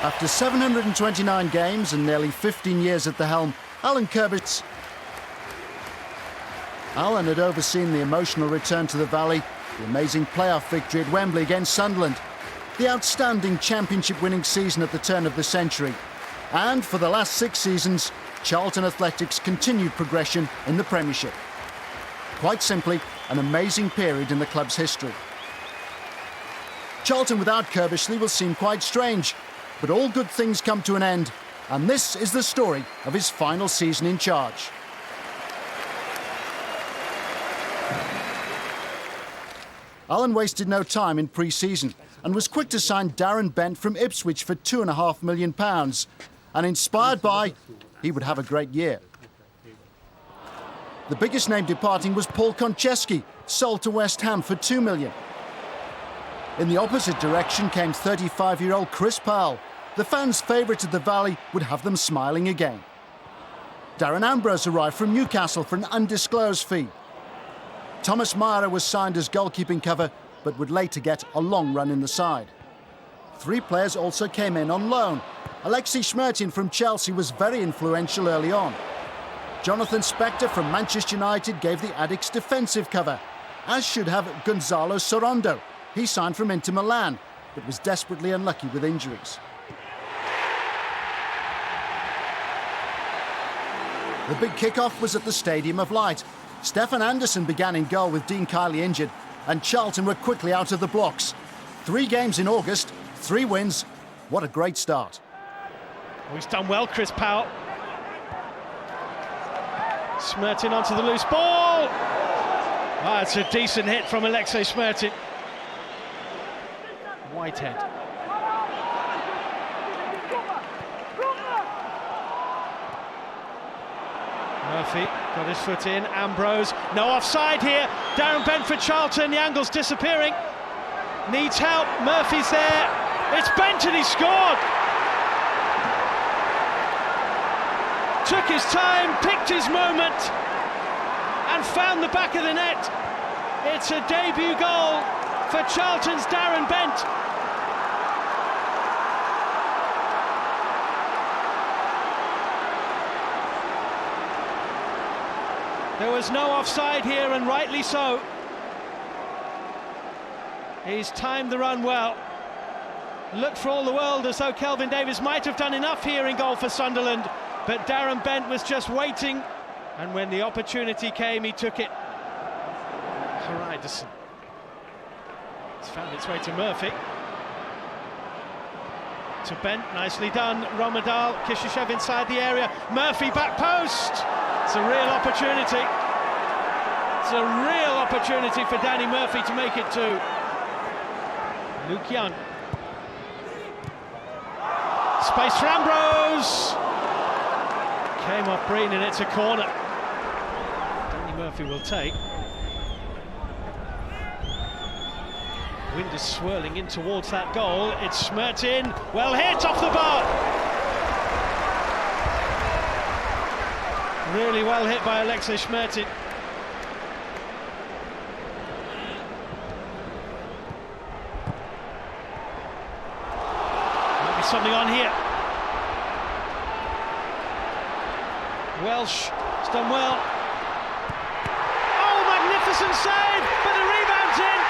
After 729 games and nearly 15 years at the helm, Alan Curbishley had overseen the emotional return to the Valley, the amazing playoff victory at Wembley against Sunderland, the outstanding championship-winning season at the turn of the century, and for the last 6 seasons, Charlton Athletics' continued progression in the Premiership. Quite simply, an amazing period in the club's history. Charlton without Curbishley will seem quite strange, but all good things come to an end, and this is the story of his final season in charge. Alan wasted no time in pre-season and was quick to sign Darren Bent from Ipswich for £2.5 million, and inspired by, he would have a great year. The biggest name departing was Paul Konchesky, sold to West Ham for £2 million. In the opposite direction came 35-year-old Chris Powell. The fans' favourite at the Valley would have them smiling again. Darren Ambrose arrived from Newcastle for an undisclosed fee. Thomas Myra was signed as goalkeeping cover, but would later get a long run in the side. 3 players also came in on loan. Alexei Shmertin from Chelsea was very influential early on. Jonathan Spector from Manchester United gave the Addicts defensive cover, as should have Gonzalo Sorondo. He signed from Inter Milan, but was desperately unlucky with injuries. The big kick-off was at the Stadium of Light. Stefan Anderson began in goal with Dean Kiley injured, and Charlton were quickly out of the blocks. 3 games in August, 3 wins. What a great start. Oh, he's done well, Chris Powell. Shmertin onto the loose ball. Ah, it's a decent hit from Alexei Shmertin. Whitehead. Murphy got his foot in. Ambrose, no offside here. Darren Bent for Charlton. The angle's disappearing. Needs help. Murphy's there. It's Bent and he scored. Took his time, picked his moment, and found the back of the net. It's a debut goal for Charlton's Darren Bent. There was no offside here, and rightly so. He's timed the run well. Looked for all the world as though Kelvin Davies might have done enough here in goal for Sunderland, but Darren Bent was just waiting, and when the opportunity came, he took it. Hariderson. It's found its way to Murphy. To Bent, nicely done. Romadal, Kishishev inside the area. Murphy back post. It's a real opportunity. It's a real opportunity for Danny Murphy to make it 2. Luke Young. Space for Ambrose. Came off Breen and it's a corner. Danny Murphy will take. Wind is swirling in towards that goal. It's Shmertin. Well hit off the bar. Really well hit by Alexei Shmertin. Might be something on here. Welsh, it's done well. Oh, magnificent save, but the rebound's in.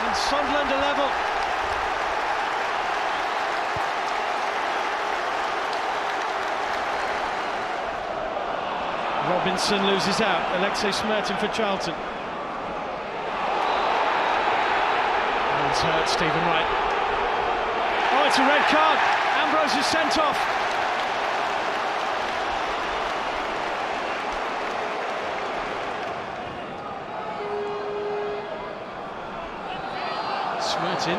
And Sunderland are level. Robinson loses out. Alexei Shmertin for Charlton. It's hurt Stephen Wright. Oh, it's a red card. Ambrose is sent off. Shmertin.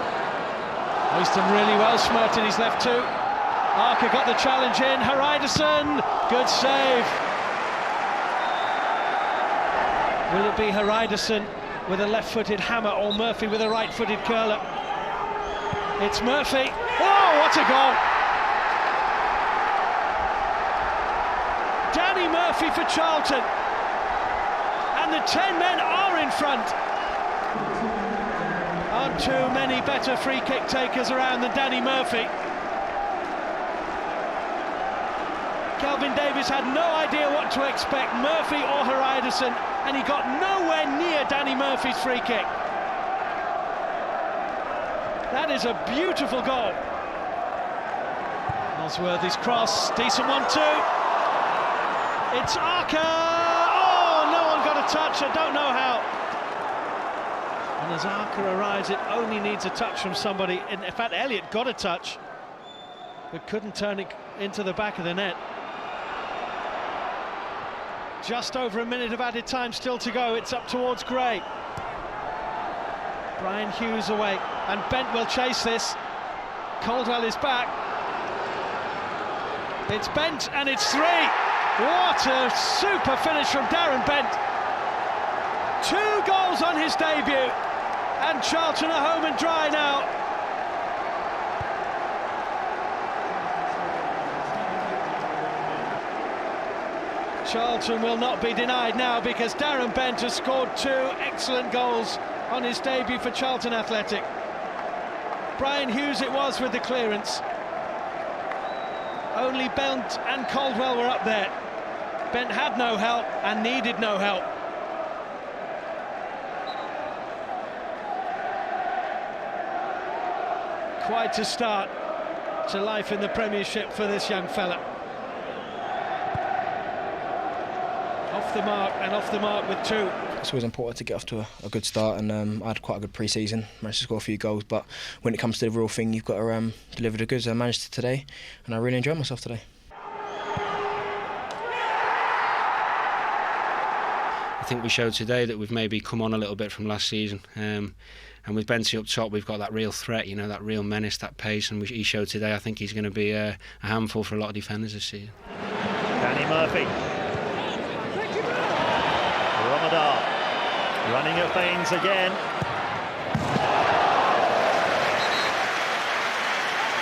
Oh, he's done really well, Shmertin. He's left 2. Arca got the challenge in. Hariderson. Good save. Will it be Hariderson with a left-footed hammer or Murphy with a right-footed curler? It's Murphy. Oh, what a goal! Danny Murphy for Charlton. And the 10 men are in front. Aren't Too many better free kick takers around than Danny Murphy. Kelvin Davis had no idea what to expect, Murphy or Hreiderson, and he got nowhere near Danny Murphy's free kick. That is a beautiful goal. Nosworthy's cross, decent one too. It's Arca! Oh, no one got a touch, I don't know how. And as Arca arrives, it only needs a touch from somebody. In fact, Elliott got a touch, but couldn't turn it into the back of the net. Just over a minute of added time still to go. It's up towards Gray. Brian Hughes away, and Bent will chase this. Caldwell is back. It's Bent, and it's 3. What a super finish from Darren Bent. 2 goals on his debut, and Charlton are home and dry now. Charlton will not be denied now, because Darren Bent has scored 2 excellent goals on his debut for Charlton Athletic. Brian Hughes it was with the clearance. Only Bent and Caldwell were up there. Bent had no help and needed no help. Quite a start to life in the Premiership for this young fella. Off the mark, and off the mark with 2. It's always important to get off to a good start, and I had quite a good pre-season, managed to score a few goals, but when it comes to the real thing, you've got to deliver the goods. I managed to today, and I really enjoyed myself today. I think we showed today that we've maybe come on a little bit from last season, and with Benty up top, we've got that real threat, you know, that real menace, that pace, and he showed today. I think he's going to be a handful for a lot of defenders this season. Danny Murphy. Romadal running at Baines again.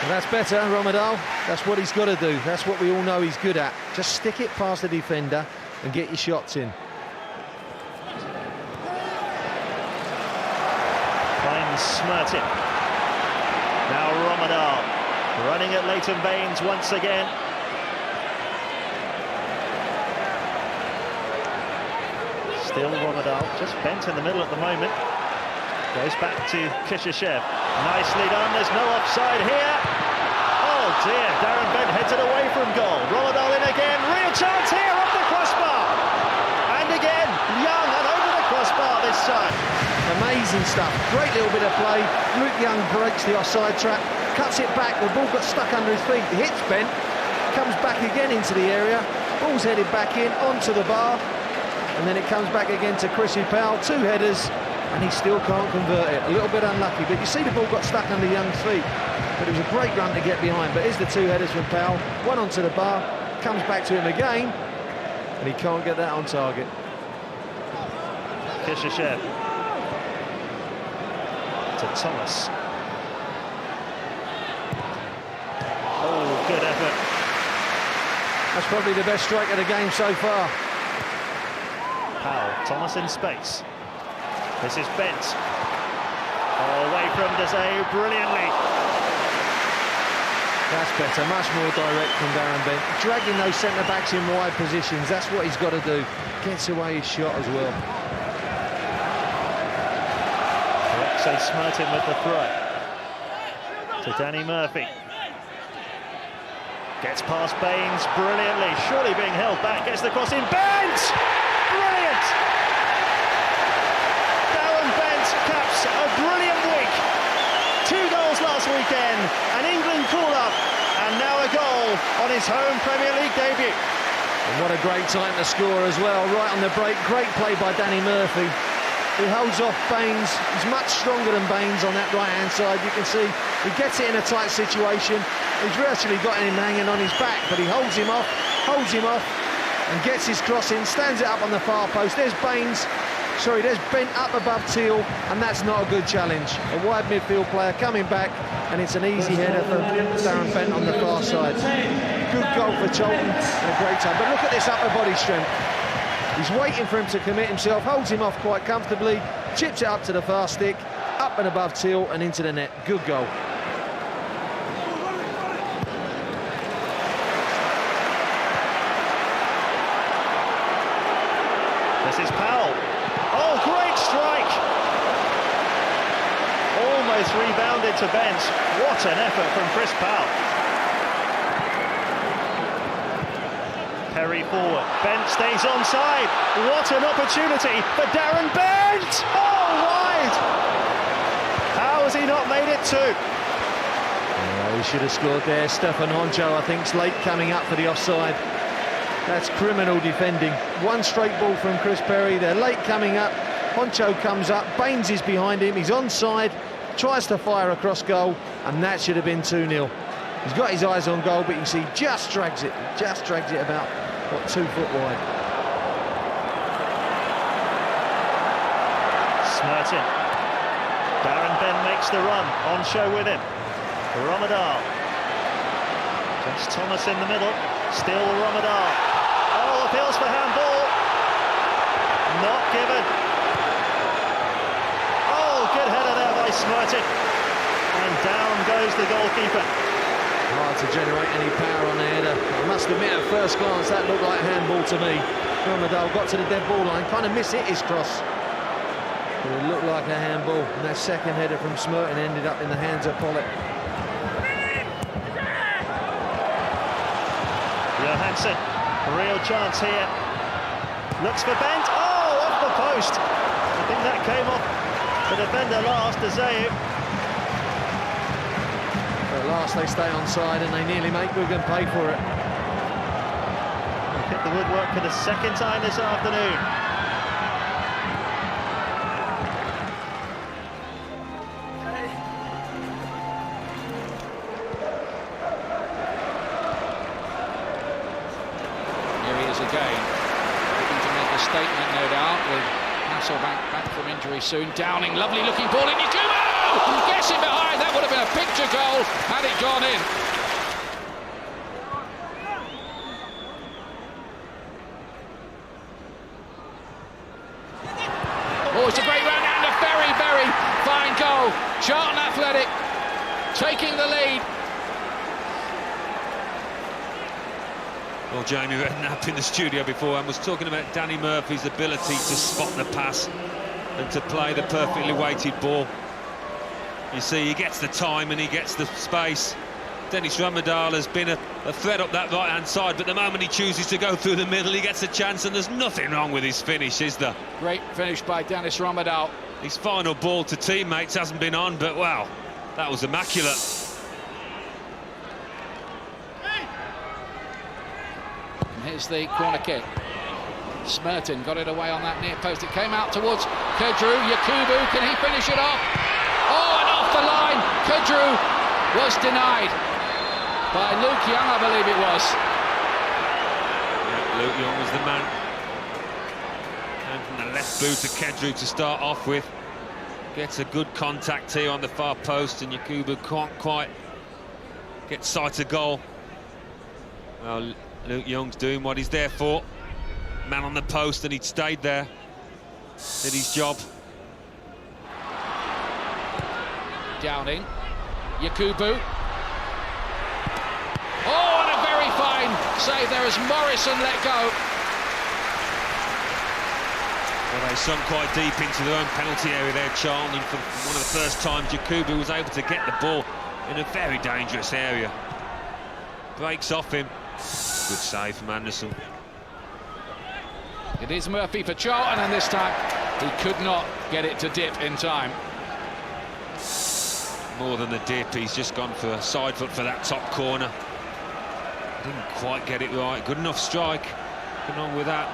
Well, that's better, Romadal. That's what he's got to do. That's what we all know he's good at. Just stick it past the defender and get your shots in. Finds Smertin. Now Romadal running at Leighton Baines once again. Still Romadal, just bent in the middle at the moment. Goes back to Kishashev. Nicely done, there's no offside here. Oh dear, Darren Bent heads it away from goal. Romadal in again, real chance here off the crossbar. And again, Young and over the crossbar this time. Amazing stuff, great little bit of play. Luke Young breaks the offside trap, cuts it back, the ball got stuck under his feet, hits Bent, comes back again into the area, ball's headed back in, onto the bar, and then it comes back again to Chrissy Powell, 2 headers, and he still can't convert it. A little bit unlucky, but you see the ball got stuck under Young's feet, but it was a great run to get behind. But here's the 2 headers from Powell, one onto the bar, comes back to him again, and he can't get that on target. Kishashev to Thomas. Oh, good effort. That's probably the best strike of the game so far. Powell, Thomas in space. This is Bent. Oh, away from Desai brilliantly. That's better, much more direct from Darren Bent. Dragging those centre-backs in wide positions, that's what he's got to do. Gets away his shot as well. Alexei Smertin with the throw. To Danny Murphy. Gets past Baines brilliantly, surely being held back, gets the cross in, Bent! Brilliant! Darren Bent caps a brilliant week. 2 goals last weekend, an England call-up, and now a goal on his home Premier League debut. And what a great time to score as well, right on the break. Great play by Danny Murphy. He holds off Baines. He's much stronger than Baines on that right-hand side. You can see he gets it in a tight situation. He's virtually got him hanging on his back, but he holds him off, and gets his cross in, stands it up on the far post. There's there's Bent up above Teal, and that's not a good challenge. A wide midfield player coming back, and it's an easy header for Darren Bent on the far side. Good goal for Charlton, and a great time. But look at this upper body strength. He's waiting for him to commit himself, holds him off quite comfortably, chips it up to the far stick, up up and above Teal and into the net. Good goal. This is Powell. Oh, great strike! Almost rebounded to Bent. What an effort from Chris Powell. Perry forward. Bent stays onside. What an opportunity for Darren Bent! Oh, wide! How has he not made it two? He should have scored there. Stefan Honcho, I think, is late coming up for the offside. That's criminal defending. One straight ball from Chris Perry. They're late coming up. Honcho comes up. Baines is behind him. He's onside. Tries to fire across goal, and that should have been 2-0. He's got his eyes on goal, but you see, just drags it about, what, 2 foot wide. Smertin. Darren Bent makes the run. On show with him. Romadal. Just Thomas in the middle. Still Romadal. Oh, appeals for handball. Not given. Oh, good header there by Smertin. And down goes the goalkeeper. Hard to generate any power on the header. I must admit, at first glance, that looked like handball to me. Romadal got to the dead ball line, kind of mishit his cross. But it looked like a handball. And that second header from Smertin ended up in the hands of Pollock. Johansson, real chance here. Looks for Bent. Oh, off the post. I think that came off the defender last, Azeu. At last they stay onside and they nearly make Wigan pay for it. Hit the woodwork for the second time this afternoon. Again, looking to make a statement, no doubt, with Hasselbank back from injury soon. Downing, lovely looking ball in. Yakubu gets it behind. That would have been a picture goal had it gone in. Oh, it's a great run and a very, very fine goal. Charlton Athletic taking the lead. Well, Jamie Redknapp in the studio before and was talking about Danny Murphy's ability to spot the pass and to play the perfectly weighted ball. You see, he gets the time and he gets the space. Dennis Romadal has been a threat up that right-hand side, but the moment he chooses to go through the middle, he gets a chance, and there's nothing wrong with his finish, is there? Great finish by Dennis Romadal. His final ball to teammates hasn't been on, but, wow, that was immaculate. Here's the corner kick. Smertin got it away on that near post. It came out towards Kedru. Yakubu, can he finish it off? Oh, and off the line. Kedru was denied by Luke Young, I believe it was. Yeah, Luke Young was the man. And from the left boot to Kedru to start off with. Gets a good contact here on the far post, and Yakubu can't quite get sight of goal. Well, Luke Young's doing what he's there for. Man on the post, and he'd stayed there. Did his job. Downing. Yakubu. Oh, and a very fine save there as Morrison let go. Well, they sunk quite deep into their own penalty area there, Charlton, and for one of the first times Yakubu was able to get the ball in a very dangerous area. Breaks off him. Good save from Anderson. It is Murphy for Charlton, and this time he could not get it to dip in time. More than the dip, he's just gone for a side foot for that top corner. Didn't quite get it right. Good enough strike. Going on with that.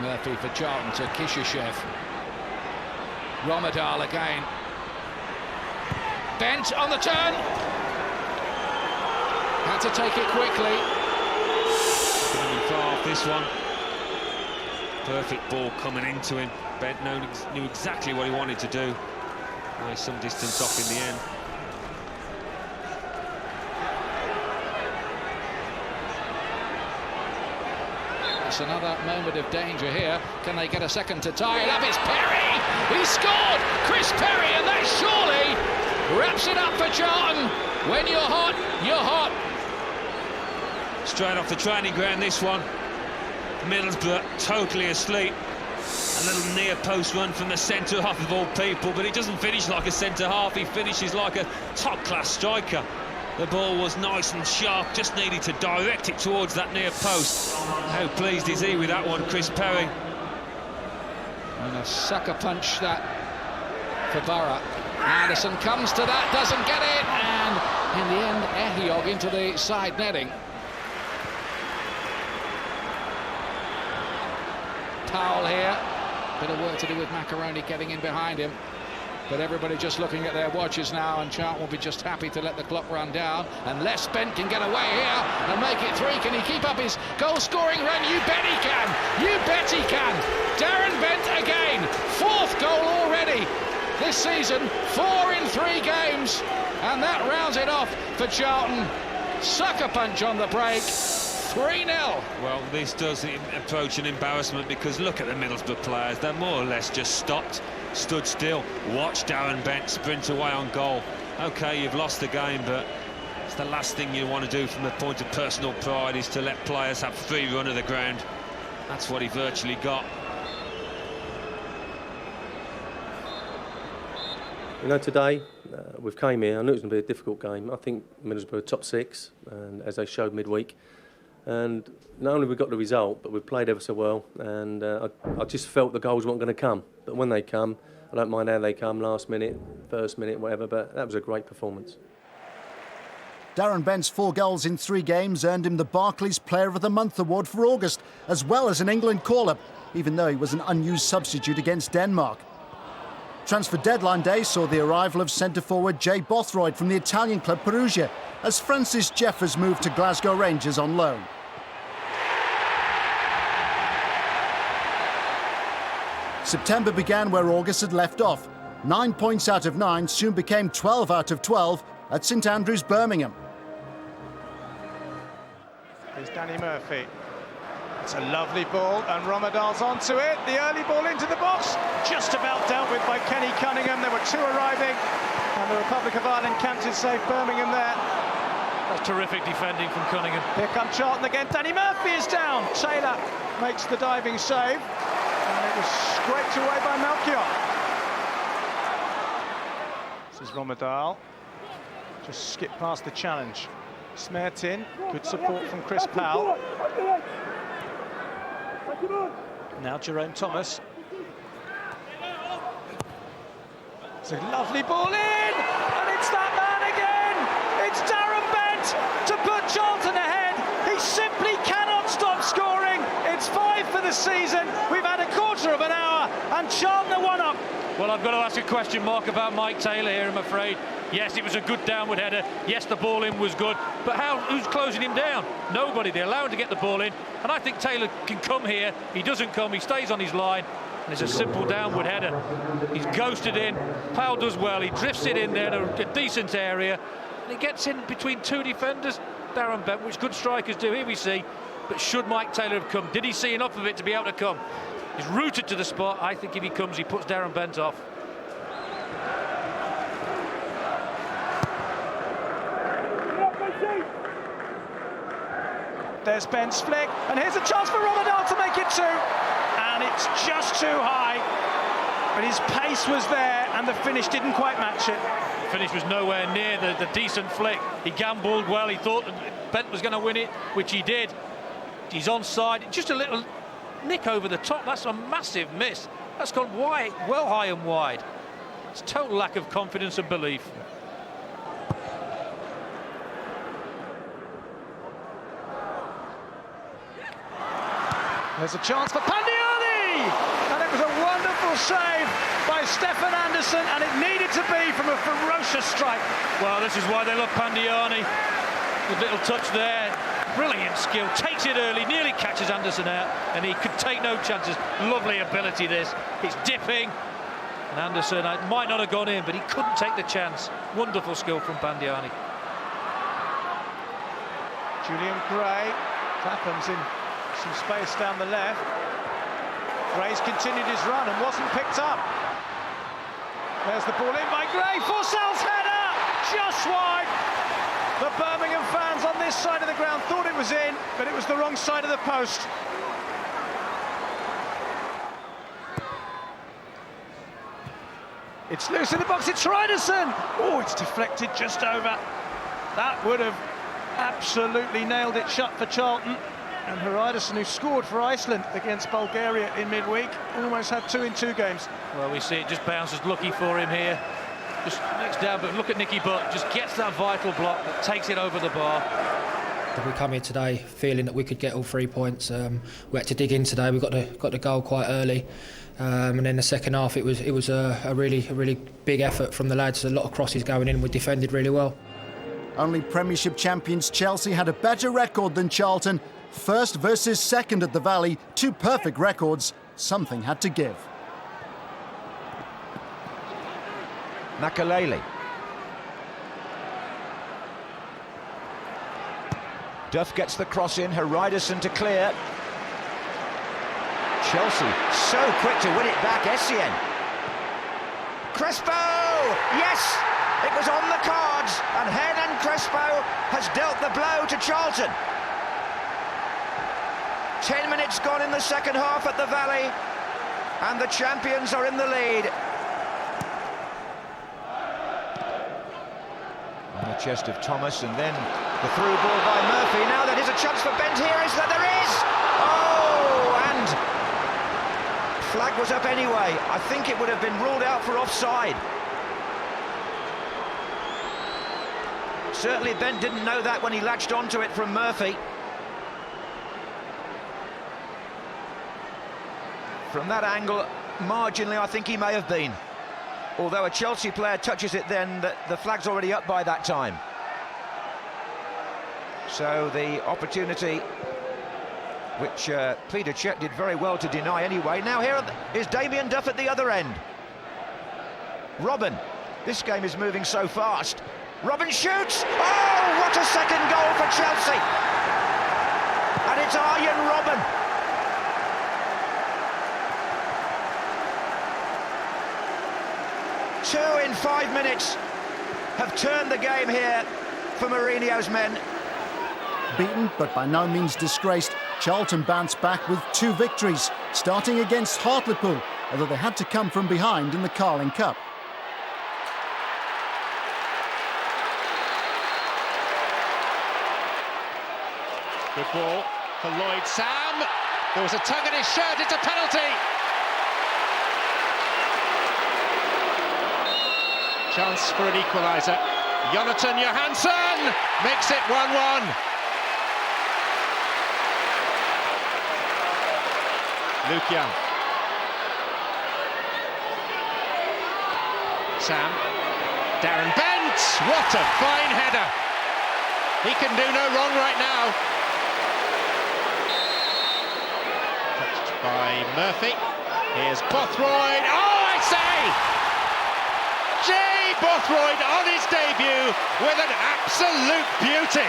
Murphy for Charlton to Kishishev. Romadal again. Bent on the turn. Had to take it quickly. Going far off this one. Perfect ball coming into him. Bent knew exactly what he wanted to do. Nice, some distance off in the end. It's another moment of danger here. Can they get a second to tie it up? It's Perry! He scored! Chris Perry, and that surely wraps it up for Charlton. When you're hot, you're hot. Straight off the training ground, this one. Middlesbrough totally asleep. A little near post run from the centre half of all people, but he doesn't finish like a centre half, he finishes like a top-class striker. The ball was nice and sharp, just needed to direct it towards that near post. How pleased is he with that one, Chris Perry? And a sucker punch that for Borough. Anderson comes to that, doesn't get it, and in the end, Ehiog into the side netting. Powell here, bit of work to do with Macaroni getting in behind him, but everybody just looking at their watches now, and Charlton will be just happy to let the clock run down. Unless Bent can get away here and make it 3. Can he keep up his goal-scoring run? You bet he can! You bet he can! Darren Bent again, 4th goal already this season, 4 in 3 games, and that rounds it off for Charlton. Sucker punch on the break. 3-0. Well, this does approach an embarrassment, because look at the Middlesbrough players. They're more or less just stood still. Watch Darren Bent sprint away on goal. OK, you've lost the game, but it's the last thing you want to do from the point of personal pride, is to let players have free run of the ground. That's what he virtually got. You know, today we've came here. I knew it was going to be a difficult game. I think Middlesbrough are top 6, and as they showed midweek. And not only we got the result, but we played ever so well. And I just felt the goals weren't going to come. But when they come, I don't mind how they come, last minute, first minute, whatever. But that was a great performance. Darren Bent's 4 goals in 3 games earned him the Barclays Player of the Month award for August, as well as an England call-up, even though he was an unused substitute against Denmark. Transfer deadline day saw the arrival of centre-forward Jay Bothroyd from the Italian club Perugia, as Francis Jeffers moved to Glasgow Rangers on loan. September began where August had left off. 9 points out of 9 soon became 12 out of 12 at St Andrews, Birmingham. Here's Danny Murphy. It's a lovely ball, and Romadal's onto it. The early ball into the box, just about dealt with by Kenny Cunningham. There were 2 arriving, and the Republic of Ireland can't save Birmingham there. That's terrific defending from Cunningham. Here comes Charlton again. Danny Murphy is down. Taylor makes the diving save, and it was scraped away by Melchior. This is Romadal. Just skip past the challenge. Smertin, good support from Chris Powell. Now Jerome Thomas. It's a lovely ball in, and it's that man again. It's Darren Bent to put Charlton ahead. He simply cannot stop scoring. It's 5 for the season. We've had a quarter of an hour, and Charlton are 1 up. Well, I've got to ask a question mark about Mike Taylor here, I'm afraid. Yes, it was a good downward header. Yes, the ball in was good. But who's closing him down? Nobody. They allow him to get the ball in. And I think Taylor can come here. He doesn't come. He stays on his line. And it's a simple downward header. He's ghosted in. Powell does well. He drifts it in there in a decent area. And he gets in between 2 defenders. Darren Bent, which good strikers do. Here we see. But should Mike Taylor have come? Did he see enough of it to be able to come? He's rooted to the spot. I think if he comes, he puts Darren Bent off. There's Bent's flick, and here's a chance for Romadal to make it 2. And it's just too high. But his pace was there, and the finish didn't quite match it. The finish was nowhere near the decent flick. He gambled well. He thought Bent was going to win it, which he did. He's onside. Just a little nick over the top. That's a massive miss. That's gone wide, well high and wide. It's total lack of confidence and belief. There's a chance for Pandiani! And it was a wonderful save by Stefan Anderson, and it needed to be from a ferocious strike. Well, this is why they love Pandiani. The little touch there. Brilliant skill. Takes it early, nearly catches Anderson out, and he could take no chances. Lovely ability, this. It's dipping. And Anderson might not have gone in, but he couldn't take the chance. Wonderful skill from Pandiani. Julian Gray. Clapham's in Some space down the left. Gray's continued his run and wasn't picked up. There's the ball in by Gray. Forsell's header! Just wide. The Birmingham fans on this side of the ground thought it was in, but it was the wrong side of the post. It's loose in the box, it's Ryderson! Oh, it's deflected just over. That would have absolutely nailed it shut for Charlton. And Ryderson, who scored for Iceland against Bulgaria in midweek, almost had 2 in 2 games. Well, we see it just bounces lucky for him here. Just next down, but look at Nicky Butt, just gets that vital block that takes it over the bar. We come here today feeling that we could get all 3 points. We had to dig in today. We got the goal quite early, and then the second half it was a really big effort from the lads. A lot of crosses going in. We defended really well. Only Premiership champions Chelsea had a better record than Charlton. First versus second at the Valley, 2 perfect records. Something had to give. Makalele. Duff gets the cross in, Ryderson to clear. Chelsea so quick to win it back, Essien. Crespo! Yes! It was on the cards, and Hernan Crespo has dealt the blow to Charlton. 10 minutes gone in the second half at the Valley, and the champions are in the lead. On the chest of Thomas, and then the through ball by Murphy. Now there is a chance for Bent here, is that there is? Oh, and flag was up anyway. I think it would have been ruled out for offside. Certainly Bent didn't know that when he latched onto it from Murphy. From that angle, marginally, I think he may have been. Although a Chelsea player touches it then, the flag's already up by that time. So the opportunity, which Peter Cech did very well to deny anyway. Now here is Damien Duff at the other end. Robin, this game is moving so fast. Robin shoots! Oh, what a second goal for Chelsea! And it's Arjen Robben. Two in 5 minutes have turned the game here for Mourinho's men. Beaten, but by no means disgraced, Charlton bounced back with 2 victories, starting against Hartlepool, although they had to come from behind in the Carling Cup. Good ball for Lloyd Sam. There was a tug at his shirt, it's a penalty. Chance for an equaliser. Jonathan Johansson makes it 1-1. Luke Young. Sam. Darren Bent. What a fine header. He can do no wrong right now. Touched by Murphy. Here's Bothroyd. Oh, I say! Jay Bothroyd on his debut with an absolute beauty.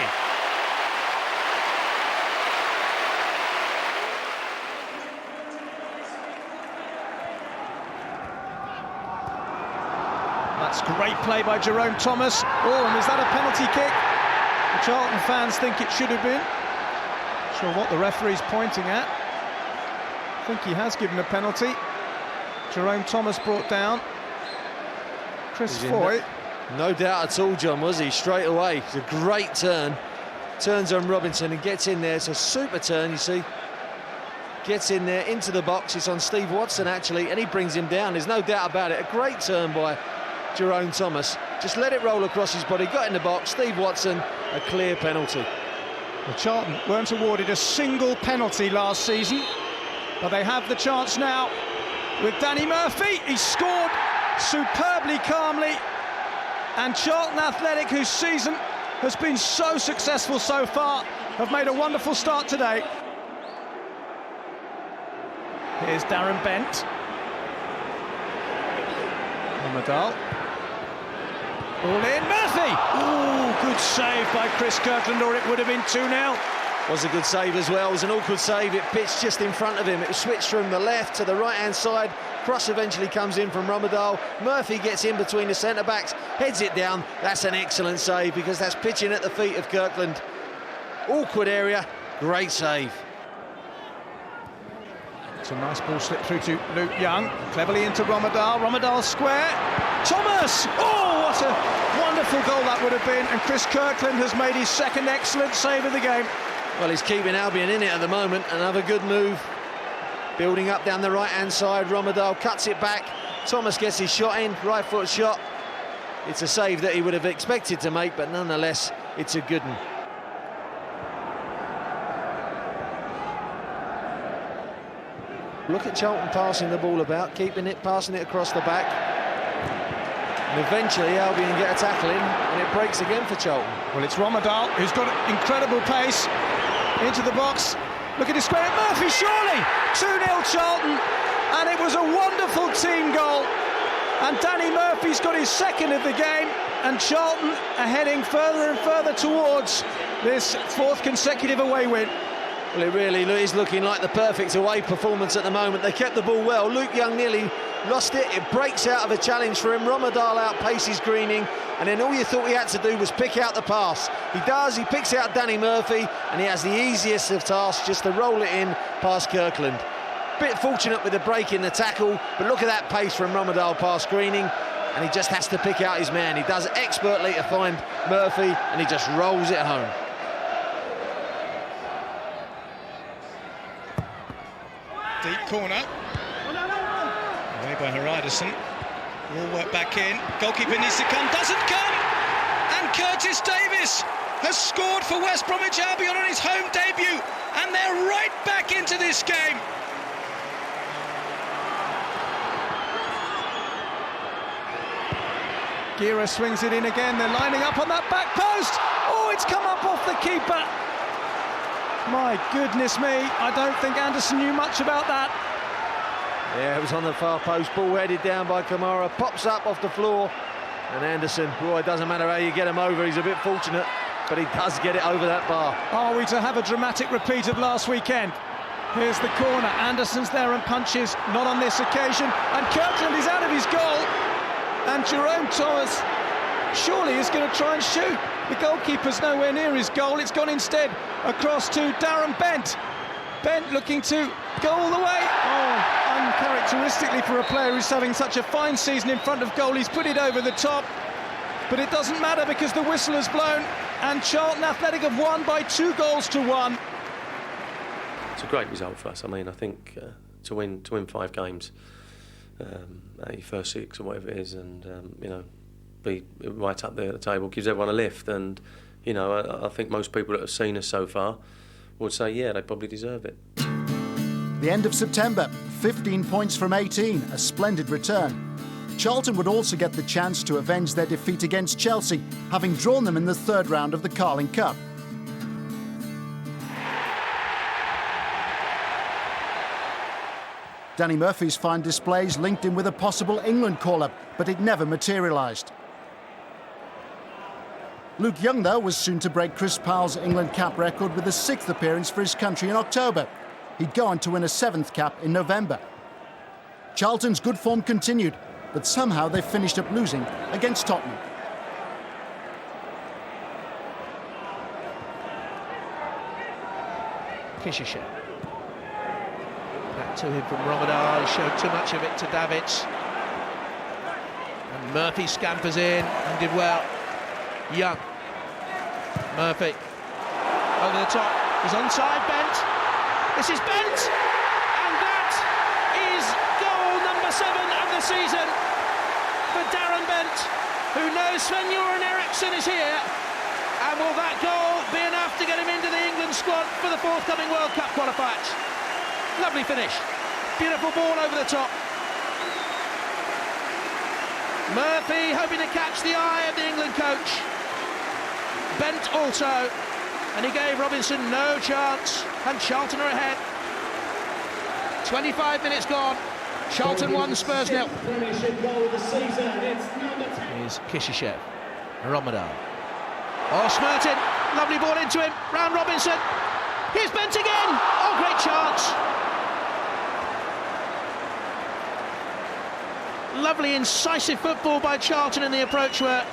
That's great play by Jerome Thomas. Oh, and is that a penalty kick? The Charlton fans think it should have been. Not sure what the referee's pointing at. I think he has given a penalty. Jerome Thomas brought down. Chris Foy. No doubt at all, John, was he? Straight away. It's a great turn. Turns on Robinson and gets in there. It's a super turn, you see. Gets in there, into the box. It's on Steve Watson, actually, and he brings him down. There's no doubt about it. A great turn by Jerome Thomas. Just let it roll across his body. Got in the box. Steve Watson, a clear penalty. Well, Charlton weren't awarded a single penalty last season, but they have the chance now with Danny Murphy. He scored superbly calmly, and Charlton Athletic, whose season has been so successful so far, have made a wonderful start today. Here's Darren Bent. Medal. Ball in, Murphy! Ooh, good save by Chris Kirkland, or it would have been 2-0. Was a good save as well. It was an awkward save. It pitched just in front of him. It was switched from the left to the right-hand side. Cross eventually comes in from Rommedahl. Murphy gets in between the centre-backs, heads it down. That's an excellent save because that's pitching at the feet of Kirkland. Awkward area, great save. It's a nice ball slipped through to Luke Young, cleverly into Rommedahl. Rommedahl square. Thomas! Oh, what a wonderful goal that would have been. And Chris Kirkland has made his second excellent save of the game. Well, he's keeping Albion in it at the moment. Another good move. Building up down the right-hand side. Rommedahl cuts it back. Thomas gets his shot in, right foot shot. It's a save that he would have expected to make, but nonetheless, it's a good one. Look at Charlton passing the ball about, keeping it, passing it across the back. And eventually Albion get a tackle in, and it breaks again for Charlton. Well, it's Rommedahl who's got incredible pace into the box. Look at his square. Murphy, surely! 2-0 Charlton, and it was a wonderful team goal. And Danny Murphy's got his second of the game, and Charlton are heading further and further towards this fourth consecutive away win. Well, it really is looking like the perfect away performance at the moment. They kept the ball well. Luke Young nearly lost it. It breaks out of a challenge for him. Rommedahl outpaces Greening, and then all you thought he had to do was pick out the pass. He does. He picks out Danny Murphy, and he has the easiest of tasks, just to roll it in past Kirkland. Bit fortunate with the break in the tackle, but look at that pace from Rommedahl past Greening, and he just has to pick out his man. He does expertly to find Murphy, and he just rolls it home. Deep corner. Away by Haridason. Will work back in. Goalkeeper needs to come. Doesn't come. And Curtis Davis has scored for West Bromwich Albion on his home debut. And they're right back into this game. Gira swings it in again. They're lining up on that back post. Oh, it's come up off the keeper. My goodness me, I don't think Anderson knew much about that. Yeah, it was on the far post, ball headed down by Kamara, pops up off the floor, and Anderson, boy, it doesn't matter how you get him over, he's a bit fortunate, but he does get it over that bar. Are we to have a dramatic repeat of last weekend? Here's the corner, Anderson's there and punches, not on this occasion, and Kirkland is out of his goal, and Jerome Thomas surely is going to try and shoot. The goalkeeper's nowhere near his goal. It's gone instead across to Darren Bent. Bent looking to go all the way. Oh, uncharacteristically for a player who's having such a fine season in front of goal. He's put it over the top. But it doesn't matter because the whistle has blown and Charlton Athletic have won by 2-1. It's a great result for us. I mean, I think to win 5 games, out your first 6 or whatever it is, and you know, be right up there at the table, gives everyone a lift. And you know, I think most people that have seen us so far would say, yeah, they probably deserve it. The end of September, 15 points from 18, a splendid return. Charlton would also get the chance to avenge their defeat against Chelsea, having drawn them in the 3rd round of the Carling Cup. Danny Murphy's fine displays linked him with a possible England call-up, but it never materialised. Luke Young, though, was soon to break Chris Powell's England cap record with a 6th appearance for his country in October. He'd go on to win a 7th cap in November. Charlton's good form continued, but somehow they finished up losing against Tottenham. Kishisher. Back to him from Rommedahl. He showed too much of it to Davids. And Murphy scampers in and did well. Young. Murphy. Over the top. He's onside, Bent. This is Bent! And that is goal number 7 of the season for Darren Bent, who knows Sven-Göran Eriksson is here. And will that goal be enough to get him into the England squad for the forthcoming World Cup qualifiers? Lovely finish. Beautiful ball over the top. Murphy hoping to catch the eye of the England coach. Bent also. And he gave Robinson no chance. And Charlton are ahead. 25 minutes gone. Charlton 1, Spurs 0. Here's Kishishev. Rommedahl. Oh, Smertin. Lovely ball into him. Round Robinson. Here's Bent again. Oh, great chance. Lovely incisive football by Charlton in the approach work.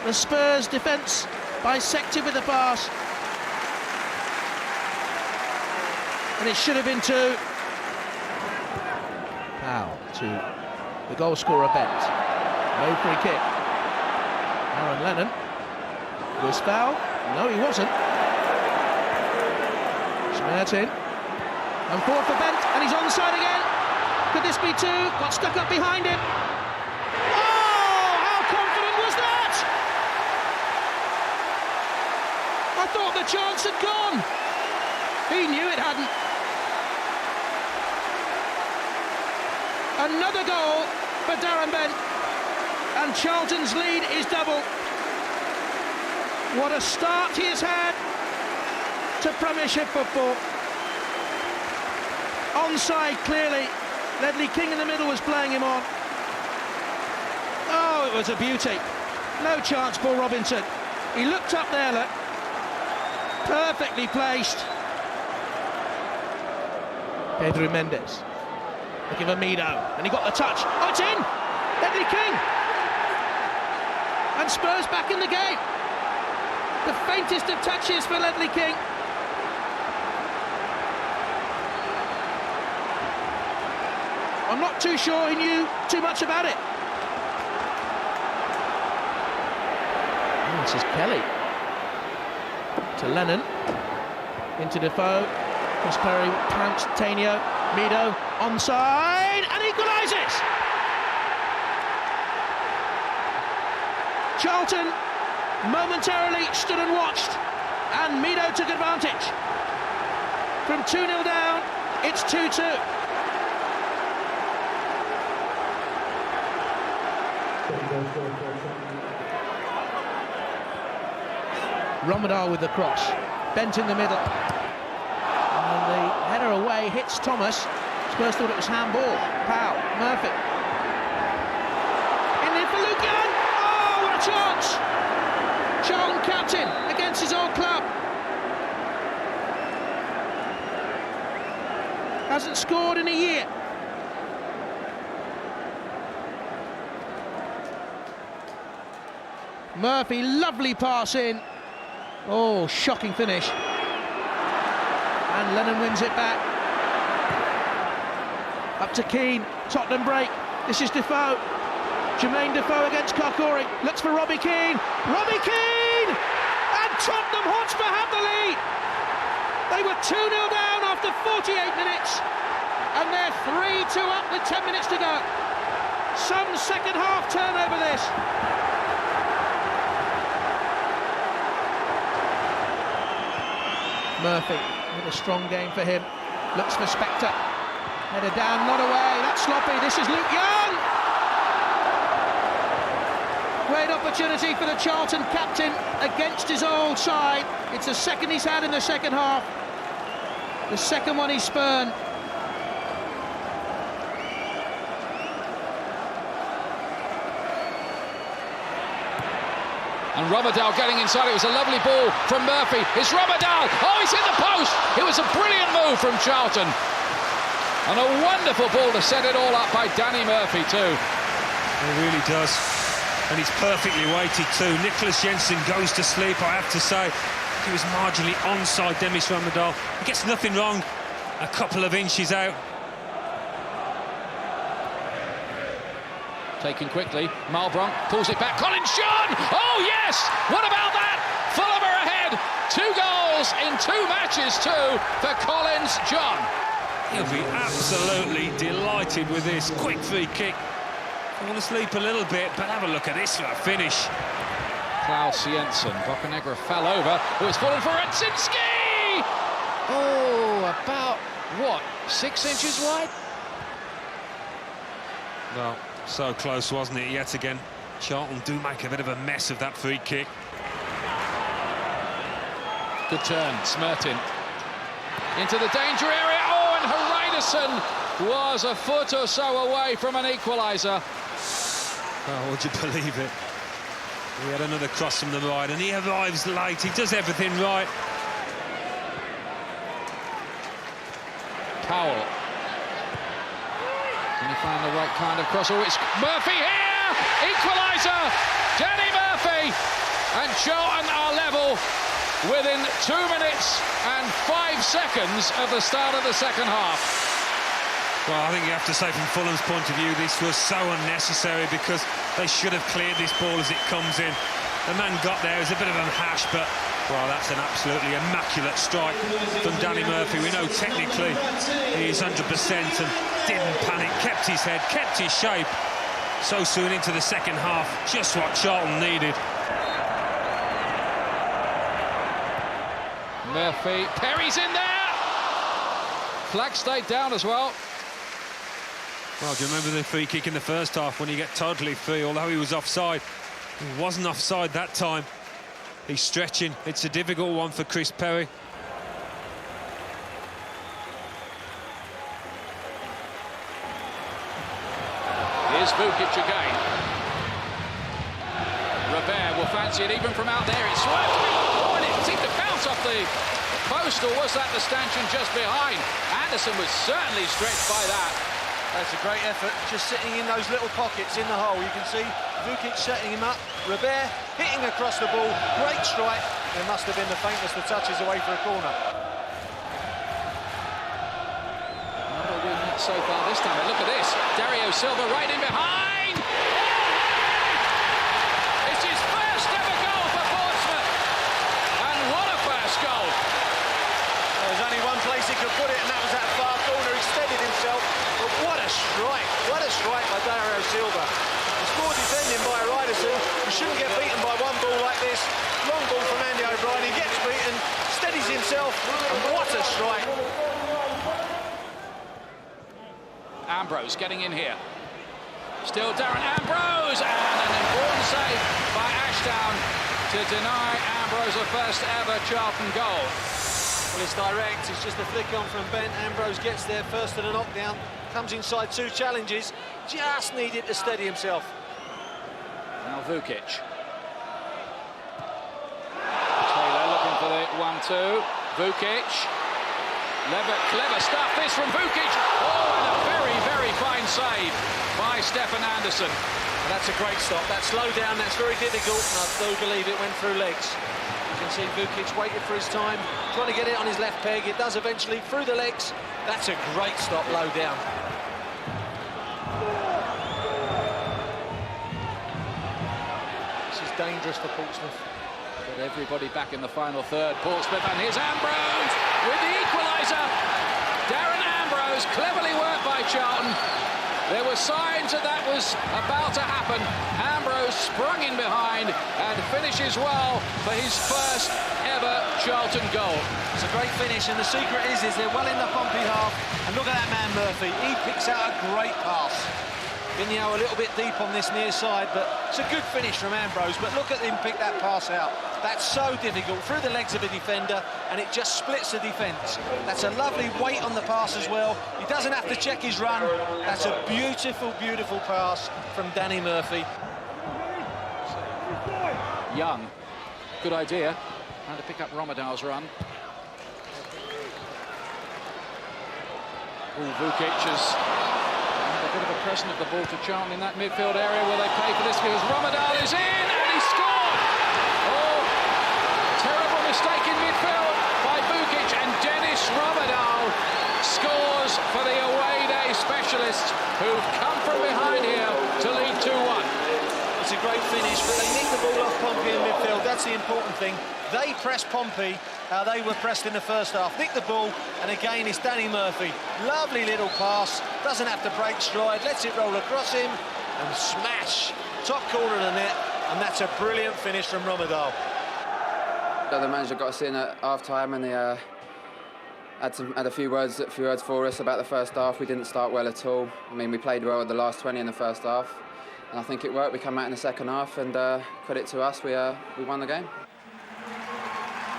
The Spurs defence bisected with the pass. And it should have been 2. Foul to the goal scorer Bent. No free kick. Aaron Lennon was foul. No, he wasn't. Smertin. And forward for Bent, and he's onside again. Could this be 2? Got stuck up behind him. Oh, how confident was that? I thought the chance had gone. He knew it hadn't. Another goal for Darren Bent, and Charlton's lead is double. What a start he has had to Premiership football. Onside clearly. Ledley King in the middle was playing him on. Oh, it was a beauty. No chance, Paul Robinson. He looked up there, look. Perfectly placed. Pedro Mendes. Looking for Mido, and he got the touch. Oh, it's in! Ledley King! And Spurs back in the game. The faintest of touches for Ledley King. I'm not too sure he knew too much about it. Oh, this is Kelly. To Lennon. Into Defoe. Chris Perry pounced Tainio. Mido onside and equalises. Charlton momentarily stood and watched, and Mido took advantage. From 2-0 down, it's 2-2. Romadal with the cross. Bent in the middle. And the header away hits Thomas. Spurs thought it was handball. Powell, Murphy. In there for Lucan. Oh, what a chance! Charlton captain against his old club. Hasn't scored in a year. Murphy, lovely pass in. Oh, shocking finish. And Lennon wins it back. Up to Keane, Tottenham break. This is Defoe. Jermaine Defoe against Karkouri. Looks for Robbie Keane. Robbie Keane! And Tottenham Hotspur have the lead. They were 2-0 down after 48 minutes. And they're 3-2 up with 10 minutes to go. Some second half turnover this. Murphy, with a strong game for him. Looks for Spector. Header down, not away. That's sloppy. This is Luke Young. Great opportunity for the Charlton captain against his old side. It's the second he's had in the second half. The second one he spurned. And Romadal getting inside. It was a lovely ball from Murphy. It's Romadal. Oh, he's hit the post. It was a brilliant move from Charlton. And a wonderful ball to set it all up by Danny Murphy too. It really does. And it's perfectly weighted too. Nicholas Jensen goes to sleep, I have to say. He was marginally onside, Demis Romadal. He gets nothing wrong. A couple of inches out. Taken quickly, Malbronk pulls it back, Colin Sean! Oh yes! What about that? Fulham are ahead! 2 goals in 2 matches too for Collins John. He'll be absolutely delighted with this quick free kick. I want to sleep a little bit, but have a look at this for a finish. Klaus Jensen, Bocanegra fell over. Oh, it's fallen for Radzinski! Oh, about, what, 6 inches wide? Well, so close, wasn't it, yet again? Charlton do make a bit of a mess of that free kick. Good turn, Smertin. Into the danger area, oh, and Hreiderson was a foot or so away from an equaliser. Oh, would you believe it? He had another cross from the right, and he arrives late, he does everything right. Powell. Can he find the right kind of cross? Oh, it's Murphy here! Equaliser! Danny Murphy! And Charlton are level within 2 minutes and 5 seconds of the start of the second half. Well, I think you have to say from Fulham's point of view, this was so unnecessary because they should have cleared this ball as it comes in. The man got there, it was a bit of a hash, but, well, that's an absolutely immaculate strike from Danny Murphy. We know technically he is 100% and didn't panic, kept his head, kept his shape. So soon into the second half, just what Charlton needed. Murphy, Perry's in there! Flag stayed down as well. Well, do you remember the free kick in the first half when you get totally free, although he was offside? He wasn't offside that time. He's stretching. It's a difficult one for Chris Perry. Here's Vukic again. Robert will fancy it even from out there. It's swerved. Oh, and it seemed to bounce off the post, or was that the stanchion just behind? Anderson was certainly stretched by that. That's a great effort, just sitting in those little pockets in the hole. You can see Vukic setting him up, Robert hitting across the ball, great strike. There must have been the faintest of touches away for a corner. Another win so far this time. But look at this, Dario Silva right in behind. It's his first ever goal for Portsmouth. And what a first goal. There's only one place he could put it, and that was that far corner. He steadied himself, but what a strike by Dario Silva. It's poor defending by Ryderson. You shouldn't get beaten by one ball like this. Long ball from Andy O'Brien, he gets beaten, steadies himself, and what a strike. Ambrose getting in here. Still Darren Ambrose, and an important save by Ashdown to deny Ambrose a first ever Charlton goal. Well, it's direct, it's just a flick on from Bent. Ambrose gets there first to the knockdown, comes inside 2 challenges, just needed to steady himself. Now Vukic. Taylor looking for the 1-2. Vukic. Clever stuff, this from Vukic. Oh, and a very, very fine save by Stefan Andersson. And that's a great stop. That slow down, that's very difficult, and I do believe it went through legs. You can see Vukic waited for his time, trying to get it on his left peg. It does eventually through the legs. That's a great stop low down. This is dangerous for Portsmouth. But everybody back in the final third. Portsmouth, and here's Ambrose with the equaliser. Darren Ambrose, cleverly worked by Charlton. There were signs that was about to happen. Ambrose sprung in behind and finishes well for his first ever Charlton goal. It's a great finish, and the secret is they're well in the Pompey half. And look at that man Murphy, he picks out a great pass. Vigneault a little bit deep on this near side, but it's a good finish from Ambrose. But look at him pick that pass out. That's so difficult, through the legs of a defender, and it just splits the defence. That's a lovely weight on the pass as well. He doesn't have to check his run. That's a beautiful, beautiful pass from Danny Murphy. Young, good idea, trying to pick up Romadal's run. Vukic has a bit of a pressing of the ball to Charlton in that midfield area where they play for this, because Romadal is in and he scored! Oh, terrible mistake in midfield by Vukic, and Dennis Romadal scores for the away day specialists who've come from behind here to lead 2-1. It's a great finish, but they nick the ball off Pompey in midfield. That's the important thing. They press Pompey how they were pressed in the first half. Nick the ball, and again it's Danny Murphy. Lovely little pass, doesn't have to break stride, lets it roll across him, and smash, top corner of the net, and that's a brilliant finish from Romadal. The manager got us in at half-time, and they had a few words for us about the first half. We didn't start well at all. I mean, we played well at the last 20 in the first half, and I think it worked. We came out in the second half, and credit to us, we won the game.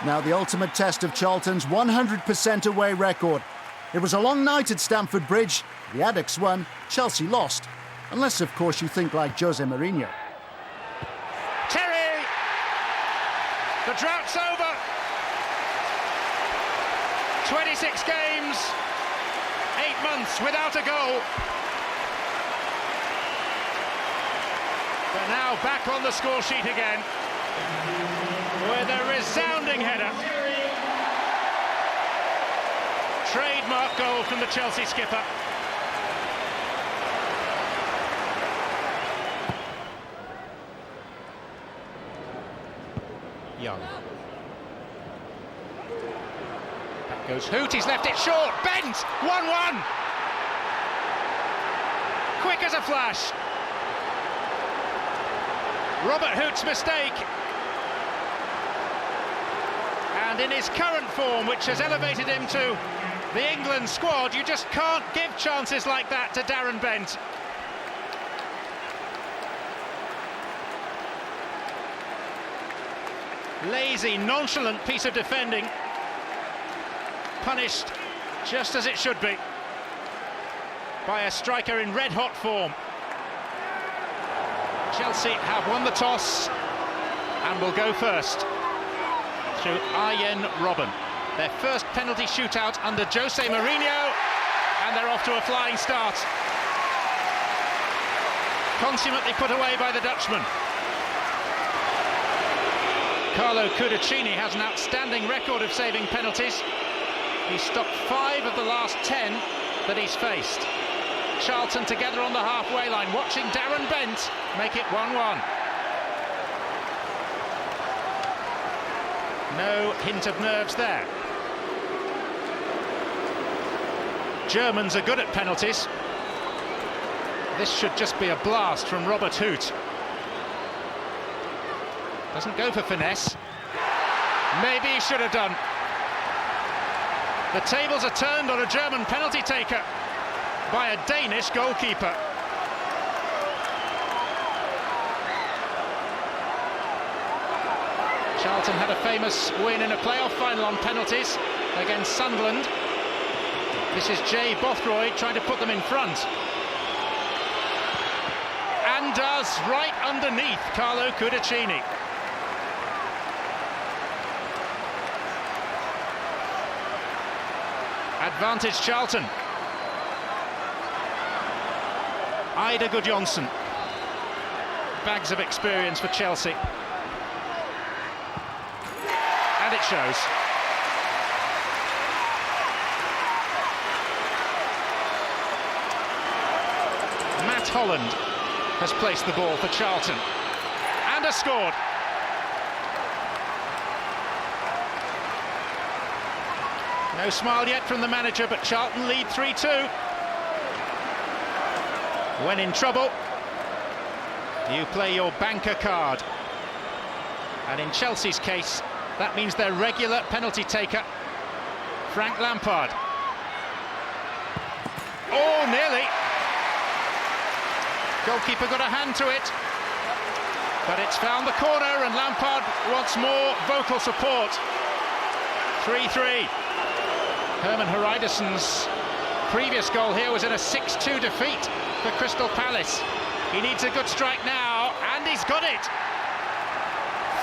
Now the ultimate test of Charlton's 100% away record. It was a long night at Stamford Bridge. The Addicts won, Chelsea lost. Unless, of course, you think like Jose Mourinho. Terry! The drought's over. 26 games, 8 months without a goal. But now back on the score sheet again with a resounding header. Trademark goal from the Chelsea skipper. Young. Back goes Hoot, he's left it short. Bent! 1-1! Quick as a flash. Robert Hoot's mistake. And in his current form, which has elevated him to the England squad, you just can't give chances like that to Darren Bent. Lazy, nonchalant piece of defending. Punished just as it should be by a striker in red-hot form. Chelsea have won the toss and will go first through Arjen Robben. Their first penalty shootout under Jose Mourinho, and they're off to a flying start. Consummately put away by the Dutchman. Carlo Cudicini has an outstanding record of saving penalties. He's stopped 5 of the last 10 that he's faced. Charlton together on the halfway line, watching Darren Bent make it 1-1. No hint of nerves there. Germans are good at penalties. This should just be a blast from Robert Hoot. Doesn't go for finesse. Maybe he should have done. The tables are turned on a German penalty taker by a Danish goalkeeper. Charlton had a famous win in a playoff final on penalties against Sunderland. This is Jay Bothroyd trying to put them in front. And does, right underneath Carlo Cudicini. Advantage Charlton. Ida Gudjonsson. Bags of experience for Chelsea. And it shows. Matt Holland has placed the ball for Charlton. And has scored. No smile yet from the manager, but Charlton lead 3-2. When in trouble, you play your banker card. And in Chelsea's case, that means their regular penalty taker, Frank Lampard. Oh, nearly. Goalkeeper got a hand to it, but it's found the corner, and Lampard wants more vocal support. 3-3. Herman Hreidarson's previous goal here was in a 6-2 defeat for Crystal Palace. He needs a good strike now, and he's got it.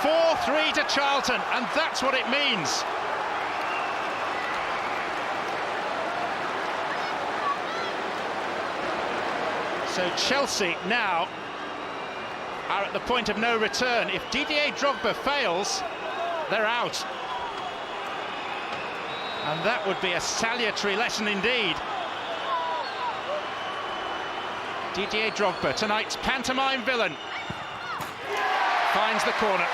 4-3 to Charlton, and that's what it means. So Chelsea now are at the point of no return. If Didier Drogba fails, they're out. And that would be a salutary lesson indeed. Didier Drogba, tonight's pantomime villain, finds the corner.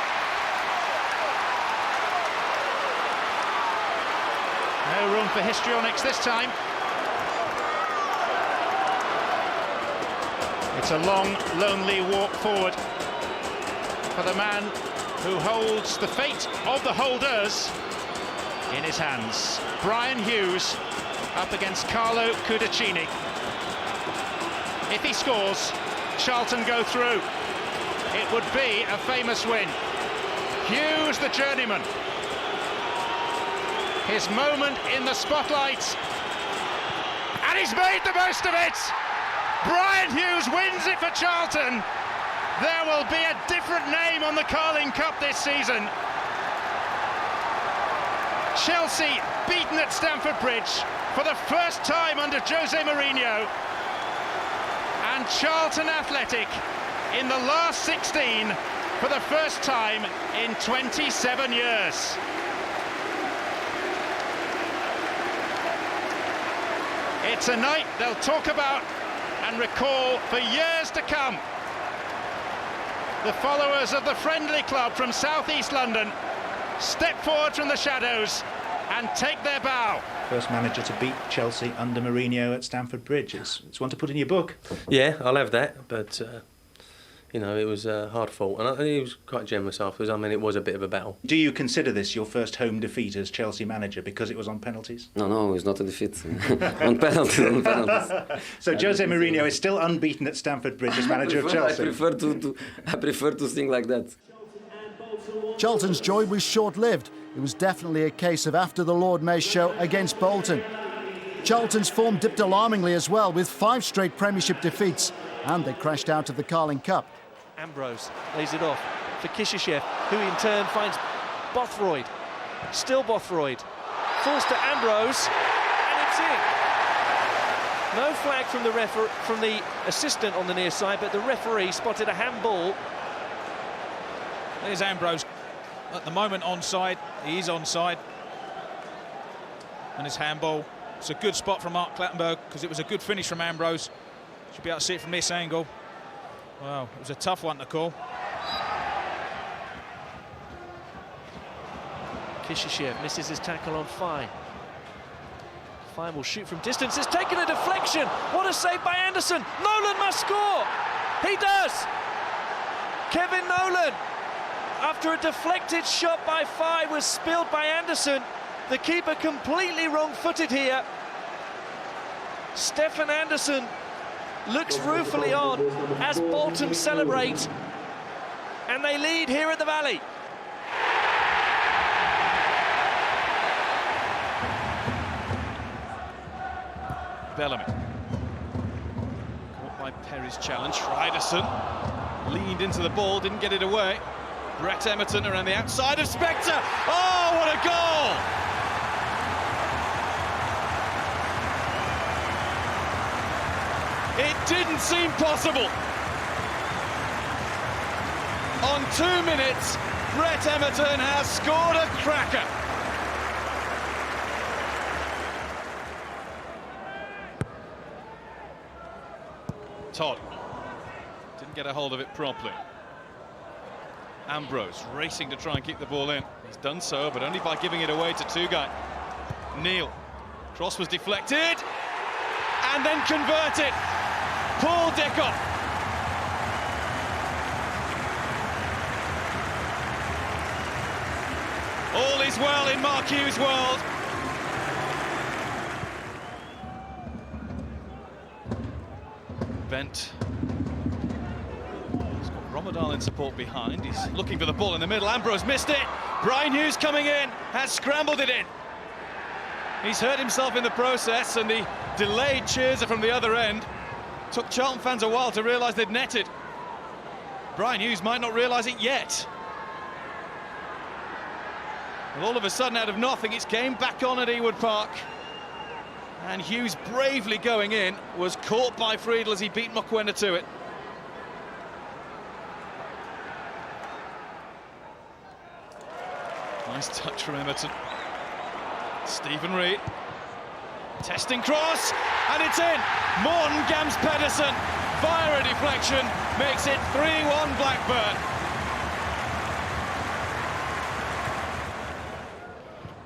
No room for histrionics this time. It's a long, lonely walk forward for the man who holds the fate of the holders in his hands. Brian Hughes up against Carlo Cudicini. If he scores, Charlton go through. It would be a famous win. Hughes, the journeyman. His moment in the spotlight. And he's made the most of it! Brian Hughes wins it for Charlton. There will be a different name on the Carling Cup this season. Chelsea beaten at Stamford Bridge for the first time under Jose Mourinho, and Charlton Athletic in the last 16 for the first time in 27 years. It's a night they'll talk about and recall for years to come. The followers of the friendly club from South East London step forward from the shadows and take their bow. First manager to beat Chelsea under Mourinho at Stamford Bridge. It's one to put in your book. Yeah, I'll have that, but you know, it was hard fought, and he was quite generous afterwards. I mean, it was a bit of a battle. Do you consider this your first home defeat as Chelsea manager because it was on penalties? No, it's not a defeat. on penalties. So Jose Mourinho is still unbeaten at Stamford Bridge as manager of Chelsea. I prefer to think like that. Charlton's joy was short-lived. It was definitely a case of after the Lord Mayor show against Bolton. Charlton's form dipped alarmingly as well, with 5 straight Premiership defeats, and they crashed out of the Carling Cup. Ambrose lays it off for Kishishev, who in turn finds Bothroyd. Still Bothroyd. Falls to Ambrose, and it's in. No flag from the assistant on the near side, but the referee spotted a handball. There's Ambrose. At the moment onside. He is onside. And his handball. It's a good spot from Mark Clattenburg because it was a good finish from Ambrose. Should be able to see it from this angle. Wow, it was a tough one to call. Kishishev misses his tackle on Fine. Fine will shoot from distance. It's taken a deflection. What a save by Anderson. Nolan must score. He does. Kevin Nolan, after a deflected shot by Fine was spilled by Anderson. The keeper completely wrong-footed here. Stefan Anderson looks ruefully on as Bolton celebrate, and they lead here at the Valley. Bellamy. Caught by Perry's challenge. Schreiderson leaned into the ball, didn't get it away. Brett Emerton around the outside of Spector. Oh, what a goal! It didn't seem possible. On 2 minutes, Brett Emerton has scored a cracker. Todd didn't get a hold of it properly. Ambrose racing to try and keep the ball in. He's done so, but only by giving it away to Tugay. Neil. Cross was deflected and then converted. Paul Dickov. All is well in Mark Hughes' world. Bent. He's got Romadal in support behind. He's looking for the ball in the middle. Ambrose missed it. Brian Hughes coming in, has scrambled it in. He's hurt himself in the process, and the delayed cheers are from the other end. Took Charlton fans a while to realise they'd netted. Brian Hughes might not realise it yet. And all of a sudden, out of nothing, it's game back on at Ewood Park. And Hughes bravely going in, was caught by Friedel as he beat Mokwena to it. Nice touch from Emerton. Stephen Reid. Testing cross, and it's in. Morten Gams Pedersen, via a deflection, makes it 3-1 Blackburn.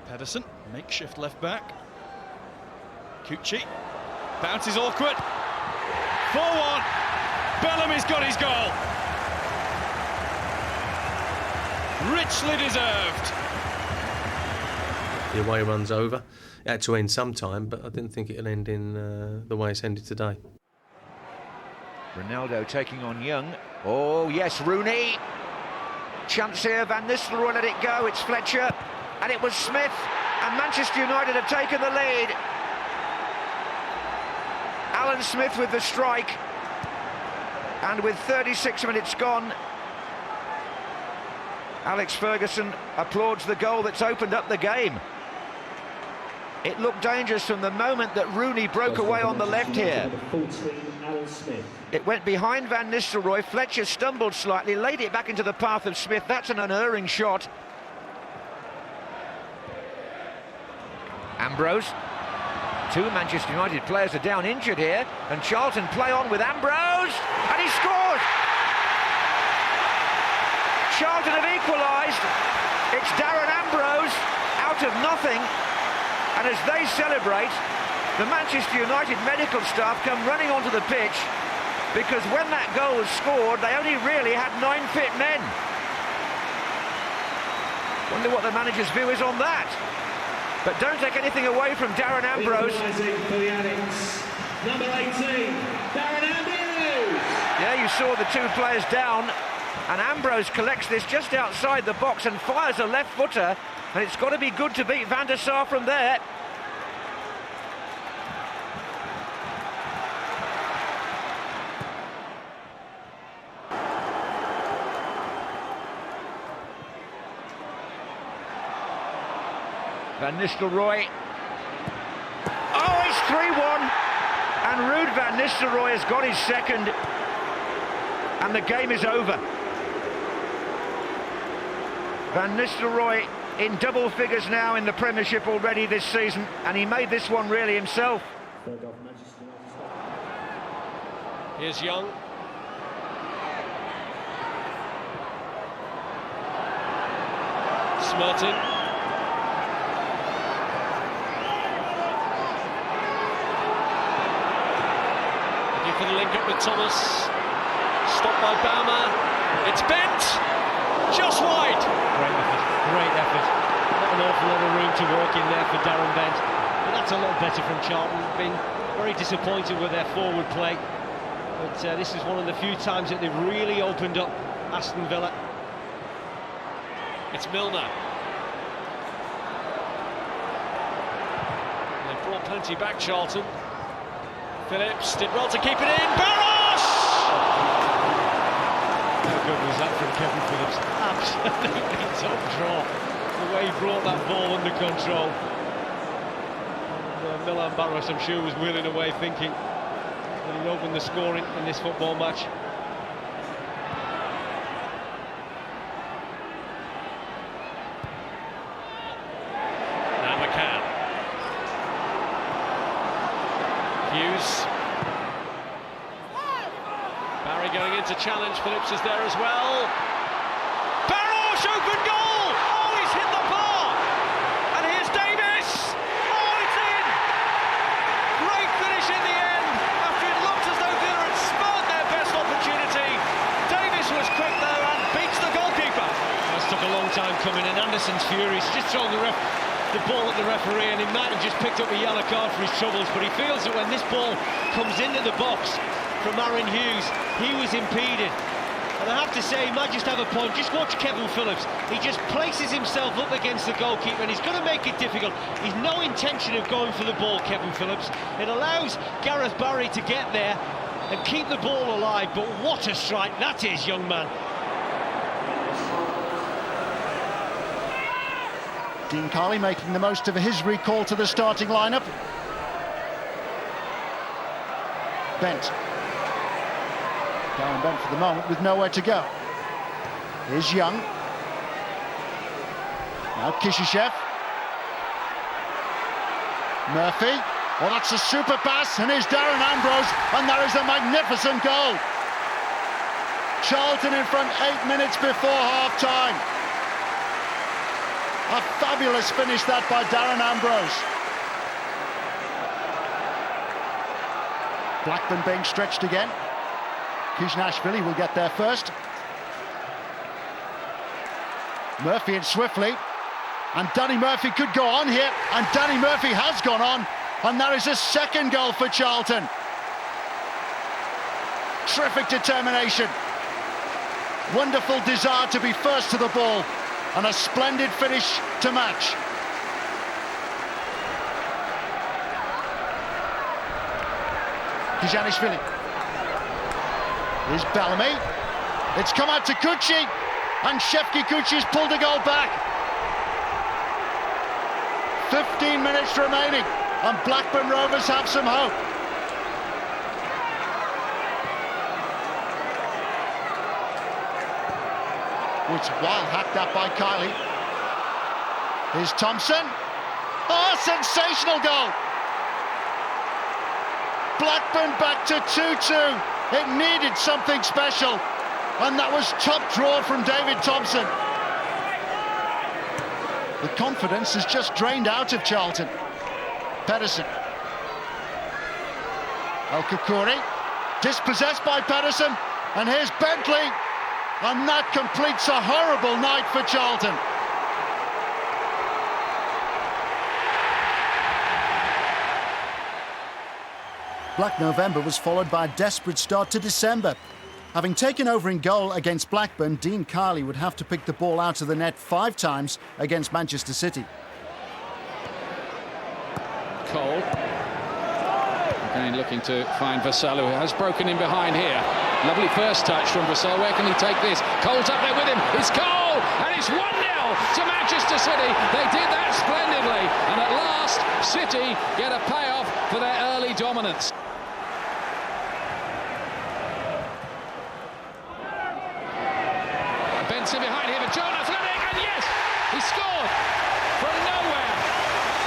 Pedersen, makeshift left back. Cucci, bounces awkward. 4-1, Bellamy's got his goal. Richly deserved. The away run's over. It had to end sometime, but I didn't think it'd end in the way it's ended today. Ronaldo taking on Young. Oh, yes, Rooney. Chance here, Van Nistelrooy let it go. It's Fletcher, and it was Smith, and Manchester United have taken the lead. Alan Smith with the strike, and with 36 minutes gone, Alex Ferguson applauds the goal that's opened up the game. It looked dangerous from the moment that Rooney broke away on the left here. It went behind Van Nistelrooy. Fletcher stumbled slightly, laid it back into the path of Smith. That's an unerring shot. Ambrose. Two Manchester United players are down injured here, and Charlton play on with Ambrose, and he scores! Charlton have equalised. It's Darren Ambrose out of nothing. And as they celebrate, the Manchester United medical staff come running onto the pitch, because when that goal was scored, they only really had 9 fit men. Wonder what the manager's view is on that. But don't take anything away from Darren Ambrose. Number 18, Darren Ambrose. Yeah, you saw the two players down, and Ambrose collects this just outside the box and fires a left footer. And it's got to be good to beat Van der Sar from there. Van Nistelrooy. Oh, it's 3-1. And Ruud van Nistelrooy has got his second. And the game is over. Van Nistelrooy in double figures now in the Premiership already this season, and he made this one really himself. Here's Young. Smerton. Looking for the link up with Thomas. Stopped by Baumer. It's bent. Just wide. Great effort. Not an awful lot of room to work in there for Darren Bent. But that's a lot better from Charlton. Been very disappointed with their forward play. But this is one of the few times that they've really opened up Aston Villa. It's Milner. They've brought plenty back, Charlton. Phillips did well to keep it in. Barros! How good was that from Kevin Phillips? Absolutely top draw. The way he brought that ball under control. Milan Barros, I'm sure, was wheeling away thinking that he'd open the scoring in this football match. Now McCann. Hughes. Barry going in to challenge. Phillips is there as well. Barros, open goal! Oh, he's hit the bar! And here's Davis! Oh, it's in! Great finish in the end, after it looked as though Villa had spurned their best opportunity. Davis was quick there and beats the goalkeeper. This took a long time coming, and Anderson's furious. He's just thrown the ball at the referee, and he might have just picked up a yellow card for his troubles, but he feels that when this ball comes into the box from Aaron Hughes, he was impeded. And I have to say, he might just have a point. Just watch Kevin Phillips. He just places himself up against the goalkeeper, and he's going to make it difficult. He's no intention of going for the ball, Kevin Phillips. It allows Gareth Barry to get there and keep the ball alive, but what a strike that is, young man. Dean Carley making the most of his recall to the starting lineup. Bent. Darren Bent for the moment with nowhere to go. Here's Young. Now Kishishev. Murphy. Well, that's a super pass, and here's Darren Ambrose, and there is a magnificent goal. Charlton in front 8 minutes before half-time. A fabulous finish that by Darren Ambrose. Blackburn being stretched again. Kishnashvili will get there first. Murphy and Swiftly. And Danny Murphy could go on here, and Danny Murphy has gone on. And there is a second goal for Charlton. Terrific determination. Wonderful desire to be first to the ball. And a splendid finish to match. Kishanishvili. Here's Bellamy. It's come out to Kuchi, and Shefki Kuchi's pulled the goal back. 15 minutes remaining, and Blackburn Rovers have some hope. It's well hacked up by Kiley. Here's Thompson. Oh, sensational goal! Blackburn back to 2-2. It needed something special, and that was top draw from David Thompson. The confidence has just drained out of Charlton. Pedersen. El Koukouri, dispossessed by Pedersen, and here's Bentley, and that completes a horrible night for Charlton. Black November was followed by a desperate start to December. Having taken over in goal against Blackburn, Dean Kiley would have to pick the ball out of the net 5 times against Manchester City. Cole. Again looking to find Vassell, who has broken in behind here. Lovely first touch from Vassell. Where can he take this? Cole's up there with him. It's Cole! And it's 1-0 to Manchester City. They did that splendidly. And at last, City get a payoff for their early dominance. Benson behind here for Charlton Athletic, and yes, he scored from nowhere.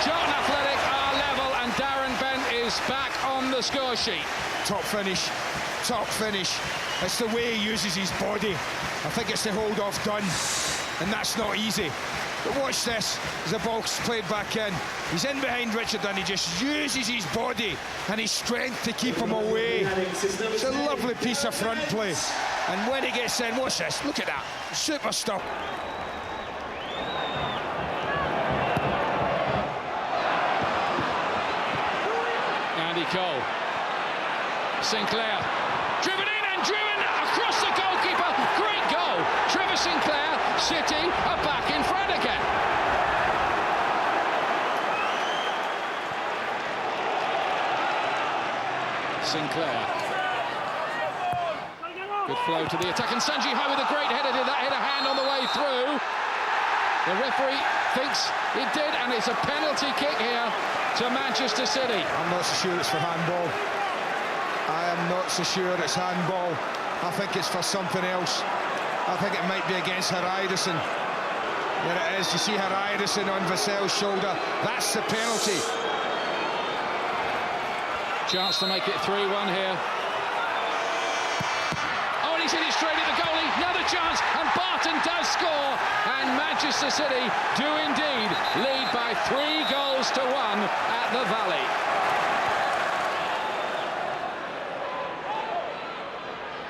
Charlton Athletic are level, and Darren Bent is back on the score sheet. Top finish, top finish. It's the way he uses his body. I think it's the hold off done, and that's not easy. But watch this, as the ball's played back in. He's in behind Richard and he just uses his body and his strength to keep him away. It's a lovely piece of front play. And when he gets in, watch this, look at that, super stop. Andy Cole. Sinclair. Driven in and driven across the goalkeeper. Great goal. Trevor Sinclair. City are back in front again. Sinclair. Good flow to the attack, and Sanji High with a great header. Did that hit a hand on the way through? The referee thinks it did, and it's a penalty kick here to Manchester City. I'm not so sure it's for handball. I am not so sure it's handball. I think it's for something else. I think it might be against Haridason. There it is. You see Haridason on Vassell's shoulder. That's the penalty. Chance to make it 3-1 here. Oh, and he's hit it straight at the goalie. Another chance, and Barton does score. And Manchester City do indeed lead by 3 goals to 1 at the Valley.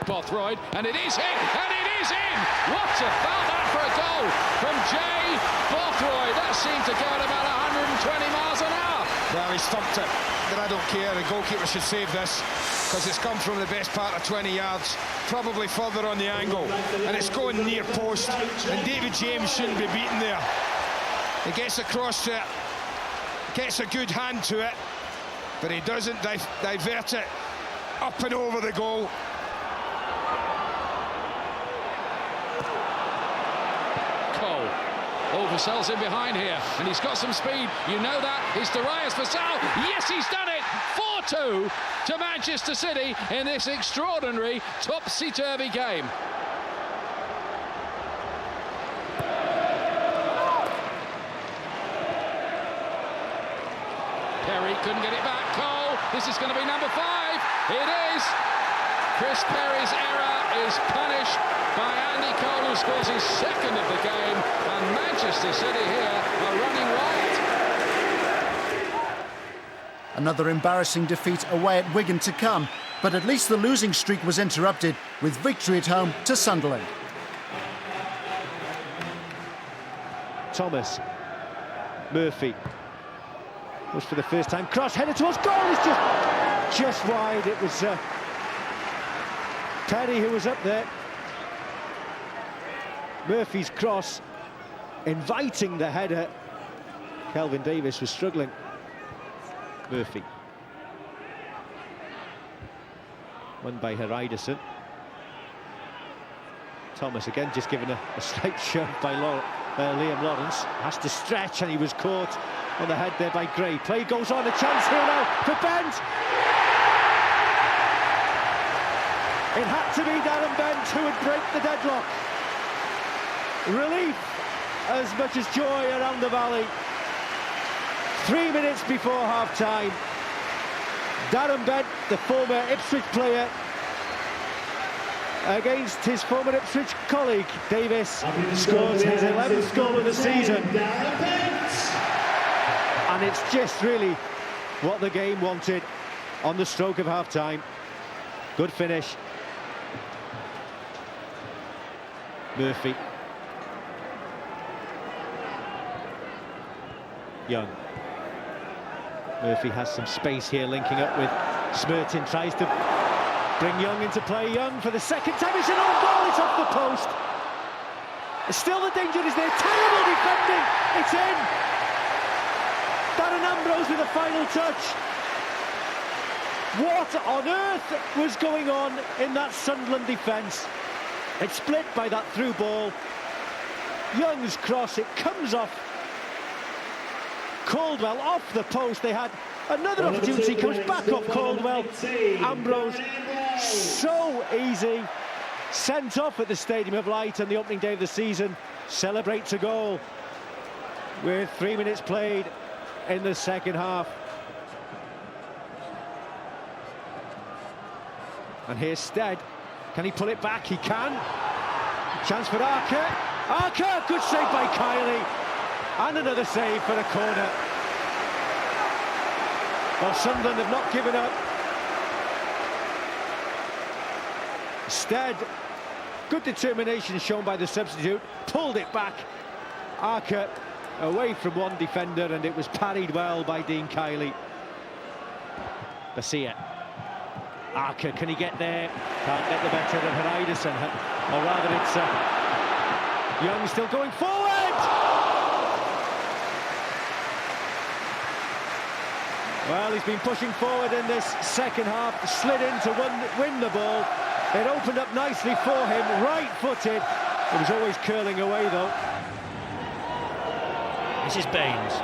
Bothroyd, and it is hit, and it is in! What about that for a goal from Jay Bothroyd? That seemed to go at about 120 miles an hour. Well, he stumped it, but I don't care. The goalkeeper should save this, because it's come from the best part of 20 yards, probably further on the angle, and it's going near post, and David James shouldn't be beaten there. He gets across to it, gets a good hand to it, but he doesn't divert it up and over the goal. Oh, Vassell's in behind here, and he's got some speed. You know that. It's Darius Vassell. Yes, he's done it. 4-2 to Manchester City in this extraordinary topsy-turvy game. Perry couldn't get it back. Cole, this is going to be number 5. It is. Chris Perry's error is punished by Andy Cole, who scores his 2nd of the game, and Manchester City here are running wild. Another embarrassing defeat away at Wigan to come, but at least the losing streak was interrupted with victory at home to Sunderland. Thomas, Murphy, was for the first time, cross, headed towards goal, it's just wide. It was Perry who was up there. Murphy's cross, inviting the header. Kelvin Davis was struggling. Murphy. Won by Haridason. Thomas again just given a slight shove by Liam Lawrence. Has to stretch, and he was caught on the head there by Gray. Play goes on, a chance here now for Bent. It had to be Darren Bent who would break the deadlock. Relief as much as joy around the valley. 3 minutes before half-time, Darren Bent, the former Ipswich player, against his former Ipswich colleague Davis, scores his 11th goal of the season. And it's just really what the game wanted on the stroke of half-time. Good finish. Murphy. Young. Murphy has some space here, linking up with Smertin, tries to bring Young into play. Young for the second time, it's an own goal, it's off the post. Still the danger is there, terrible defending, it's in. Darren Ambrose with a final touch. What on earth was going on in that Sunderland defence? It's split by that through ball. Young's cross, it comes off Caldwell, off the post. They had another opportunity, comes back off Caldwell. Ambrose, so easy. Sent off at the Stadium of Light on the opening day of the season. Celebrates a goal with 3 minutes played in the second half. And here's Stead. Can he pull it back? He can. Chance for Archer. Archer, good save by Kiley. And another save for a corner. Well, Sunderland have not given up. Stead, good determination shown by the substitute. Pulled it back. Archer away from one defender, and it was parried well by Dean Kiley. Basia. Archer, can he get there? Can't get the better of Hreiderson. Or rather, it's Young still going forward. Well, he's been pushing forward in this second half, slid in to win the ball. It opened up nicely for him, right-footed. It was always curling away, though. This is Baines,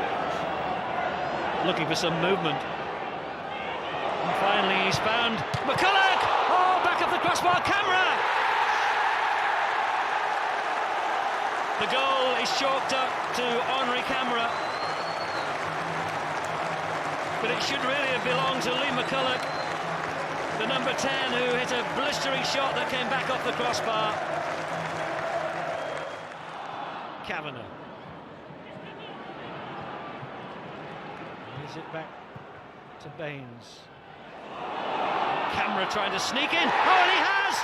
looking for some movement. And finally, he's found McCulloch! Oh, back of the crossbar, camera! The goal is chalked up to Henri Camera. But it should really have belonged to Lee McCulloch, the number 10, who hit a blistering shot that came back off the crossbar. Kavanagh. Is it back to Baines? Camera trying to sneak in. Oh, and he has!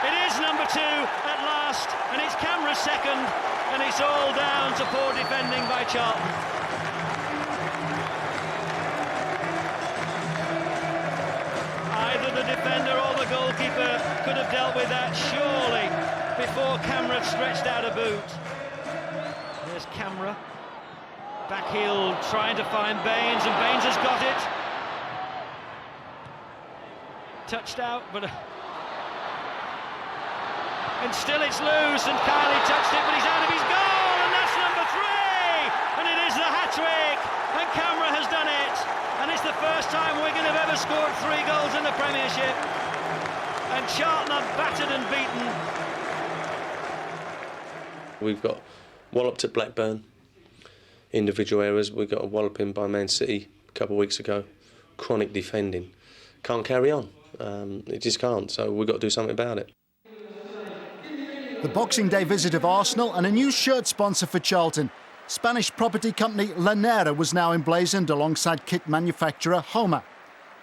It is number 2 at last, and it's Camera's second, and it's all down to poor defending by Charlton. The defender or the goalkeeper could have dealt with that, surely, before Camera stretched out a boot. There's Camera. Back heel trying to find Baines, and Baines has got it. Touched out, but... And still it's loose, and Kiley touched it, but he's out of his goal, and that's number 3! And it is the hat-trick, and Camera has done it. And it's the first time Wigan have ever scored 3 goals in the Premiership. And Charlton are battered and beaten. We've got walloped at Blackburn. Individual errors. We got a walloping by Man City a couple of weeks ago. Chronic defending. Can't carry on. It just can't. So we've got to do something about it. The Boxing Day visit of Arsenal and a new shirt sponsor for Charlton. Spanish property company Lanera was now emblazoned alongside kit manufacturer Homa.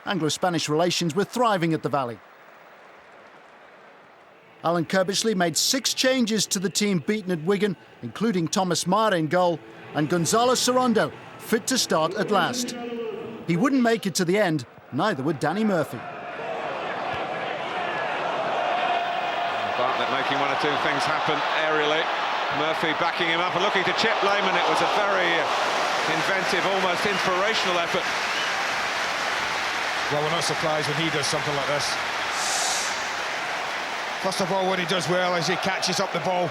Anglo-Spanish relations were thriving at the Valley. Alan Curbishley made 6 changes to the team beaten at Wigan, including Thomas Meyer in goal and Gonzalo Sorondo, fit to start at last. He wouldn't make it to the end, neither would Danny Murphy. Bartlett making 1 or 2 things happen aerially. Murphy backing him up and looking to chip Lehmann. It was a very inventive, almost inspirational effort. Well, we're not surprised when he does something like this. First of all, what he does well is he catches up the ball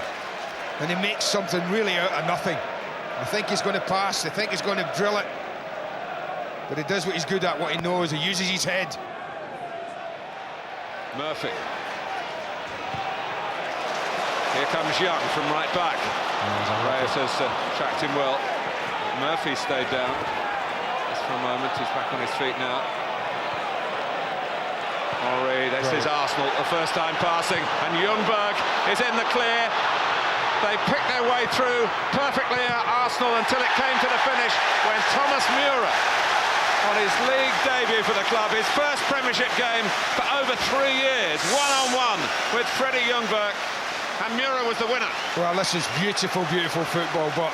and he makes something really out of nothing. They think he's going to pass, they think he's going to drill it. But he does what he's good at, what he knows. He uses his head. Murphy. Here comes Young from right back. Reyes has tracked him well. Murphy stayed down. Just for a moment, he's back on his feet now. Henry, this is Arsenal, the first time passing, and Ljungberg is in the clear. They picked their way through perfectly at Arsenal until it came to the finish when Thomas Müller, on his league debut for the club, his first Premiership game for over 3 years, one-on-one with Freddie Ljungberg, and Müller was the winner. Well, this is beautiful, beautiful football, but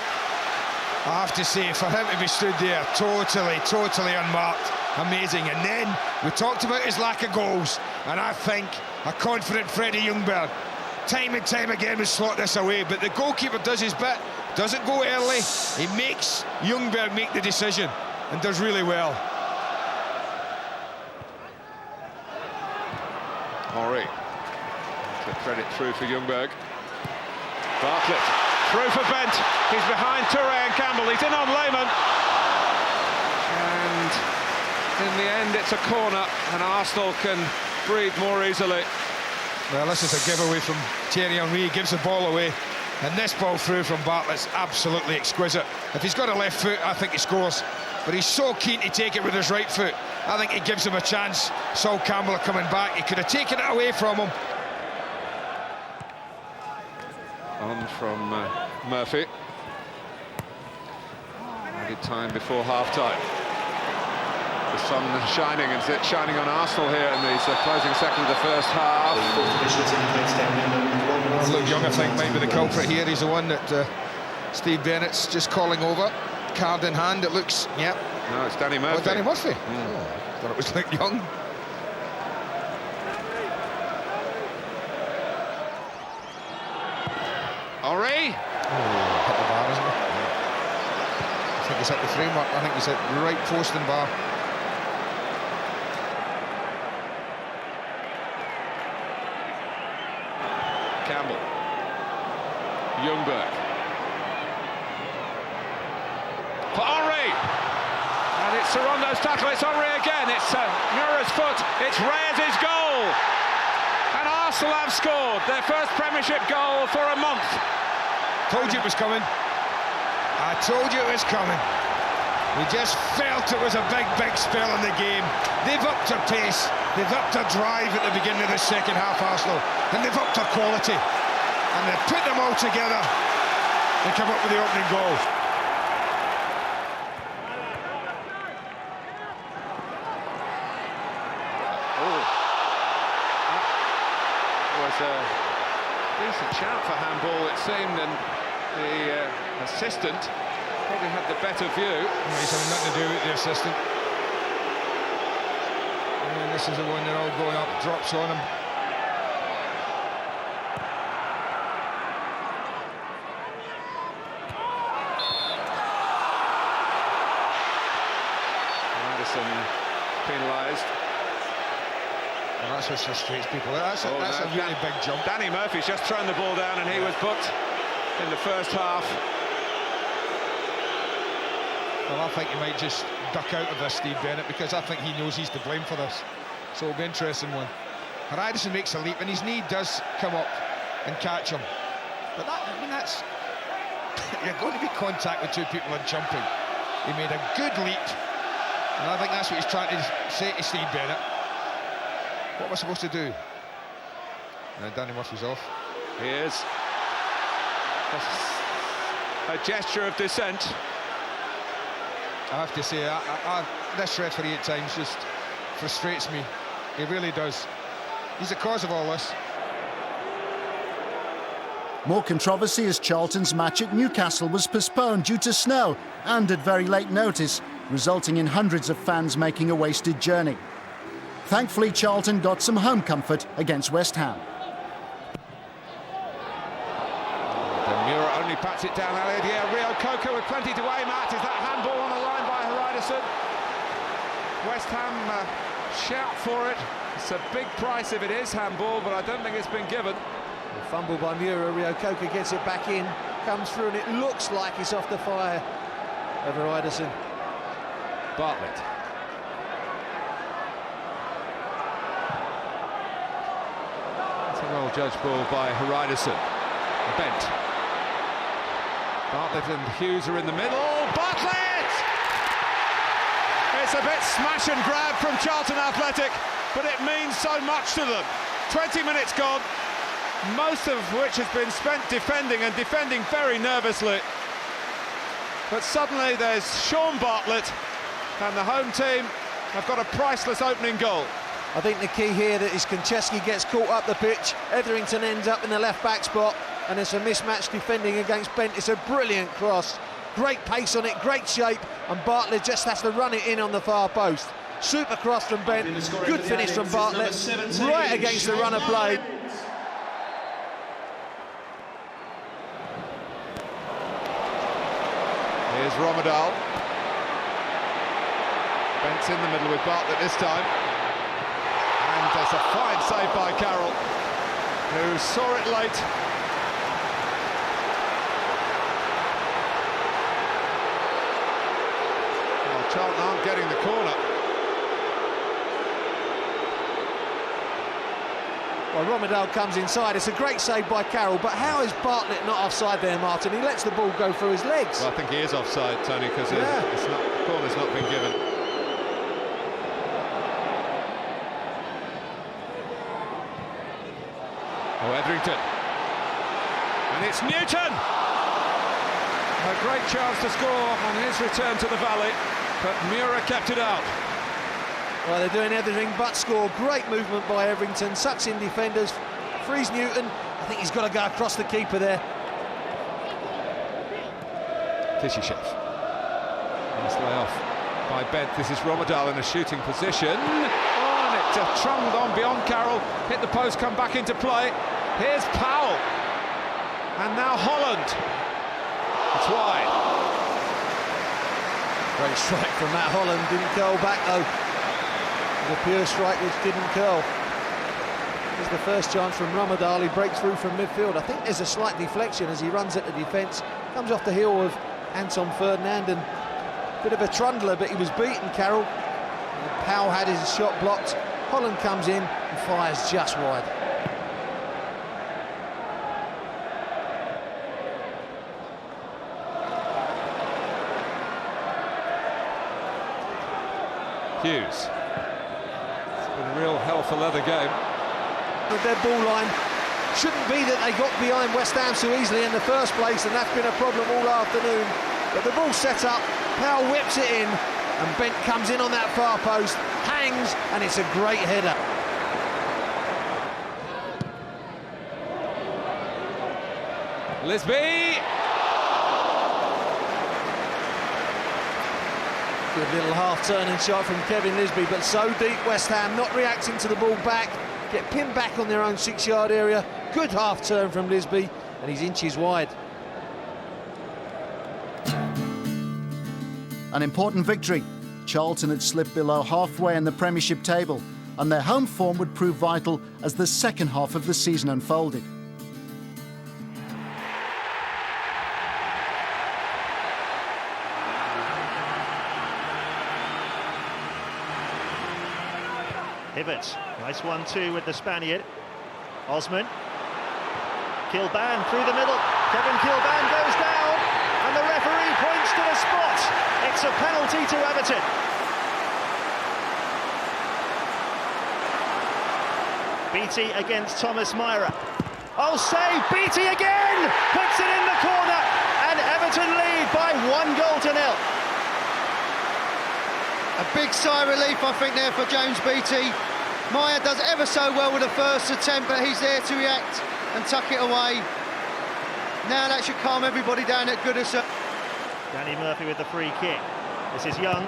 I have to say, for him to be stood there totally unmarked, amazing. And then we talked about his lack of goals, and I think a confident Freddie Ljungberg time and time again would slot this away, but the goalkeeper does his bit, doesn't go early, he makes Ljungberg make the decision and does really well. Henry to credit through for Ljungberg. Bartlett through for Bent, he's behind Touré and Campbell, he's in on Lehmann, and in the end it's a corner and Arsenal can breathe more easily. Well, this is a giveaway from Thierry Henry. He gives the ball away, and this ball through from Bartlett's absolutely exquisite. If he's got a left foot, I think he scores, but he's so keen to take it with his right foot. I think it gives him a chance. Sol Campbell are coming back, he could have taken it away from him. On from Murphy. Added time before half-time. The sun shining, and it's shining on Arsenal here in the closing second of the first half. Look, Young, I think, might be the culprit here. He's the one that Steve Bennett's just calling over. Card in hand, it looks, yeah. No, it's Danny Murphy. Oh, Danny Murphy. Oh, I thought it was Luke Young. Henry. Oh, hit the bar, isn't he? I think he's hit the framework. I think he's hit the right post and bar. Campbell. Ljungberg. For Henry. And it's Sarondo's tackle, it's Henry again, it's Murray's foot, it's Reyes' goal. And Arsenal have scored their first Premiership goal for a month. Told you it was coming. I told you it was coming. We just felt it was a big spell in the game. They've upped their pace, they've upped their drive at the beginning of the second half, Arsenal, and they've upped their quality. And they've put them all together and come up with the opening goal. Oh, that was a decent shout for handball, it seemed, and the assistant probably had the better view. No, he's having nothing to do with the assistant. And this is the one they're all going up, drops on him. Anderson penalised. Well, that's what frustrates people. That's a really big jump. Danny Murphy's just thrown the ball down and he was booked in the first half. Well, I think he might just duck out of this, Steve Bennett, because I think he knows he's to blame for this. So it'll be an interesting one. Harrison makes a leap and his knee does come up and catch him. But that, I mean, that's... you're going to be contact with two people and jumping. He made a good leap. And I think that's what he's trying to say to Steve Bennett. What we're supposed to do? And Danny Murphy's off. He is. A gesture of dissent. I have to say, this referee at times just frustrates me. He really does. He's the cause of all this. More controversy as Charlton's match at Newcastle was postponed due to snow and at very late notice, resulting in hundreds of fans making a wasted journey. Thankfully, Charlton got some home comfort against West Ham. Müller only pats it down, Elliot. Yeah, Rio Coco with plenty to aim at. Is that handball on the line by Harrison? West Ham shout for it. It's a big price if it is handball, but I don't think it's been given. A fumble by Müller, Rio Coco gets it back in. comes through, and it looks like it's off the fire of Ryderson. Bartlett. It's a well-judged ball by Ryderson. Bent. Bartlett and Hughes are in the middle. Bartlett! It's a bit smash and grab from Charlton Athletic, but it means so much to them. 20 minutes gone, most of which has been spent defending, and defending very nervously. But suddenly there's Sean Bartlett, and the home team have got a priceless opening goal. I think the key here that is Konchesky gets caught up the pitch, Etherington ends up in the left-back spot, and there's a mismatched defending against Bent. It's a brilliant cross, great pace on it, great shape, and Bartlett just has to run it in on the far post. Super cross from Bent, good finish from Bartlett, right against the run of play. Here's Romadal. Bent's in the middle with Bartlett this time. And there's a fine save by Carroll, who saw it late. Well, Charlton aren't getting the corner. Well, Romadal comes inside. It's a great save by Carroll, but how is Bartlett not offside there, Martin? He lets the ball go through his legs. Well, I think he is offside, Tony, because the corner's not been given. Oh, Etherington. And it's Newton! A great chance to score on his return to the Valley, but Mura kept it out. Well, they're doing everything but score. Great movement by Everington, sucks in defenders, frees Newton. I think he's got to go across the keeper there. Kishishev. Nice lay off by Bent. This is Romadal in a shooting position. Oh, and it trundled on beyond Carroll. Hit the post, come back into play. Here's Powell. And now Holland. It's wide. Great strike from Matt Holland. Didn't curl back, though. The pure strike which didn't curl. Here's the first chance from Romadal. He breaks through from midfield. I think there's a slight deflection as he runs at the defence. Comes off the heel of Anton Ferdinand, and a bit of a trundler, but he was beaten, Carroll. And Powell had his shot blocked. Holland comes in and fires just wide. Hughes. It's been a real hell for leather game. With their ball line, shouldn't be that they got behind West Ham so easily in the first place, and that's been a problem all afternoon. But the ball's set up, Powell whips it in, and Bent comes in on that far post, hangs, and it's a great header. Lisby! Good little half-turning shot from Kevin Lisby, but so deep West Ham, not reacting to the ball back, get pinned back on their own 6-yard area. Good half-turn from Lisby, and he's inches wide. An important victory. Charlton had slipped below halfway in the Premiership table, and their home form would prove vital as the second half of the season unfolded. Hibbert, nice 1-2 with the Spaniard. Osman. Kilban through the middle. Kevin Kilban goes down, and the referee points to the spot. It's a penalty to Everton. Beattie against Thomas Myra. Oh, save! Beattie again! Puts it in the corner, and Everton lead by 1-0. A big sigh of relief, I think, there for James Beattie. Meyer does ever so well with the first attempt, but he's there to react and tuck it away. Now that should calm everybody down at Goodison. Danny Murphy with the free kick. This is Young.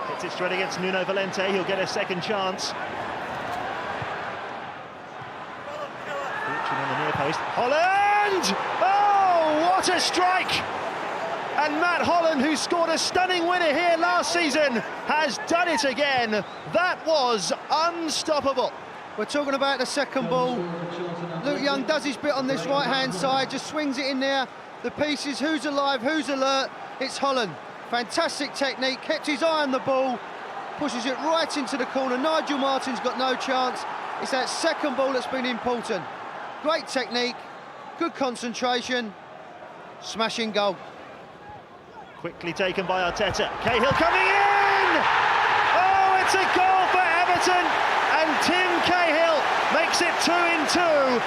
Hits it straight against Nuno Valente. He'll get a second chance. Fortune on the near post. Holland! Oh, what a strike! And Matt Holland, who scored a stunning winner here last season, has done it again. That was unstoppable. We're talking about the second ball. Luke Young does his bit on this right-hand side, just swings it in there, the pieces, who's alive, who's alert? It's Holland. Fantastic technique, kept his eye on the ball, pushes it right into the corner. Nigel Martin's got no chance. It's that second ball that's been important. Great technique, good concentration, smashing goal. Quickly taken by Arteta. Cahill coming in! Oh, it's a goal for Everton, and Tim Cahill makes it 2-2.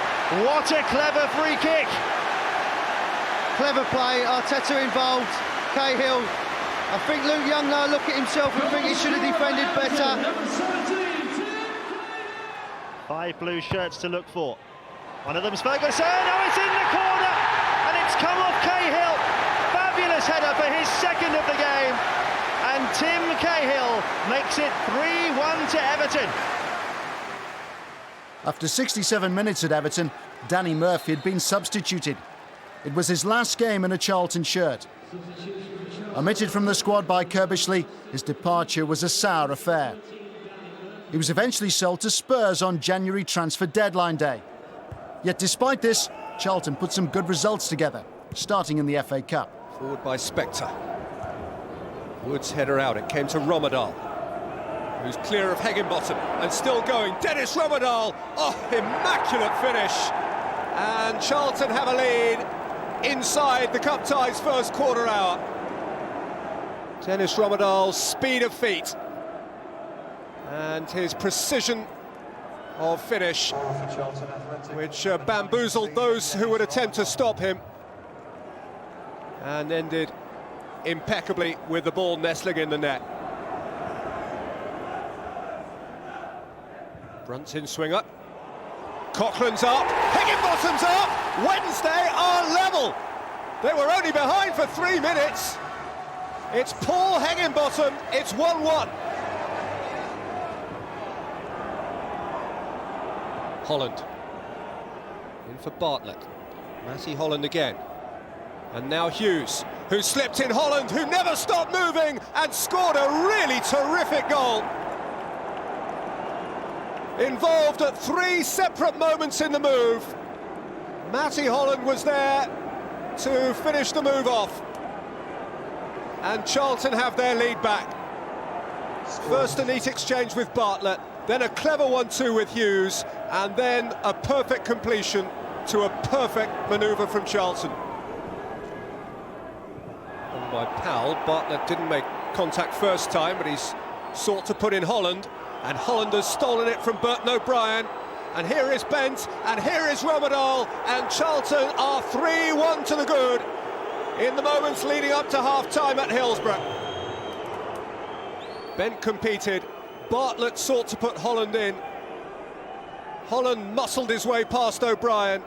What a clever free kick. Clever play, Arteta involved, Cahill. I think Luke Young now look at himself and think he should have defended better. 5 blue shirts to look for. One of them's Ferguson. Oh, it's in the corner, and it's come off Cahill. Fabulous header for his second of the game, and Tim Cahill makes it 3-1 to Everton. After 67 minutes at Everton, Danny Murphy had been substituted. It was his last game in a Charlton shirt. Omitted from the squad by Curbishley, his departure was a sour affair. He was eventually sold to Spurs on January transfer deadline day. Yet despite this, Charlton put some good results together, starting in the FA Cup. Forward by Spector. Wood's header out, it came to Romadal, who's clear of Higginbottom and still going. Dennis Romadal, oh, immaculate finish. And Charlton have a lead inside the Cup ties first quarter hour. Dennis Romadal's speed of feet and his precision of finish, which bamboozled those who would attempt to stop him, and ended impeccably with the ball nestling in the net. Brunson swinger. Coughlin's up, Higginbottom's up, Wednesday are level. They were only behind for 3 minutes. It's Paul Higginbottom, it's 1-1. Holland, in for Bartlett, Matty Holland again, and now Hughes, who slipped in Holland, who never stopped moving and scored a really terrific goal. Involved at 3 separate moments in the move. Matty Holland was there to finish the move off, and Charlton have their lead back. First a neat exchange with Bartlett, then a clever 1-2 with Hughes, and then a perfect completion to a perfect manoeuvre from Charlton. And by Powell, Bartlett didn't make contact first time, but he's sought to put in Holland, and Holland has stolen it from Burton O'Brien. And here is Bent, and here is Romadal, and Charlton are 3-1 to the good in the moments leading up to half-time at Hillsborough. Bent competed, Bartlett sought to put Holland in. Holland muscled his way past O'Brien.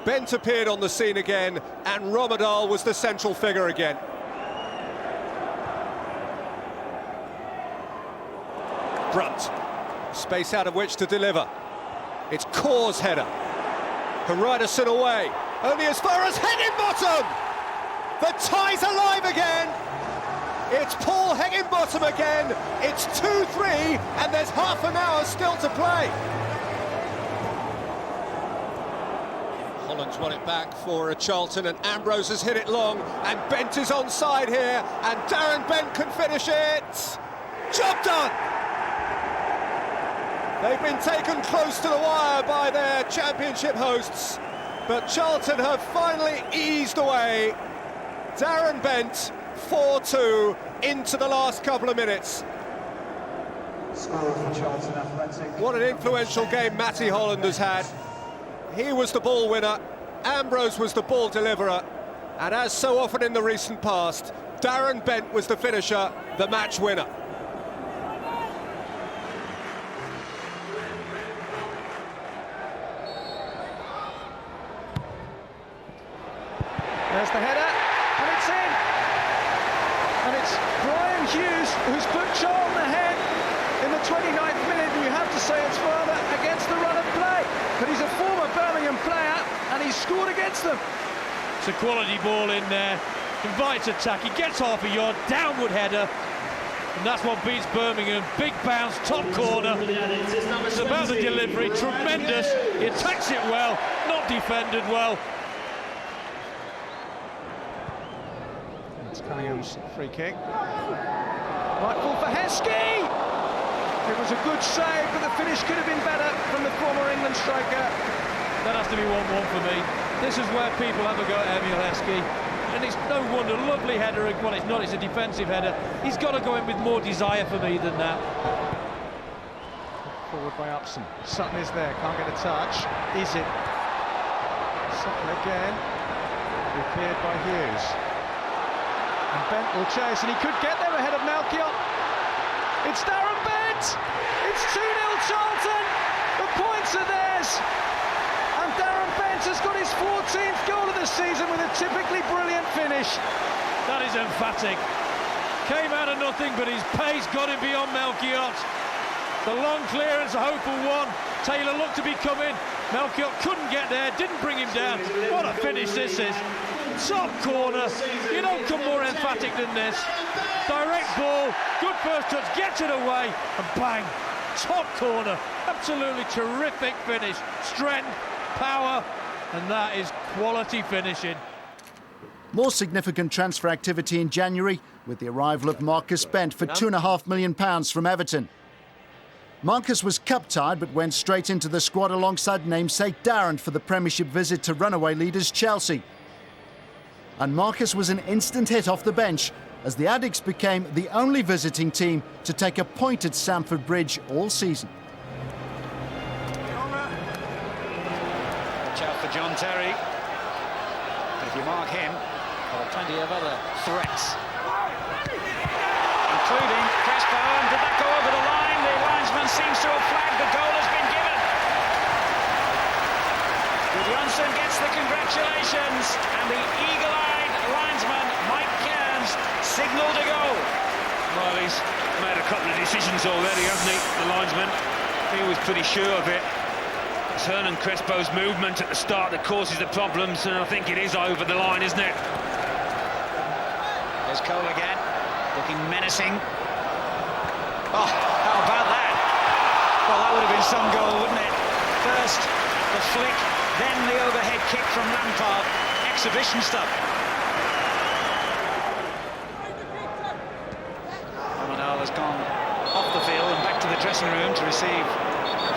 Bent appeared on the scene again, and Romadal was the central figure again. Brunt, space out of which to deliver. It's Cor's header. Haridason away, only as far as Higginbottom! The tie's alive again! It's Paul Higginbottom again, it's 2-3, and there's half an hour still to play. Holland's won it back for Charlton, and Ambrose has hit it long, and Bent is onside here, and Darren Bent can finish it. Job done! They've been taken close to the wire by their championship hosts, but Charlton have finally eased away. Darren Bent, 4-2 into the last couple of minutes. What an influential game Matty Holland has had. He was the ball winner, Ambrose was the ball deliverer, and as so often in the recent past, Darren Bent was the finisher, the match winner. There's the header, and it's in. And it's Brian Hughes who's put Charlton ahead in the 29th minute, and you have to say it's rather against the run of play. But he's a former Birmingham player, and he's scored against them. It's a quality ball in there. Invites attack, he gets half a yard, downward header. And that's what beats Birmingham. Big bounce, top corner. It's about the delivery, tremendous. He attacks it well, not defended well. Cunningham's free kick. Right ball for Heskey! It was a good save, but the finish could have been better from the former England striker. That has to be 1-1 for me. This is where people have a go at Emil Heskey. And it's no wonder, lovely header. Well, it's not, it's a defensive header. He's got to go in with more desire for me than that. Forward by Upson. Sutton is there, can't get a touch. Is it? Sutton again. Repaired by Hughes. And Bent will chase, and he could get there ahead of Melchiot. It's Darren Bent! It's 2-0 Charlton! The points are theirs! And Darren Bent has got his 14th goal of the season with a typically brilliant finish. That is emphatic. Came out of nothing, but his pace got him beyond Melchiot. The long clearance, a hopeful one. Taylor looked to be coming. Melchiot couldn't get there, didn't bring him down. What a finish this is. Top corner. You don't come more emphatic than this. Direct ball, good first touch, gets it away, and bang. Top corner. Absolutely terrific finish. Strength, power, and that is quality finishing. More significant transfer activity in January with the arrival of Marcus Bent for £2.5 million from Everton. Marcus was cup-tied but went straight into the squad alongside namesake Darren for the Premiership visit to runaway leaders Chelsea. And Marcus was an instant hit off the bench as the Addicts became the only visiting team to take a point at Stamford Bridge all season. Watch out for John Terry. But if you mark him, there are plenty of other threats, including Crespo. And did that go over the line? The linesman seems to have flagged. The goal has been given. Johnson gets the congratulations, and the eagle-eyed linesman Mike Cairns signalled a goal. Well, he's made a couple of decisions already, hasn't he, the linesman? He was pretty sure of it. It's Hernan Crespo's movement at the start that causes the problems, and I think it is over the line, isn't it? There's Cole again, looking menacing. Oh, how about that? Well, that would have been some goal, wouldn't it? First, the flick, then the overhead kick from Lampard. Exhibition stuff. Ramadal has gone off the field and back to the dressing room to receive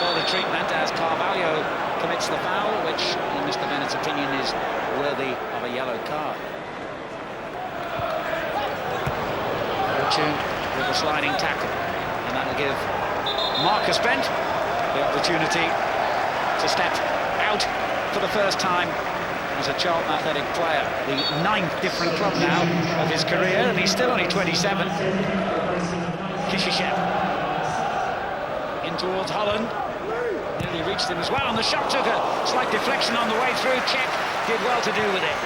further treatment as Carvalho commits the foul, which, in Mr. Bennett's opinion, is worthy of a yellow card. Fortune with a sliding tackle, and that'll give Marcus Bent the opportunity to step out for the first time as a Charlton Athletic player. The 9th different club now of his career, and he's still only 27. Kishishev in towards Holland. Nearly reached him as well, and the shot took a slight deflection on the way through. Czech did well to do with it.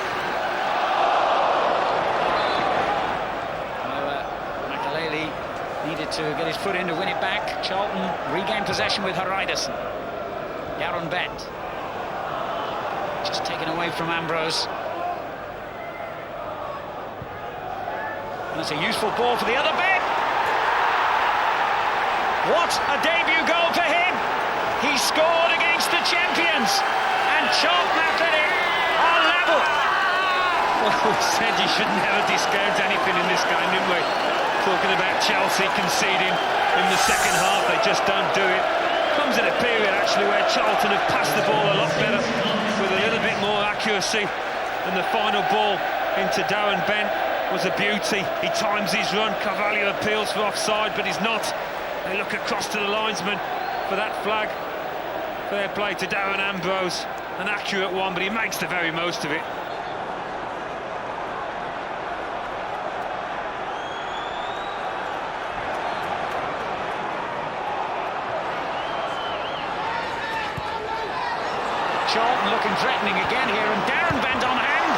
Makaleli needed to get his foot in to win it back. Charlton regained possession with Haridason. Darren Bent just taken away from Ambrose. And that's a useful ball for the other Bent. What a debut goal for him! He scored against the champions, and Charlton Athletic are level. Well, we said you should never discount anything in this game, didn't we? Talking about Chelsea conceding in the second half, they just don't do it. Comes at a period actually where Charlton have passed the ball a lot better with a little bit more accuracy, and the final ball into Darren Bent was a beauty. He times his run, Carvalho appeals for offside, but he's not. They look across to the linesman for that flag. Fair play to Darren Ambrose, an accurate one, but he makes the very most of it. Charlton looking threatening again here, and Darren Bent on hand.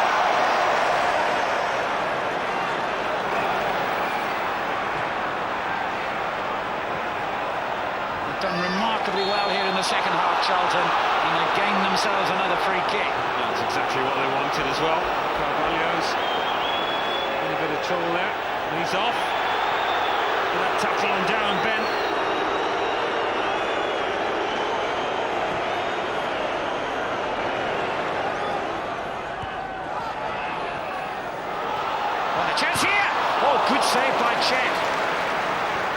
They've done remarkably well here in the second half, Charlton, and they've gained themselves another free kick. That's exactly what they wanted as well. Carvalho's in a bit of trouble there, and he's off. And that tackle on Darren Bent. Chance here! Shed.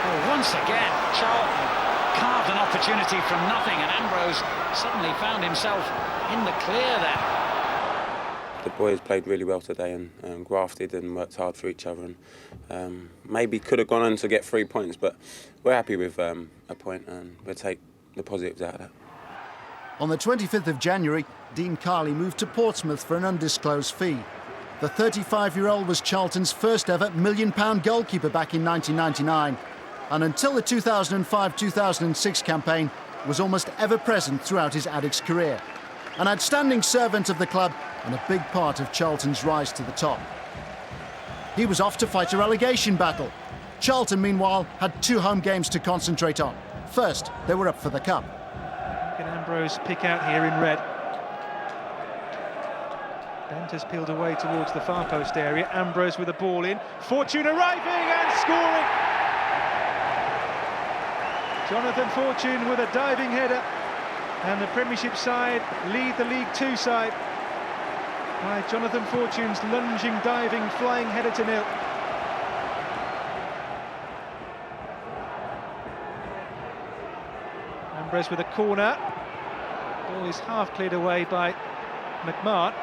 Oh, once again, Charlton carved an opportunity from nothing, and Ambrose suddenly found himself in the clear there. The boys played really well today and grafted and worked hard for each other, and maybe could have gone on to get 3 points, but we're happy with a point and we'll take the positives out of that. On the 25th of January, Dean Carley moved to Portsmouth for an undisclosed fee. The 35-year-old was Charlton's first ever £1 million goalkeeper back in 1999, and until the 2005-2006 campaign was almost ever present throughout his Addicks career. An outstanding servant of the club and a big part of Charlton's rise to the top. He was off to fight a relegation battle. Charlton, meanwhile, had 2 home games to concentrate on. First, they were up for the Cup. Look at Ambrose pick out here in red. Bent has peeled away towards the far post area. Ambrose with the ball in. Fortune arriving and scoring! Jonathan Fortune with a diving header. And the Premiership side lead the League Two side by Jonathan Fortune's lunging, diving, flying header to nil. Ambrose with a corner. Ball is half cleared away by McMahon.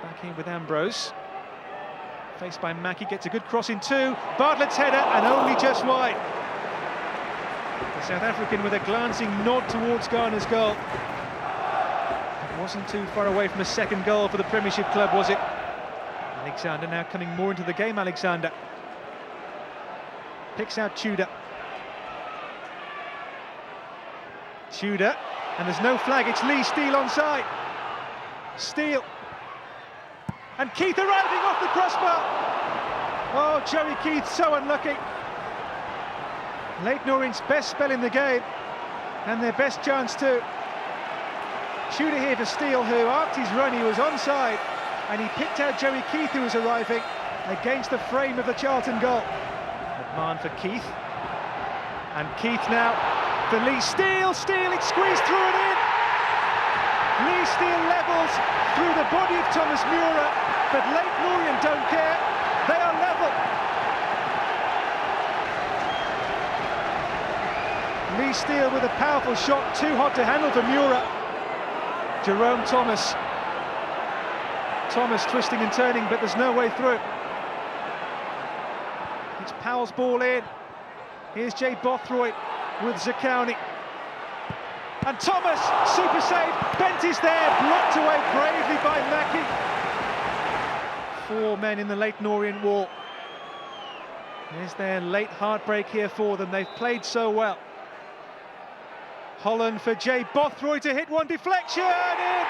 Back in with Ambrose. Faced by Mackie, gets a good cross in 2. Bartlett's header and only just wide. The South African with a glancing nod towards Garner's goal. It wasn't too far away from a second goal for the Premiership club, was it? Alexander now coming more into the game, Alexander. Picks out Tudor. Tudor, and there's no flag, it's Lee Steele onside. Steele. And Keith arriving off the crossbar. Oh, Joey Keith, so unlucky. Leyton Orient's best spell in the game, and their best chance too. Tudor here for Steele, who after his run he was onside, and he picked out Joey Keith, who was arriving against the frame of the Charlton goal. McMahon for Keith, and Keith now for Lee Steele. Steele, it's squeezed through and in. Lee Steele levels through the body of Thomas Muir, but Leyton Orient don't care. They are level. Lee Steele with a powerful shot, too hot to handle for Muir. Jerome Thomas. Thomas twisting and turning, but there's no way through. It's Powell's ball in. Here's Jay Bothroyd with Zakowni. And Thomas, super save. Bent is there, blocked away bravely by Mackie. 4 men in the Leyton Orient wall. There's their late heartbreak here for them. They've played so well. Holland for Jay Bothroyd to hit one, deflection in!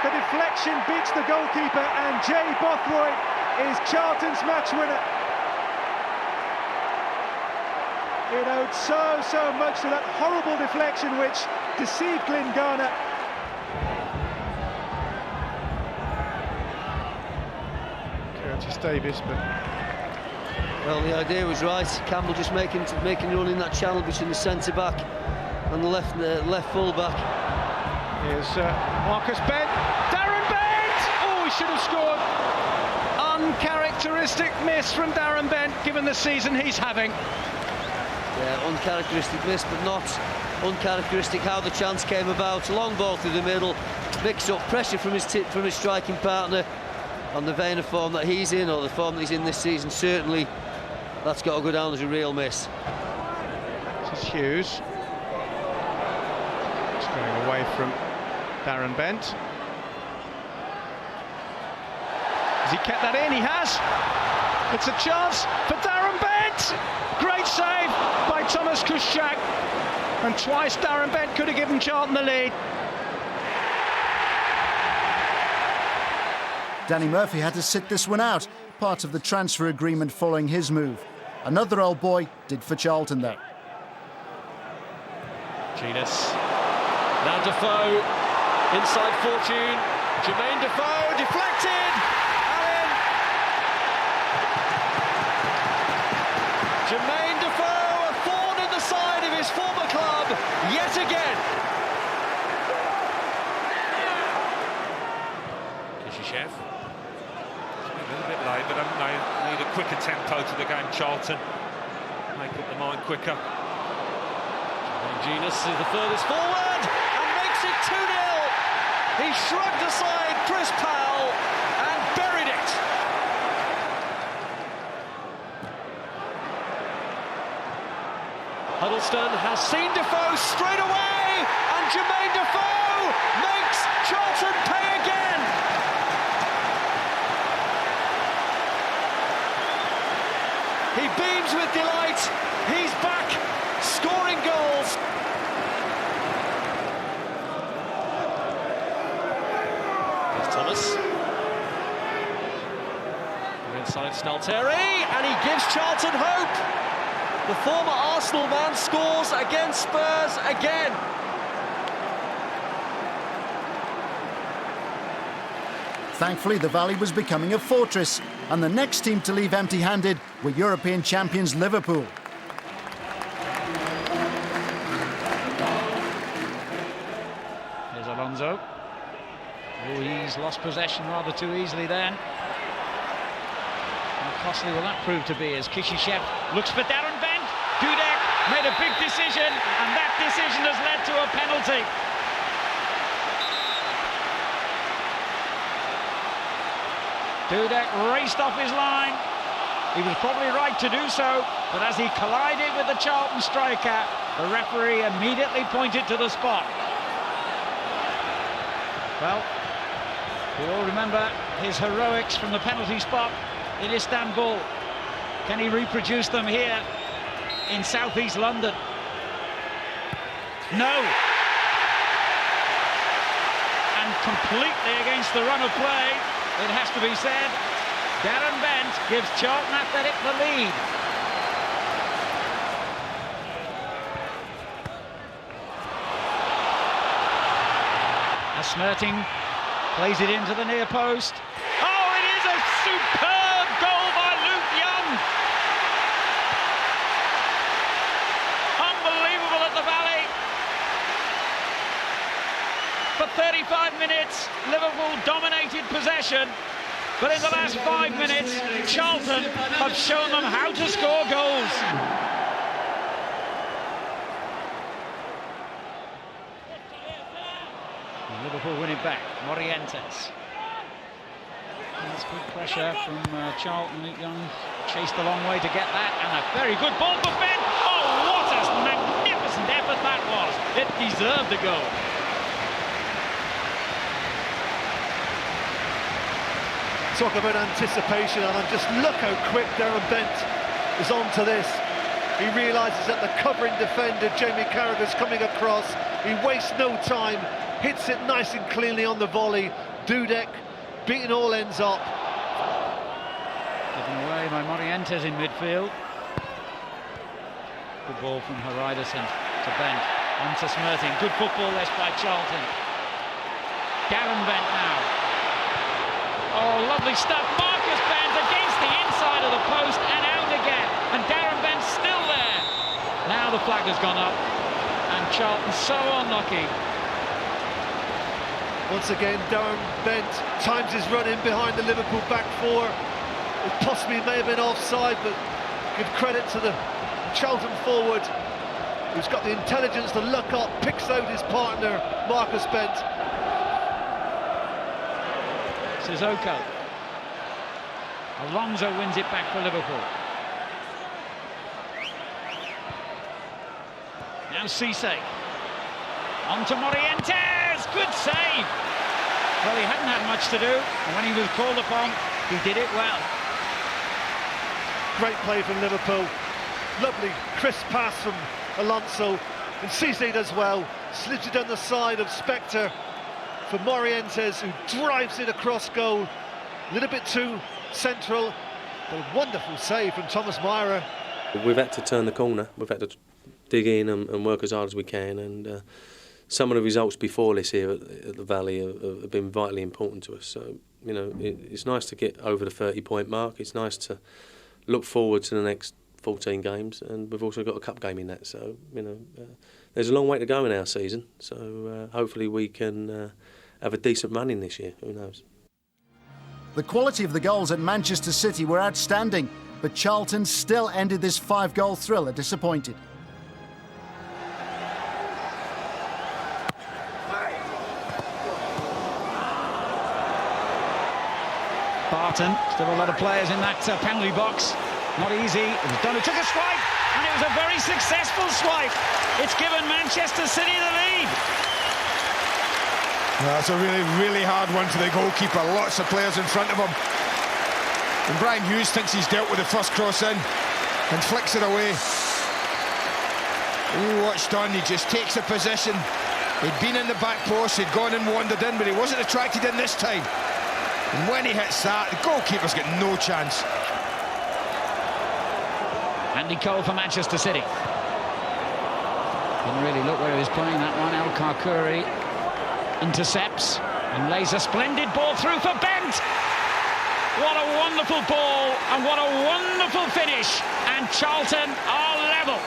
The deflection beats the goalkeeper, and Jay Bothroyd is Charlton's match winner. It owed so much to that horrible deflection which deceived Glyn Garner. Curtis Davies, but well, the idea was right. Campbell just making a run in that channel between the centre-back and the left full-back. Here's Marcus Bent. Darren Bent! Oh, he should have scored. Uncharacteristic miss from Darren Bent, given the season he's having. Yeah, uncharacteristic miss, but not uncharacteristic how the chance came about. Long ball through the middle, mix up pressure from his striking partner. On the vein of form that he's in, or the form that he's in this season, certainly that's got to go down as a real miss. This is Hughes. It's going away from Darren Bent. Has he kept that in? He has. It's a chance for Darren Bent. Great save by Thomas Kuszczak. And twice Darren Bent could have given Charlton the lead. Danny Murphy had to sit this one out, part of the transfer agreement following his move. Another old boy did for Charlton though. Genus. Now Defoe, inside Fortune. Jermaine Defoe, deflected! Allen! Jermaine Defoe, a thorn in the side of his former club, yet again. Kishishev. A little bit light. remember, don't they? Need a quicker tempo to the game, Charlton. Make up the mind quicker. Genus is the furthest forward and makes it 2-0. He shrugged aside Chris Powell and buried it. Huddleston has seen Defoe straight away, and Jermaine Defoe makes Charlton pay again. He beams with delight. He's back, scoring goals. Here's Thomas. Inside Stalteri, and he gives Charlton hope. The former Arsenal man scores against Spurs again. Thankfully, the Valley was becoming a fortress, and the next team to leave empty-handed were European champions Liverpool. Here's Alonso. Oh, he's lost possession rather too easily then. How costly will that prove to be as Kishishev looks for Darren Bent. Dudek made a big decision, and that decision has led to a penalty. Dudek raced off his line. He was probably right to do so, but as he collided with the Charlton striker, the referee immediately pointed to the spot. Well, we all remember his heroics from the penalty spot in Istanbul. Can he reproduce them here in southeast London? No. And completely against the run of play, it has to be said, Darren Bent gives Charlton Athletic the lead. As Smerting plays it into the near post. Oh, it is a superb goal by Luke Young. Unbelievable at the Valley. For 35 minutes, Liverpool dominated possession, but in the last 5 minutes, Charlton have shown them how to score goals. And Liverpool win it back. Morientes. There's good pressure from Charlton. Young chased a long way to get that, and a very good ball for Ben. Oh, what a magnificent effort that was! It deserved a goal. Talk about anticipation, and just look how quick Darren Bent is onto this. He realises that the covering defender, Jamie Carragher's coming across. He wastes no time, hits it nice and cleanly on the volley. Dudek beating all ends up. Given away by Morientes in midfield. Good ball from Haridason to Bent, on to Smerting. Good football this by Charlton. Darren Bent now. Oh, lovely stuff. Marcus Bent against the inside of the post and out again. And Darren Bent's still there. Now the flag has gone up. And Charlton so unlucky. Once again, Darren Bent times his run in behind the Liverpool back four. It possibly may have been offside, but give credit to the Charlton forward, who's got the intelligence to look up, picks out his partner, Marcus Bent. Sissoko. Alonso wins it back for Liverpool. Now Cisse. On to Morientes. Good save. Well, he hadn't had much to do, and when he was called upon, he did it well. Great play from Liverpool. Lovely crisp pass from Alonso. And Cisse does well. Slips it down the side of Spector for Morientes, who drives it across goal. A little bit too central, but a wonderful save from Thomas Myra. We've had to turn the corner. We've had to dig in and work as hard as we can, and some of the results before this here at the Valley have been vitally important to us. So, you know, it's nice to get over the 30-point mark. It's nice to look forward to the next 14 games, and we've also got a cup game in that. So, you know, there's a long way to go in our season. So hopefully we can have a decent run in this year. Who knows? The quality of the goals at Manchester City were outstanding, but Charlton still ended this 5-goal thriller disappointed. Barton, still a lot of players in that penalty box. Not easy. It was done. It took a swipe, and it was a very successful swipe. It's given Manchester City the lead. That's a really, really hard one for the goalkeeper. Lots of players in front of him. And Brian Hughes thinks he's dealt with the first cross in and flicks it away. Ooh, what's done? He just takes a position. He'd been in the back post, he'd gone and wandered in, but he wasn't attracted in this time. And when he hits that, the goalkeeper's got no chance. Andy Cole for Manchester City. Didn't really look where he was playing that one. El Karkouri intercepts and lays a splendid ball through for Bent. What a wonderful ball and what a wonderful finish. And Charlton are level.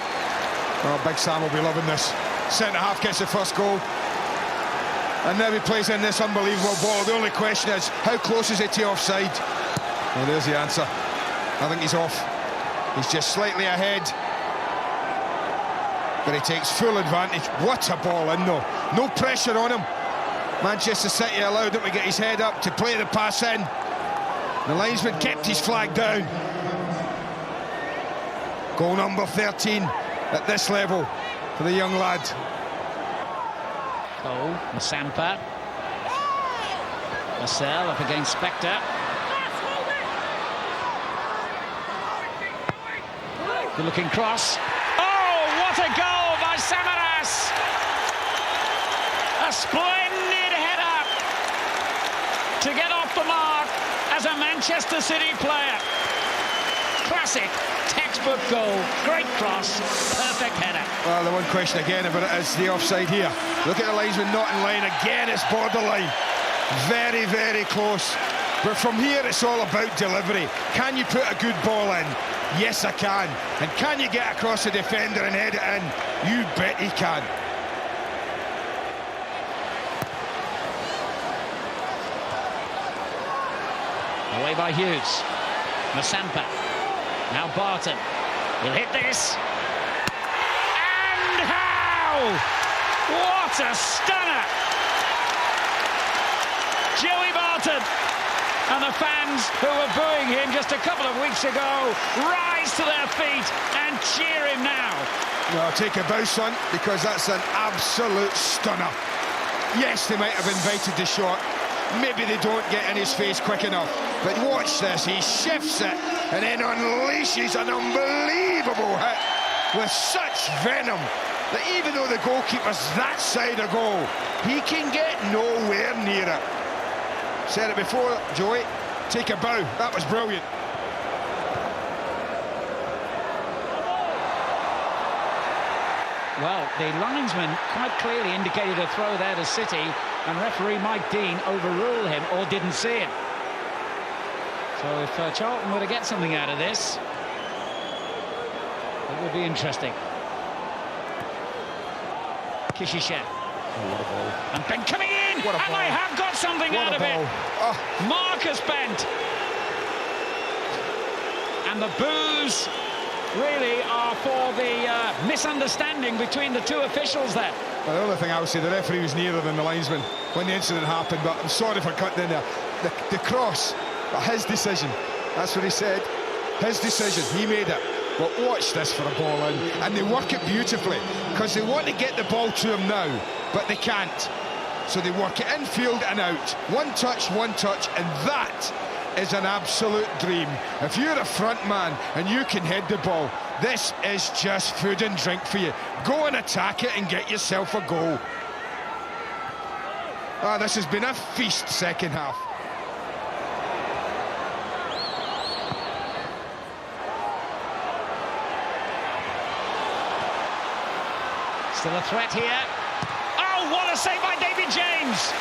Oh, Big Sam will be loving this. Centre-half gets the first goal. And now he plays in this unbelievable ball. The only question is, how close is it to offside? Well, there's the answer. I think he's off. He's just slightly ahead. But he takes full advantage. What a ball in, though. No pressure on him. Manchester City allowed him to get his head up to play the pass in. The linesman kept his flag down. Goal number 13 at this level for the young lad. Cole, Masampa. Marcel up against Spector. Good looking cross. Oh, what a goal by Samaras! A splendid header to get off the mark as a Manchester City player. Classic, textbook goal, great cross, perfect header. Well, the one question again about it is the offside here. Look at the linesman not in line. Again, it's borderline. Very, very close. But from here, it's all about delivery. Can you put a good ball in? Yes, I can. And can you get across the defender and head it in? You bet he can. Away by Hughes. Masampa. Now Barton. He'll hit this. And how? What a stunner! Joey Barton. And the fans who were booing him just a couple of weeks ago rise to their feet and cheer him now. No, take a bow, son, because that's an absolute stunner. Yes, they might have invited the shot. Maybe they don't get in his face quick enough. But watch this, he shifts it and then unleashes an unbelievable hit with such venom that even though the goalkeeper's that side of goal, he can get nowhere near it. Said it before, Joey, take a bow. That was brilliant. Well, the linesman quite clearly indicated a throw there to City, and referee Mike Dean overruled him or didn't see him. So if Charlton were to get something out of this, it would be interesting. Kishishev. Oh, what a ball. And Bent coming in, and they have got something out of it. Oh. Marcus Bent. And the boos really are for the misunderstanding between the two officials there. Well, the other thing I would say, the referee was nearer than the linesman when the incident happened, but I'm sorry for cutting in there. The cross, but his decision, that's what he said. His decision, he made it. But watch this for a ball in, and they work it beautifully because they want to get the ball to him now, but they can't. So they work it infield and out. One touch, and that is an absolute dream. If you're a front man and you can head the ball, this is just food and drink for you. Go and attack it and get yourself a goal. Ah, this has been a feast second half. Still a threat here. Oh, what a save by David James!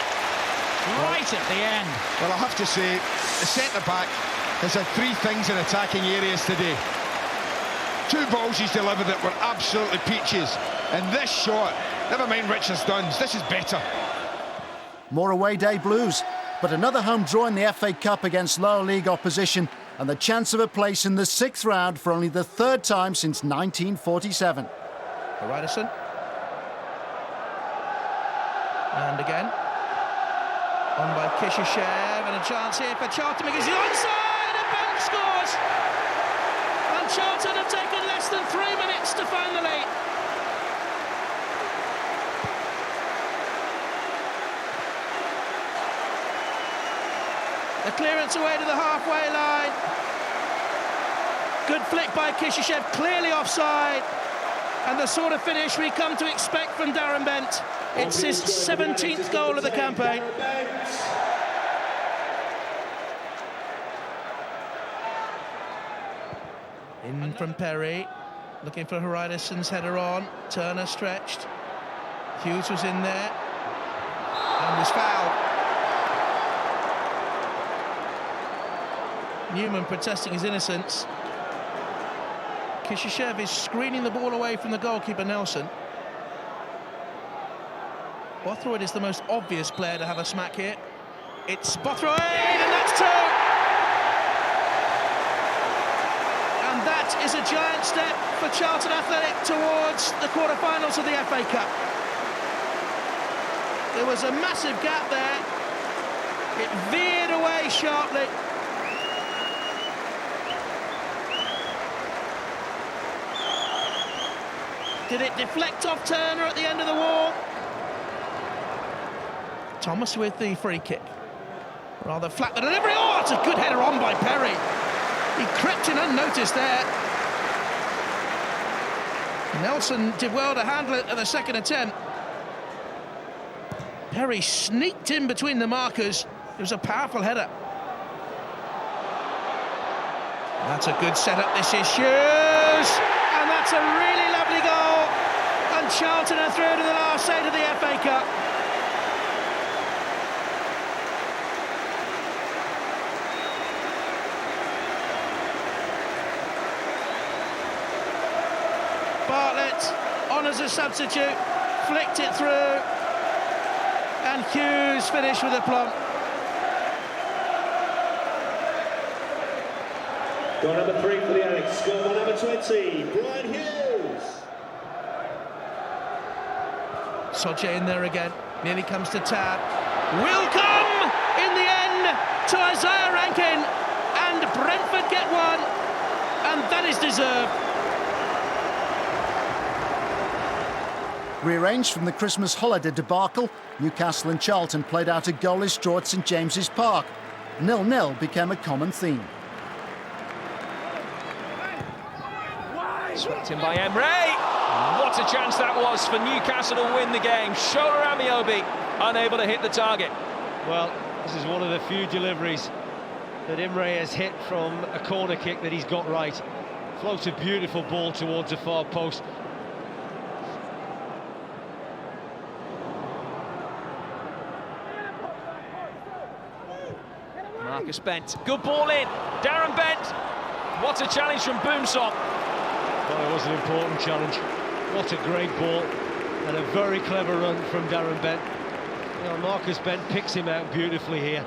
Right at the end. Well, I have to say, the centre-back has had three things in attacking areas today. Two balls he's delivered that were absolutely peaches. And this shot, never mind Richards Dunn's, this is better. More away day blues. But another home draw in the FA Cup against lower league opposition and the chance of a place in the 6th round for only the 3rd time since 1947. Ryderson. And again. On by Kishishev, and a chance here for Charlton because he's onside, and Bent scores! And Charlton have taken less than 3 minutes to find the lead. The clearance away to the halfway line. Good flick by Kishishev, clearly offside. And the sort of finish we come to expect from Darren Bent. It's his 17th goal of the campaign. In from Perry, looking for Ryderson's header on. Turner stretched. Hughes was in there and was fouled. Newman protesting his innocence. Kishishev is screening the ball away from the goalkeeper, Nelson. Bothroyd is the most obvious player to have a smack here. It's Bothroyd, and that's 2! And that is a giant step for Charlton Athletic towards the quarter-finals of the FA Cup. There was a massive gap there. It veered away sharply. Did it deflect off Turner at the end of the wall? Thomas with the free kick. Rather flat the delivery. Oh, it's a good header on by Perry. He crept in unnoticed there. Nelson did well to handle it at the second attempt. Perry sneaked in between the markers. It was a powerful header. That's a good setup. This is Hughes. And that's a really lovely goal. And Charlton are through to the last 8 of the FA Cup. Bartlett on as a substitute, flicked it through, and Hughes finished with aplomb. Goal number 3 for the Alex, score by number 20, Brian Hughes. Soche in there again, nearly comes to Tab. Will come in the end to Isaiah Rankin, and Brentford get one, and that is deserved. Rearranged from the Christmas holiday debacle, Newcastle and Charlton played out a goalless draw at St James's Park. 0-0 became a common theme. Swept in by Emre. What a chance that was for Newcastle to win the game. Shola Amiobi unable to hit the target. Well, this is one of the few deliveries that Emre has hit from a corner kick that he's got right. Floats a beautiful ball towards the far post. Marcus Bent, good ball in. Darren Bent. What a challenge from Boomsong. Well, it was an important challenge. What a great ball, and a very clever run from Darren Bent. You know, Marcus Bent picks him out beautifully here.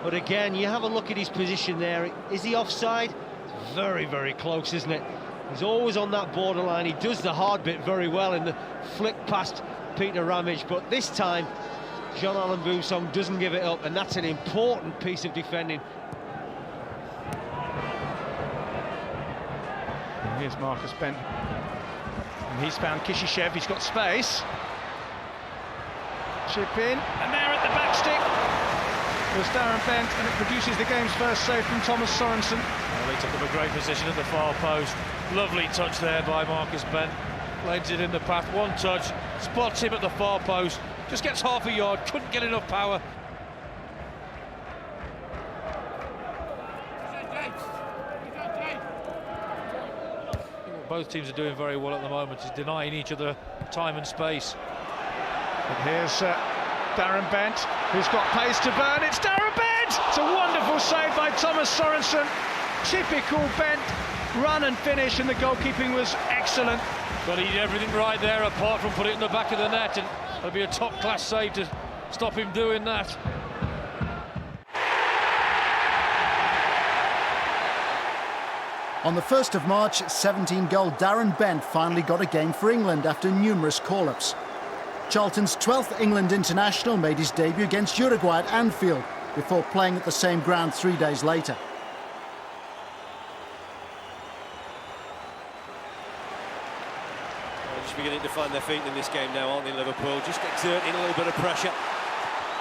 But again, you have a look at his position there. Is he offside? It's very, very close, isn't it? He's always on that borderline. He does the hard bit very well in the flick past Peter Ramage, but this time John Allen Boomsong doesn't give it up, and that's an important piece of defending. And here's Marcus Bent, and he's found Kishishev. He's got space. Chip in, and there at the back stick was Darren Bent, and it produces the game's first save from Thomas Sorensen. Well, he took up a great position at the far post. Lovely touch there by Marcus Bent. Lays it in the path, one touch, spots him at the far post. Just gets half a yard, couldn't get enough power. Both teams are doing very well at the moment, is denying each other time and space. And here's Darren Bent, who's got pace to burn. It's Darren Bent! It's a wonderful save by Thomas Sorensen. Typical Bent run and finish, and the goalkeeping was excellent. But he did everything right there, apart from put it in the back of the net, and it'll be a top-class save to stop him doing that. On the 1st of March, 17-goal Darren Bent finally got a game for England after numerous call-ups. Charlton's 12th England international made his debut against Uruguay at Anfield before playing at the same ground 3 days later. Just beginning to find their feet in this game now, aren't they, Liverpool? Just exerting a little bit of pressure.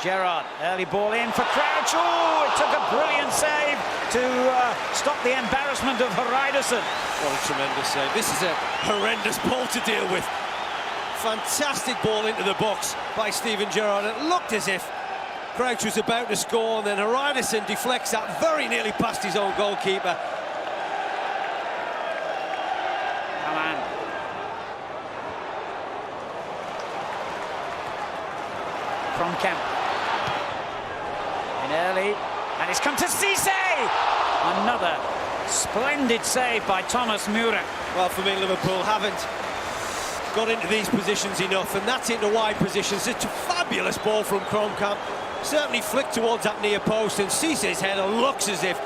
Gerrard, early ball in for Crouch. Oh, it took a brilliant save to stop the embarrassment of Hreidarsson. What a tremendous save. This is a horrendous ball to deal with. Fantastic ball into the box by Steven Gerrard. It looked as if Crouch was about to score, and then Hreidarsson deflects that very nearly past his own goalkeeper. Alan. From Kemp. In early, and it's come to Cisse! Another splendid save by Thomas Müller. Well, for me, Liverpool haven't got into these positions enough, and that's into wide positions. It's a fabulous ball from Kromkamp. Certainly flicked towards that near post, and Cisse's header looks as if,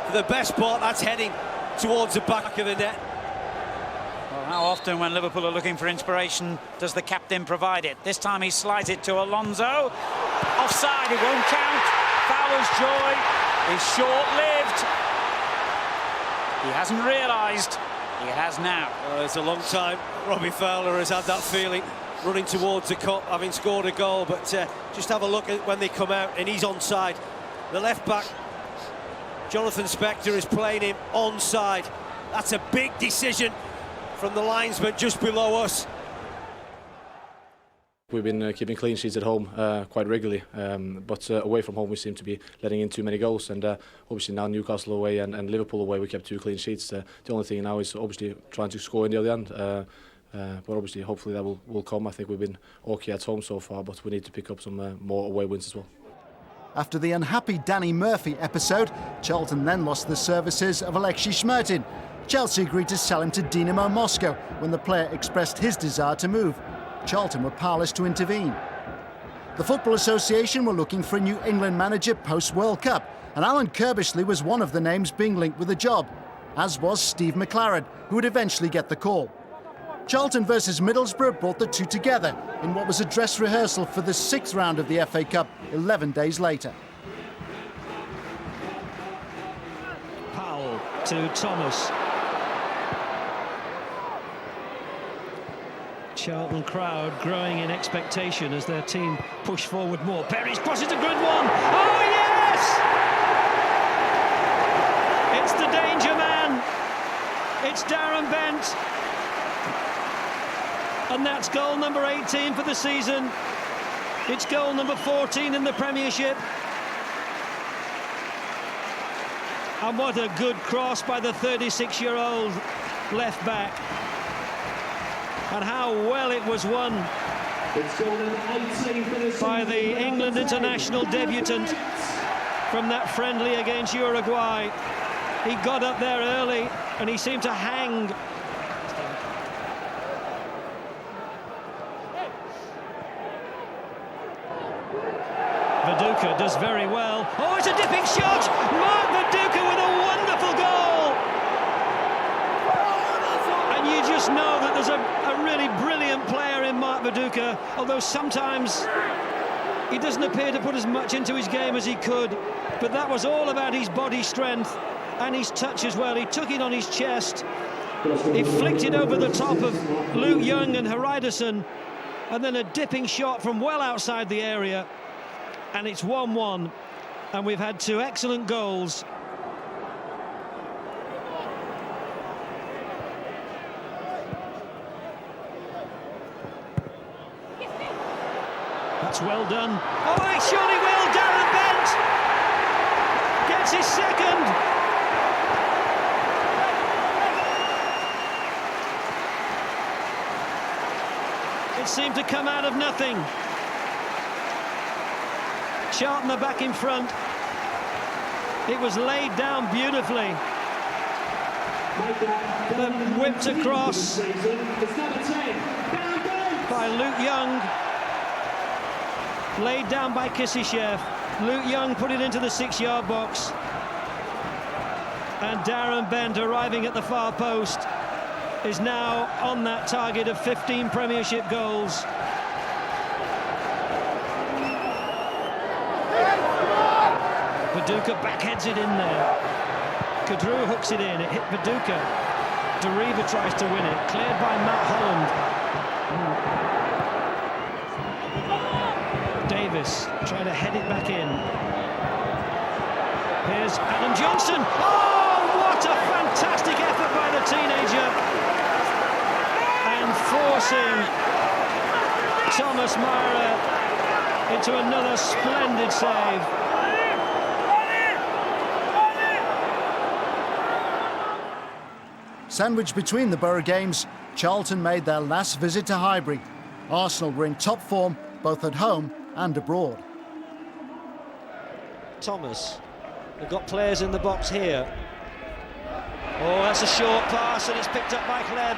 for the best part, that's heading towards the back of the net. Well, how often when Liverpool are looking for inspiration does the captain provide it? This time he slides it to Alonso. Offside, it won't count. Fowler's joy is short-lived. He hasn't realised. He has now. It's a long time Robbie Fowler has had that feeling, running towards the cup, having scored a goal, but just have a look at when they come out and he's onside. The left back, Jonathan Spector, is playing him onside. That's a big decision from the linesman just below us. We've been keeping clean sheets at home quite regularly, but away from home we seem to be letting in too many goals, and obviously now Newcastle away and Liverpool away we kept 2 clean sheets. The only thing now is obviously trying to score in the other end, but obviously hopefully that will come. I think we've been okay at home so far, but we need to pick up some more away wins as well. After the unhappy Danny Murphy episode, Charlton then lost the services of Alexei Shmertin. Chelsea agreed to sell him to Dinamo Moscow when the player expressed his desire to move. Charlton were powerless to intervene. The Football Association were looking for a new England manager post-World Cup, and Alan Curbishley was one of the names being linked with the job, as was Steve McLaren, who would eventually get the call. Charlton versus Middlesbrough brought the two together in what was a dress rehearsal for the 6th round of the FA Cup 11 days later. Powell to Thomas. Charlton crowd growing in expectation as their team push forward more. Perry's cross is a good one. Oh yes! It's the danger man. It's Darren Bent. And that's goal number 18 for the season. It's goal number 14 in the Premiership. And what a good cross by the 36-year-old left back. And how well it was won by the England international debutant from that friendly against Uruguay. He got up there early and he seemed to hang. Viduka does very well. Oh, it's a dipping shot! Mark Viduka with a wonderful goal! And you just know that there's a really brilliant player in Mark Viduka, although sometimes he doesn't appear to put as much into his game as he could. But that was all about his body strength and his touch as well. He took it on his chest. He flicked it over the top of Luke Young and Hreidarsson, and then a dipping shot from well outside the area. And it's 1-1, and we've had 2 excellent goals. That's well done. Oh, he surely will. Darren Bent gets his second. It seemed to come out of nothing. Charlton are back in front. It was laid down beautifully. Then whipped across by Luke Young. Laid down by Kissishev. Luke Young put it into the 6-yard box. And Darren Bent, arriving at the far post, is now on that target of 15 Premiership goals. Paducah backheads it in there. Kadru hooks it in, it hit Paducah. Deriva tries to win it, cleared by Matt Holland. Davis trying to head it back in. Here's Adam Johnson. Oh, what a fantastic effort by the teenager. And forcing Thomas Myra into another splendid save. Sandwiched between the Borough games, Charlton made their last visit to Highbury. Arsenal were in top form, both at home and abroad. Thomas, they've got players in the box here. Oh, that's a short pass, and it's picked up by Kleb,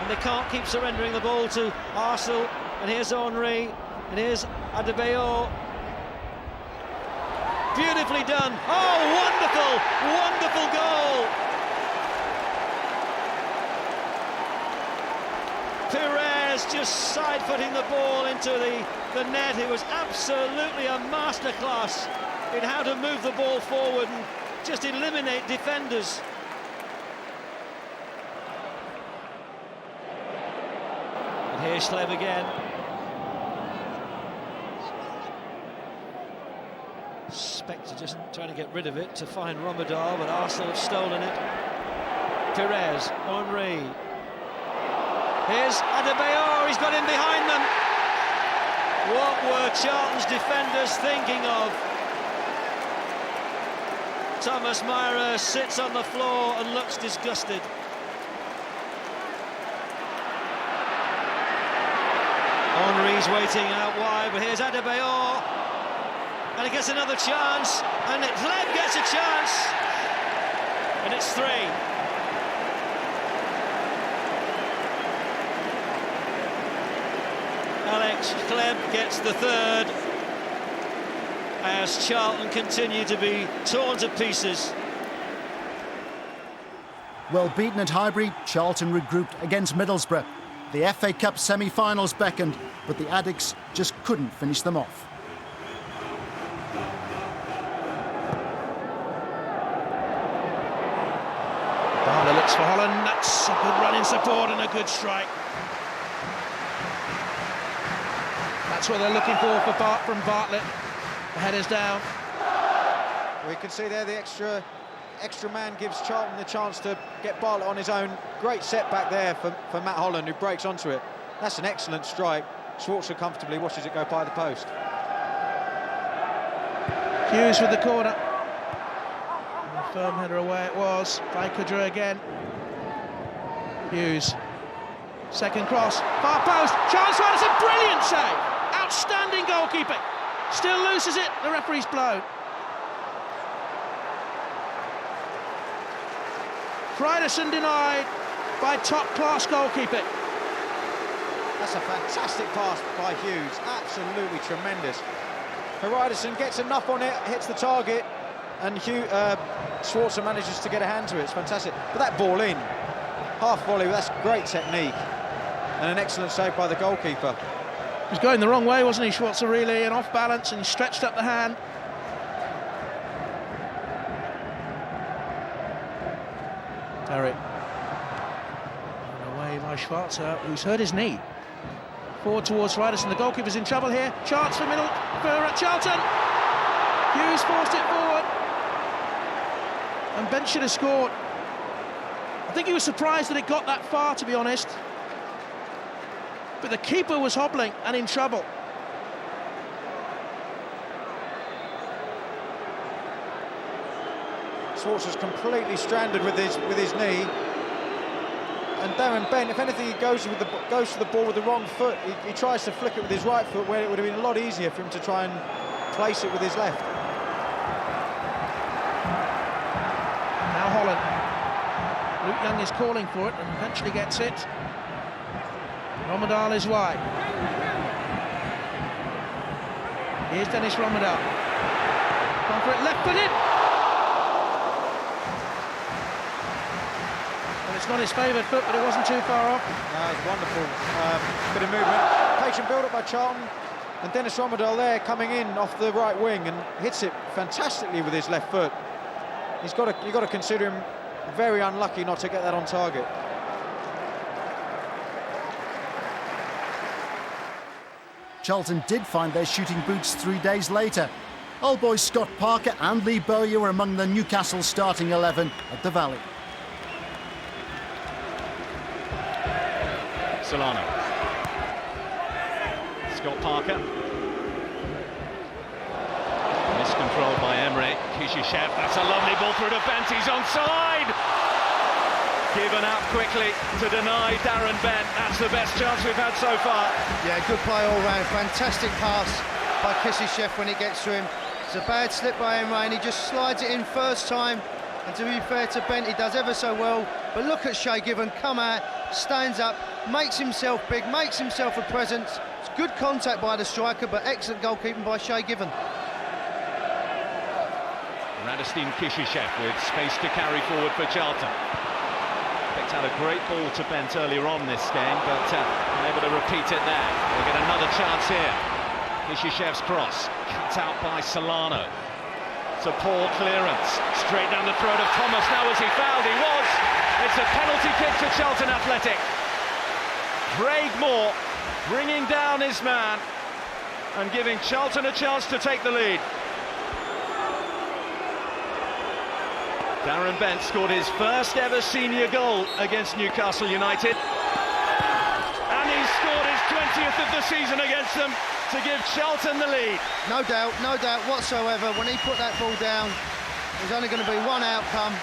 and they can't keep surrendering the ball to Arsenal. And here's Henry, and here's Adebayor. Beautifully done. Oh, wonderful, wonderful goal. Perez just side-footing the ball into the net. It was absolutely a masterclass in how to move the ball forward and just eliminate defenders. And here's Schlev again. Spectre just trying to get rid of it to find Romadal, but Arsenal have stolen it. Perez, Henry. Here's Adebayor, he's got in behind them. What were Charlton's defenders thinking of? Thomas Myra sits on the floor and looks disgusted. Henry's waiting out wide, but here's Adebayor. And he gets another chance, and Kleb gets a chance. And it's 3. Alex Kleb gets the 3rd as Charlton continue to be torn to pieces. Well beaten at Highbury, Charlton regrouped against Middlesbrough. The FA Cup semi-finals beckoned, but the Addicts just couldn't finish them off. Barler looks for Holland. That's a good run in support and a good strike. That's what they're looking for from Bartlett. The header's down. We can see there the extra man gives Charlton the chance to get Bartlett on his own. Great setback there for Matt Holland, who breaks onto it. That's an excellent strike. Schwarzer comfortably watches it go by the post. Hughes with the corner. And a firm header away it was. By Kadru again. Hughes. Second cross. Far post. Chance for It's a brilliant save. Outstanding goalkeeping. Still loses it. The referee's blown. Friderson denied by top-class goalkeeping. That's a fantastic pass by Hughes. Absolutely tremendous. Friderson gets enough on it, hits the target, and Schwarzer manages to get a hand to it. It's fantastic. But that ball in, half volley, that's great technique. And an excellent save by the goalkeeper. He was going the wrong way, wasn't he, Schwarzer, really, and off balance, and he stretched up the hand. Derek. And away by Schwarzer, who's hurt his knee. Forward towards Friderson. The goalkeeper's in trouble here. Chance for Charlton. Hughes forced it forward. And Bent should have scored. I think he was surprised that it got that far, to be honest. But the keeper was hobbling and in trouble. Schwarzer's completely stranded with his knee. And Darren Bent, if anything, he goes to the ball with the wrong foot. He tries to flick it with his right foot, where it would have been a lot easier for him to try and place it with his left. Now Holland. Luke Young is calling for it and eventually gets it. Romadal is wide. Here's Dennis Romadal. Gone for it, left footed. It's not his favoured foot, but it wasn't too far off. It's wonderful bit of movement. Patient build-up by Charlton, and Dennis Rommedahl there coming in off the right wing and hits it fantastically with his left foot. You've got to consider him very unlucky not to get that on target. Charlton did find their shooting boots 3 days later. Old boys Scott Parker and Lee Bowyer were among the Newcastle starting 11 at the Valley. Solano. Scott Parker. Miscontrolled by Emre. Kishishev, that's a lovely ball through to Bent, he's onside! Given out quickly to deny Darren Bent. That's the best chance we've had so far. Yeah, good play all round. Fantastic pass by Kishishev when it gets to him. It's a bad slip by Emre and he just slides it in first time. And to be fair to Bent, he does ever so well. But look at Shay Given come out, stands up, makes himself big, makes himself a presence. It's good contact by the striker, but excellent goalkeeping by Shay Given. Radostin Kishishev with space to carry forward for Charlton. Picked out a great ball to Bent earlier on this game, but unable to repeat it there. We'll get another chance here. Kishishev's cross, cut out by Solano. It's a poor clearance, straight down the throat of Thomas. Now was he fouled? He was! It's a penalty kick to Charlton Athletic. Craig Moore bringing down his man and giving Charlton a chance to take the lead. Darren Bent scored his first ever senior goal against Newcastle United. And he scored his 20th of the season against them to give Charlton the lead. No doubt whatsoever. When he put that ball down, there's only going to be one outcome,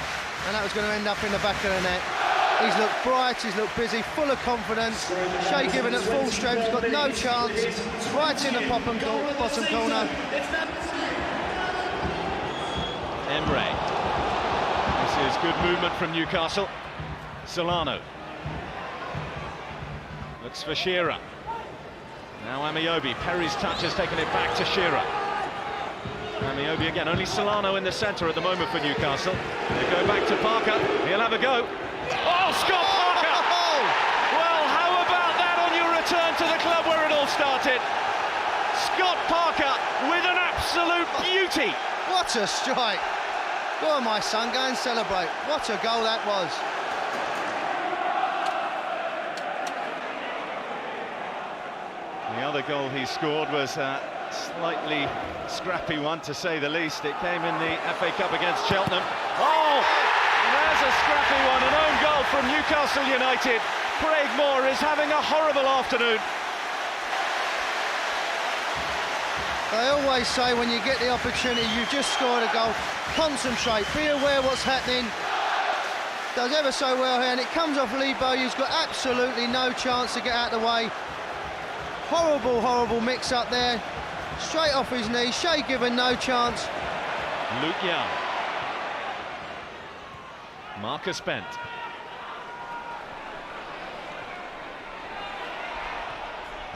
and that was going to end up in the back of the net. He's looked bright, he's looked busy, full of confidence. Shay Given at full strength, got no chance. Right in the bottom corner. Emre. This is good movement from Newcastle. Solano. Looks for Shearer. Now Amiobi. Perry's touch has taken it back to Shearer. Amiobi again. Only Solano in the centre at the moment for Newcastle. They go back to Parker. He'll have a go. Oh, Scott Parker! Well, how about that on your return to the club where it all started? Scott Parker with an absolute beauty. What a strike. Go on, my son, go and celebrate. What a goal that was. The other goal he scored was a slightly scrappy one, to say the least. It came in the FA Cup against Cheltenham. Oh, there's a scrappy one, an own goal from Newcastle United. Craig Moore is having a horrible afternoon. They always say when you get the opportunity, you've just scored a goal, concentrate, be aware what's happening. Does ever so well here, and it comes off Lee Bowyer, who's got absolutely no chance to get out of the way. Horrible mix-up there. Straight off his knee, Shay Given no chance. Luke Young. Marcus Bent.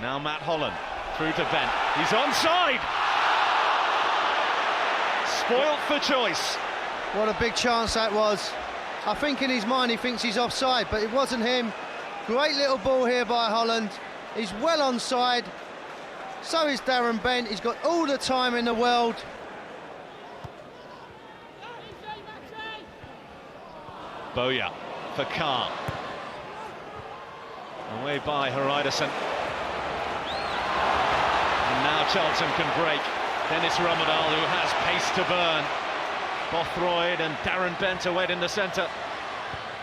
Now Matt Holland. Through to Bent. He's onside! Spoilt for choice. What a big chance that was. I think in his mind he thinks he's offside, but it wasn't him. Great little ball here by Holland. He's well onside. So is Darren Bent. He's got all the time in the world. Bowyer for Carr. Away by Haridason. Now Charlton can break. Dennis Rommedahl, who has pace to burn. Bothroyd and Darren Bent away in the centre.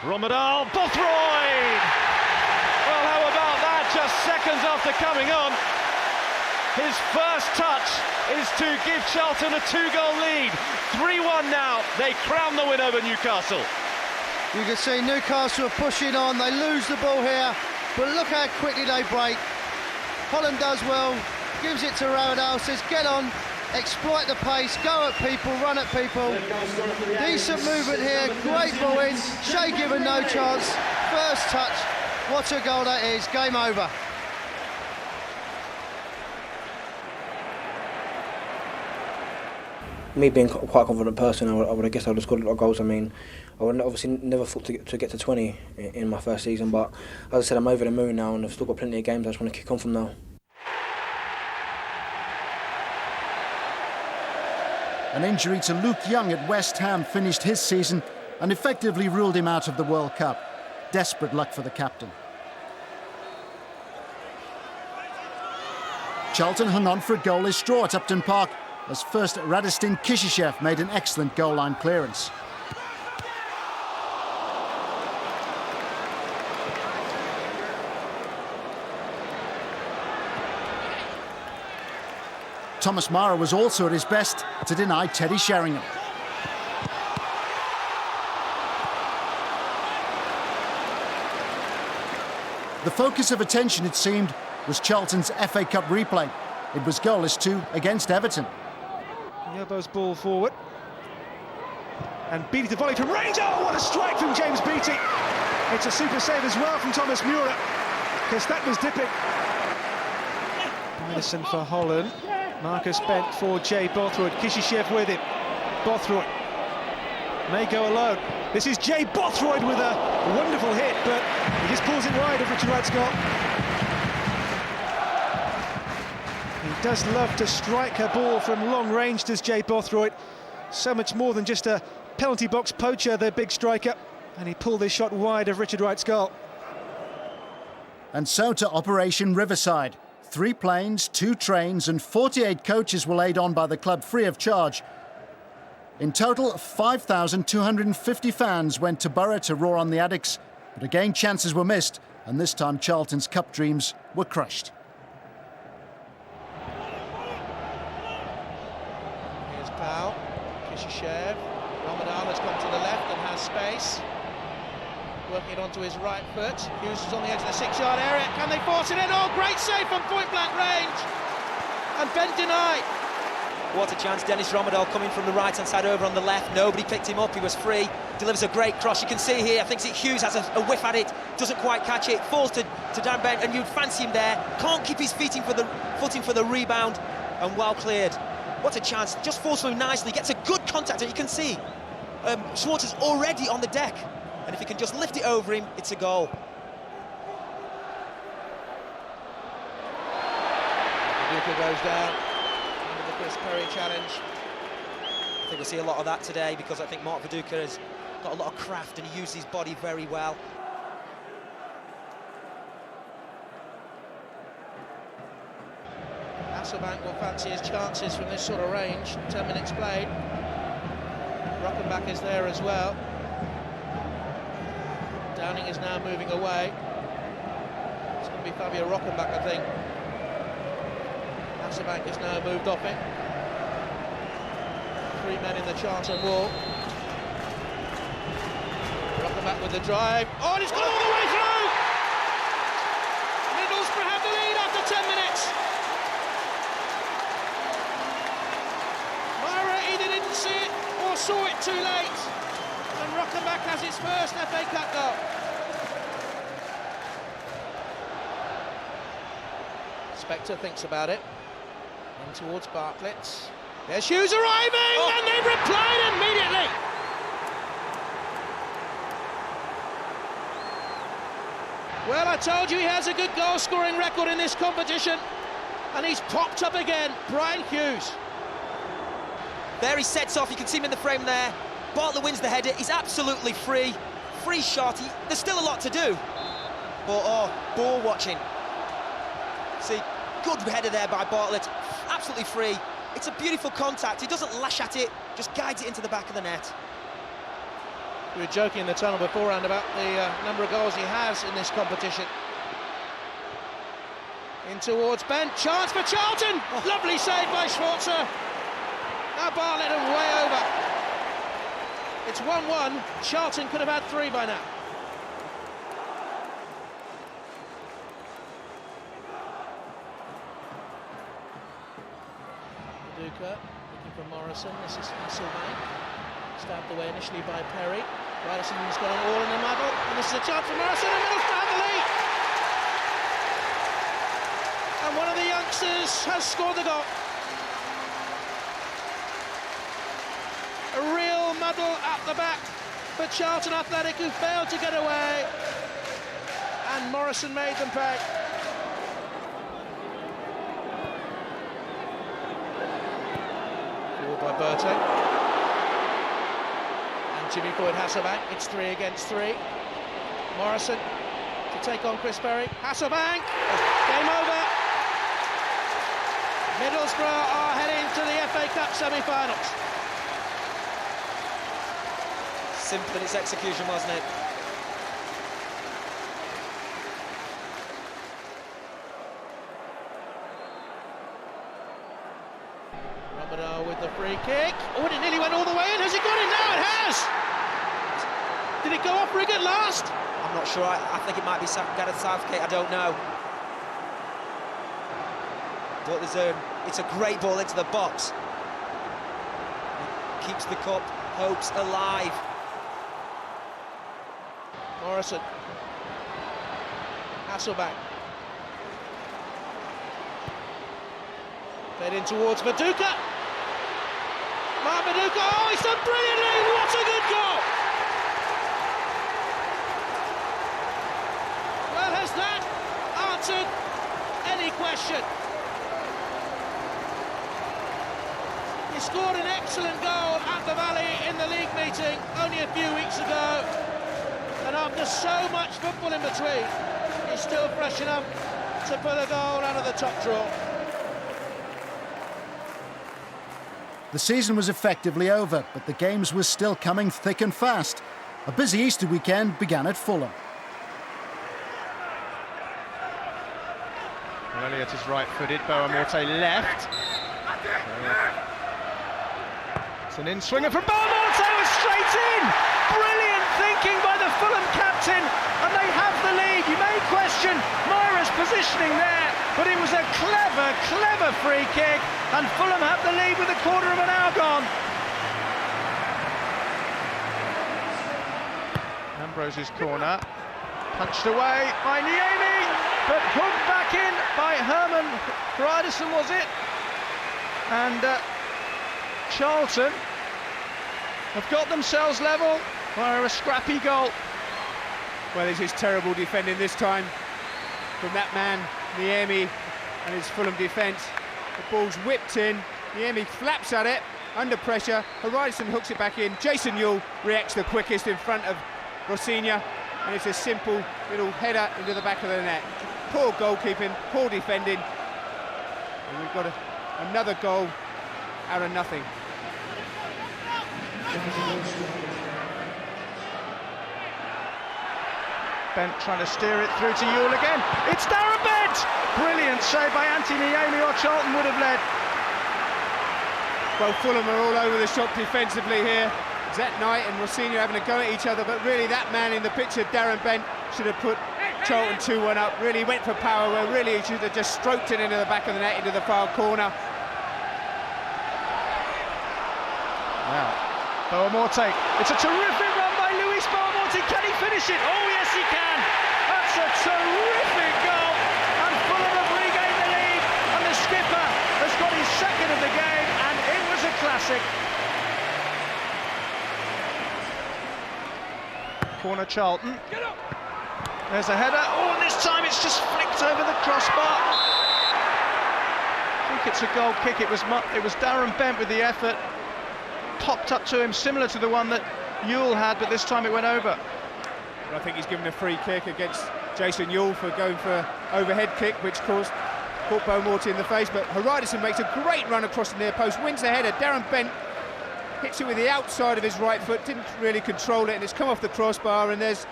Rommedahl, Bothroyd! Well, how about that? Just seconds after coming on. His first touch is to give Charlton a 2-goal lead. 3-1 now. They crown the win over Newcastle. You can see Newcastle are pushing on. They lose the ball here, but look how quickly they break. Holland does well. Gives it to Rommedahl, says get on, exploit the pace, go at people, run at people. Decent movement here, great ball in, Shay Given no chance, first touch, what a goal that is, game over. Me being quite a confident person, I would have guessed I would have scored a lot of goals. I mean, I would obviously never thought to get to 20 in my first season, but as I said, I'm over the moon now and I've still got plenty of games I just want to kick on from now. An injury to Luke Young at West Ham finished his season and effectively ruled him out of the World Cup. Desperate luck for the captain. Charlton hung on for a goalless draw at Upton Park as first Radistin Kishishev made an excellent goal line clearance. Thomas Mara was also at his best to deny Teddy Sheringham. The focus of attention, it seemed, was Charlton's FA Cup replay. It was goalless too against Everton. Yebo's ball forward. And Beattie the volley from range. Oh, what a strike from James Beattie. It's a super save as well from Thomas Mura, because that was dipping. Madison for Holland. Marcus Bent for Jay Bothroyd. Kishishev with him. Bothroyd may go alone. This is Jay Bothroyd with a wonderful hit, but he just pulls it wide of Richard Wright's goal. He does love to strike a ball from long range, does Jay Bothroyd. So much more than just a penalty box poacher, the big striker. And he pulled this shot wide of Richard Wright's goal. And so to Operation Riverside. 3 planes, 2 trains and 48 coaches were laid on by the club free of charge. In total, 5,250 fans went to Borough to roar on the Addicks, but again chances were missed, and this time Charlton's cup dreams were crushed. Here's Powell, Kishishev, Ramadan has gone to the left and has space. Working it onto his right foot. Hughes is on the edge of the 6-yard area. Can they force it in? Oh, great save from point-blank range. And Bent denied. What a chance. Dennis Romadal coming from the right-hand side over on the left. Nobody picked him up. He was free. Delivers a great cross. You can see here, I think Hughes has a whiff at it. Doesn't quite catch it. Falls to Dan Bent, and you'd fancy him there. Can't keep his footing for the rebound. And well cleared. What a chance. Just falls through nicely. Gets a good contact, and you can see Schwartz is already on the deck. And if he can just lift it over him, it's a goal. Luca goes down under the Chris Perry challenge. I think we'll see a lot of that today, because I think Mark Viduka has got a lot of craft and he uses his body very well. Hasselbank will fancy his chances from this sort of range. 10 minutes played. Rockenbach is there as well. Downing is now moving away. It's going to be Fabio Rockenbach, I think. Hasselbank has now moved off it. 3 men in the Charlton wall. Rockenbach with the drive. Oh, and it's gone all the way through! Middlesbrough have the lead after 10 minutes. Myra either didn't see it or saw it too late. And Rockenbach has his first FA Cup goal. Spector thinks about it. In towards Bartlett. There's Hughes arriving, and they replied immediately. Well, I told you he has a good goal-scoring record in this competition, and he's popped up again. Brian Hughes. There he sets off. You can see him in the frame there. Bartlett wins the header. He's absolutely free. Free shot. There's still a lot to do. But, ball watching. See, good header there by Bartlett. Absolutely free. It's a beautiful contact. He doesn't lash at it, just guides it into the back of the net. We were joking in the tunnel beforehand about the number of goals he has in this competition. In towards Bent. Chance for Charlton. Lovely save by Schwarzer. Now Bartlett are way over. It's 1-1. Charlton could have had 3 by now. Viduka looking for Morrison. This is Hasselbank. Stabbed away initially by Perry. Radisson's gone all in the muddle. And this is a chance for Morrison, and Middlesbrough have the lead. And one of the youngsters has scored the goal. A real muddle at the back for Charlton Athletic, who failed to get away, and Morrison made them pay. Forward by Berto. And Jimmy Boyd Hasselbank. It's 3 against 3. Morrison to take on Chris Berry. Hasselbank! Game over. Middlesbrough are heading to the FA Cup semi-finals. Simple in its execution, wasn't it? Ramadan with the free kick. Oh, it nearly went all the way in. Has it got in now? It has! Did it go off rig at last? I'm not sure. I think it might be Gareth Southgate. I don't know. But it's a great ball into the box. It keeps the cup hopes alive. Morrison. Hasselbank. Fed in towards Viduka. Mark Viduka. Oh, he's done brilliantly. What a good goal! Well, has that answered any question? He scored an excellent goal at the Valley in the league meeting only a few weeks ago. And after so much football in between, he's still fresh enough to pull a goal out of the top drawer. The season was effectively over, but the games were still coming thick and fast. A busy Easter weekend began at Fulham. Well, Elliott is right-footed, Boamorte left. It's an in-swinger from Boamorte, was straight in! Brilliant thinking by the Fulham captain, and they have the lead. You may question Moira's positioning there, but it was a clever, clever free kick, and Fulham have the lead with a quarter of an hour gone. Ambrose's corner, punched away by Niemi, but hooked back in by Herman Bryderson, was it? And Charlton have got themselves level via a scrappy goal. Well, this is terrible defending this time from that man, Niemi, and his Fulham defence. The ball's whipped in, Niemi flaps at it, under pressure, Horizon hooks it back in, Jason Yule reacts the quickest in front of Rosinha, and it's a simple little header into the back of the net. Poor goalkeeping, poor defending, and we've got another goal out of nothing. Bent trying to steer it through to Yule again. It's Darren Bent! Brilliant save by Anthony Niemi, or Charlton would have led. Well, Fulham are all over the shop defensively here. Zet Knight and Rosinha having a go at each other, but really that man in the picture, Darren Bent, should have put Charlton 2-1 up. Really went for power, where really he should have just stroked it into the back of the net, into the far corner. Now, Boamorte, it's a terrific run by Luis Boamorte. Can he finish it? Oh yes, he can. That's a terrific goal, and Fulham have regained the lead, and the skipper has got his second of the game, and it was a classic. Corner Charlton. There's a header. Oh, and this time it's just flicked over the crossbar. I think it's a goal kick. It was Darren Bent with the effort. Popped up to him, similar to the one that Yule had, but this time it went over. I think he's given a free kick against Jason Yule for going for an overhead kick, which caught Boamorte in the face, but Horizon makes a great run across the near post, wins the header. Darren Bent hits it with the outside of his right foot, didn't really control it, and it's come off the crossbar, and there's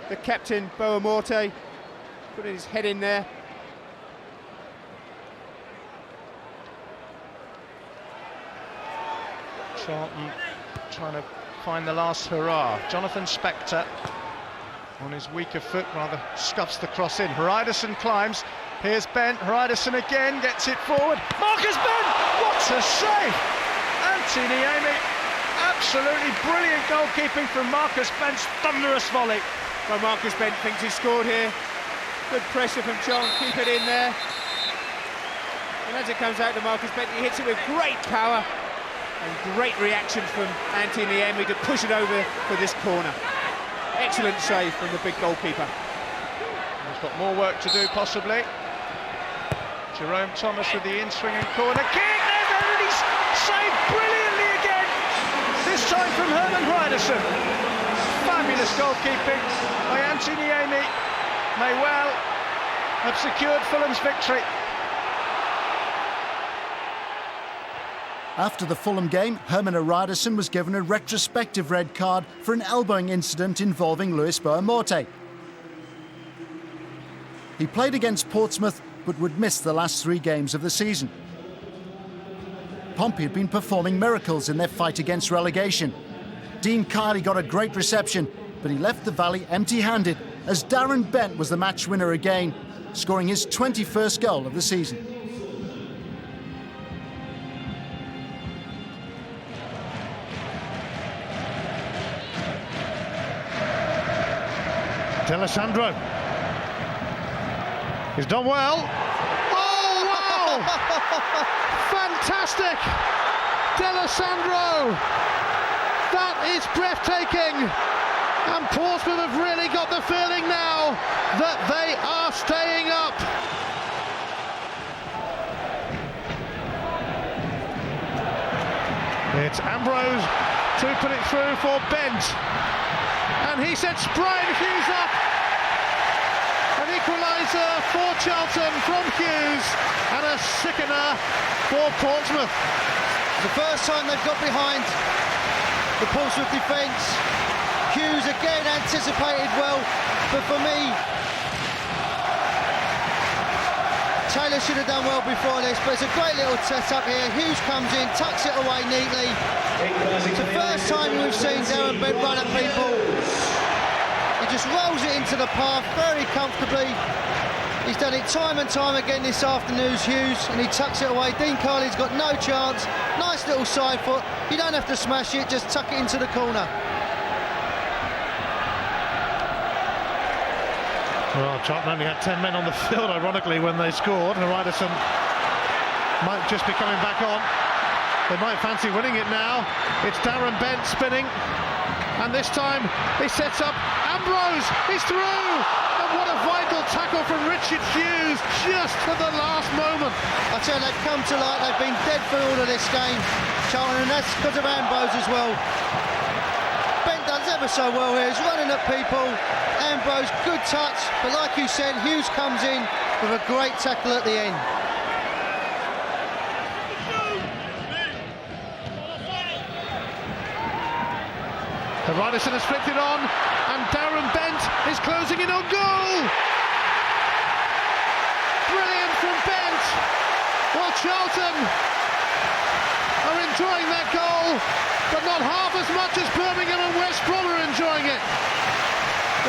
the captain, Boamorte, putting his head in there. Charlton trying to find the last hurrah. Jonathan Spector on his weaker foot rather scuffs the cross in. Hreiderson climbs. Here's Bent. Hreiderson again gets it forward. Marcus Bent! What a save! Anthony Niemi. Absolutely brilliant goalkeeping from Marcus Bent's thunderous volley. Well, Marcus Bent thinks he scored here. Good pressure from Charlton, keep it in there. And as it comes out to Marcus Bent, he hits it with great power. And great reaction from Anthony Niemi to push it over for this corner. Excellent save from the big goalkeeper. He's got more work to do, possibly. Jerome Thomas with the in-swinging corner kick. There's Everton. He's saved brilliantly again. This time from Herman Ryderson. Fabulous goalkeeping by Anthony Niemi. May well have secured Fulham's victory. After the Fulham game, Herman Ryderson was given a retrospective red card for an elbowing incident involving Luis Boamorte. He played against Portsmouth but would miss the last 3 games of the season. Pompey had been performing miracles in their fight against relegation. Dean Kiley got a great reception, but he left the Valley empty-handed as Darren Bent was the match winner again, scoring his 21st goal of the season. D'Alessandro. He's done well. Oh, wow! Fantastic! D'Alessandro! That is breathtaking! And Portsmouth have really got the feeling now that they are staying up. It's Ambrose to put it through for Bent. And he sets Brian Hughes up. An equaliser for Charlton from Hughes and a sickener for Portsmouth. The first time they've got behind the Portsmouth defence. Hughes again anticipated well, but for me, Taylor should have done well before this, but it's a great little set-up here. Hughes comes in, tucks it away neatly. It's the first time we've seen Darren Bent run at people. He just rolls it into the path very comfortably. He's done it time and time again this afternoon, Hughes, and he tucks it away. Dean Kiley's got no chance. Nice little side foot. You don't have to smash it, just tuck it into the corner. Well, Charlton only had 10 men on the field, ironically, when they scored. And Ryderson might just be coming back on. They might fancy winning it now. It's Darren Bent spinning. And this time he sets up Ambrose. He's through. And what a vital tackle from Richard Hughes just at the last moment. I tell you, they've come to light. They've been dead for all of this game, Charlton, and that's because of Ambrose as well. Bent does ever so well here. He's running at people. Ambrose, good touch, but like you said, Hughes comes in with a great tackle at the end. And Ryderson has flicked it on, and Darren Bent is closing in on goal. Brilliant from Bent. Well, Charlton are enjoying that goal, but not half as much as Birmingham and West Brom are enjoying it.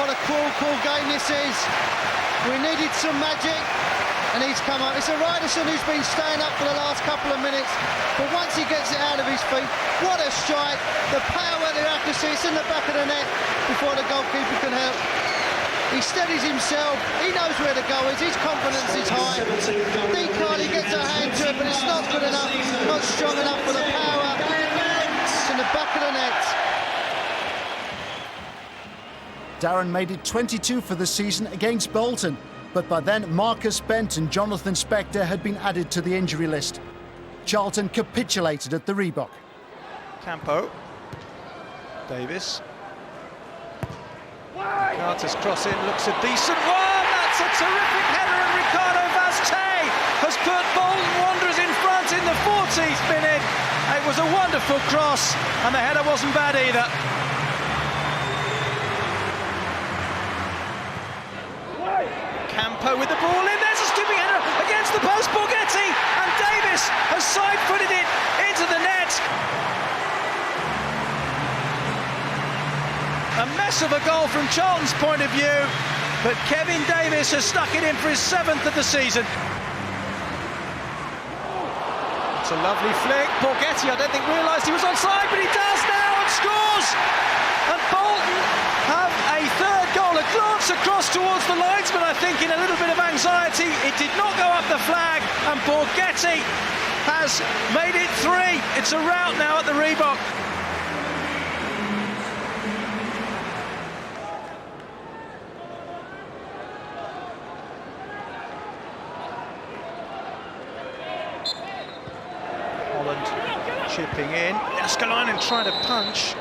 What a cool game this is. We needed some magic, and he's come up. It's a Ryderson who's been staying up for the last couple of minutes, but once he gets it out of his feet, what a strike. The power, the accuracy, it's in the back of the net before the goalkeeper can help. He steadies himself, he knows where the goal is, his confidence is high. Dean Kiley gets a hand to it, but it's not good enough, not strong enough for the power. It's in the back of the net. Darren made it 22 for the season against Bolton, but by then Marcus Bent and Jonathan Spector had been added to the injury list. Charlton capitulated at the Reebok. Campo. Davis. Carter's cross in, looks a decent one. That's a terrific header, and Ricardo Vazte has put Bolton Wanderers in front in the 40th minute. It was a wonderful cross, and the header wasn't bad either. Campo with the ball in, there's a skipping header against the post, Borghetti, and Davis has side-footed it into the net. A mess of a goal from Charlton's point of view, but Kevin Davis has stuck it in for his 7th of the season. It's a lovely flick. Borghetti, I don't think realised he was onside, but he does now and scores! And Bolton have a 3rd goal. A glance across towards the linesman, I think, in a little bit of anxiety. It did not go up the flag, and Borghetti has made it 3. It's a rout now at the Reebok. Chipping in, Jääskeläinen trying to punch,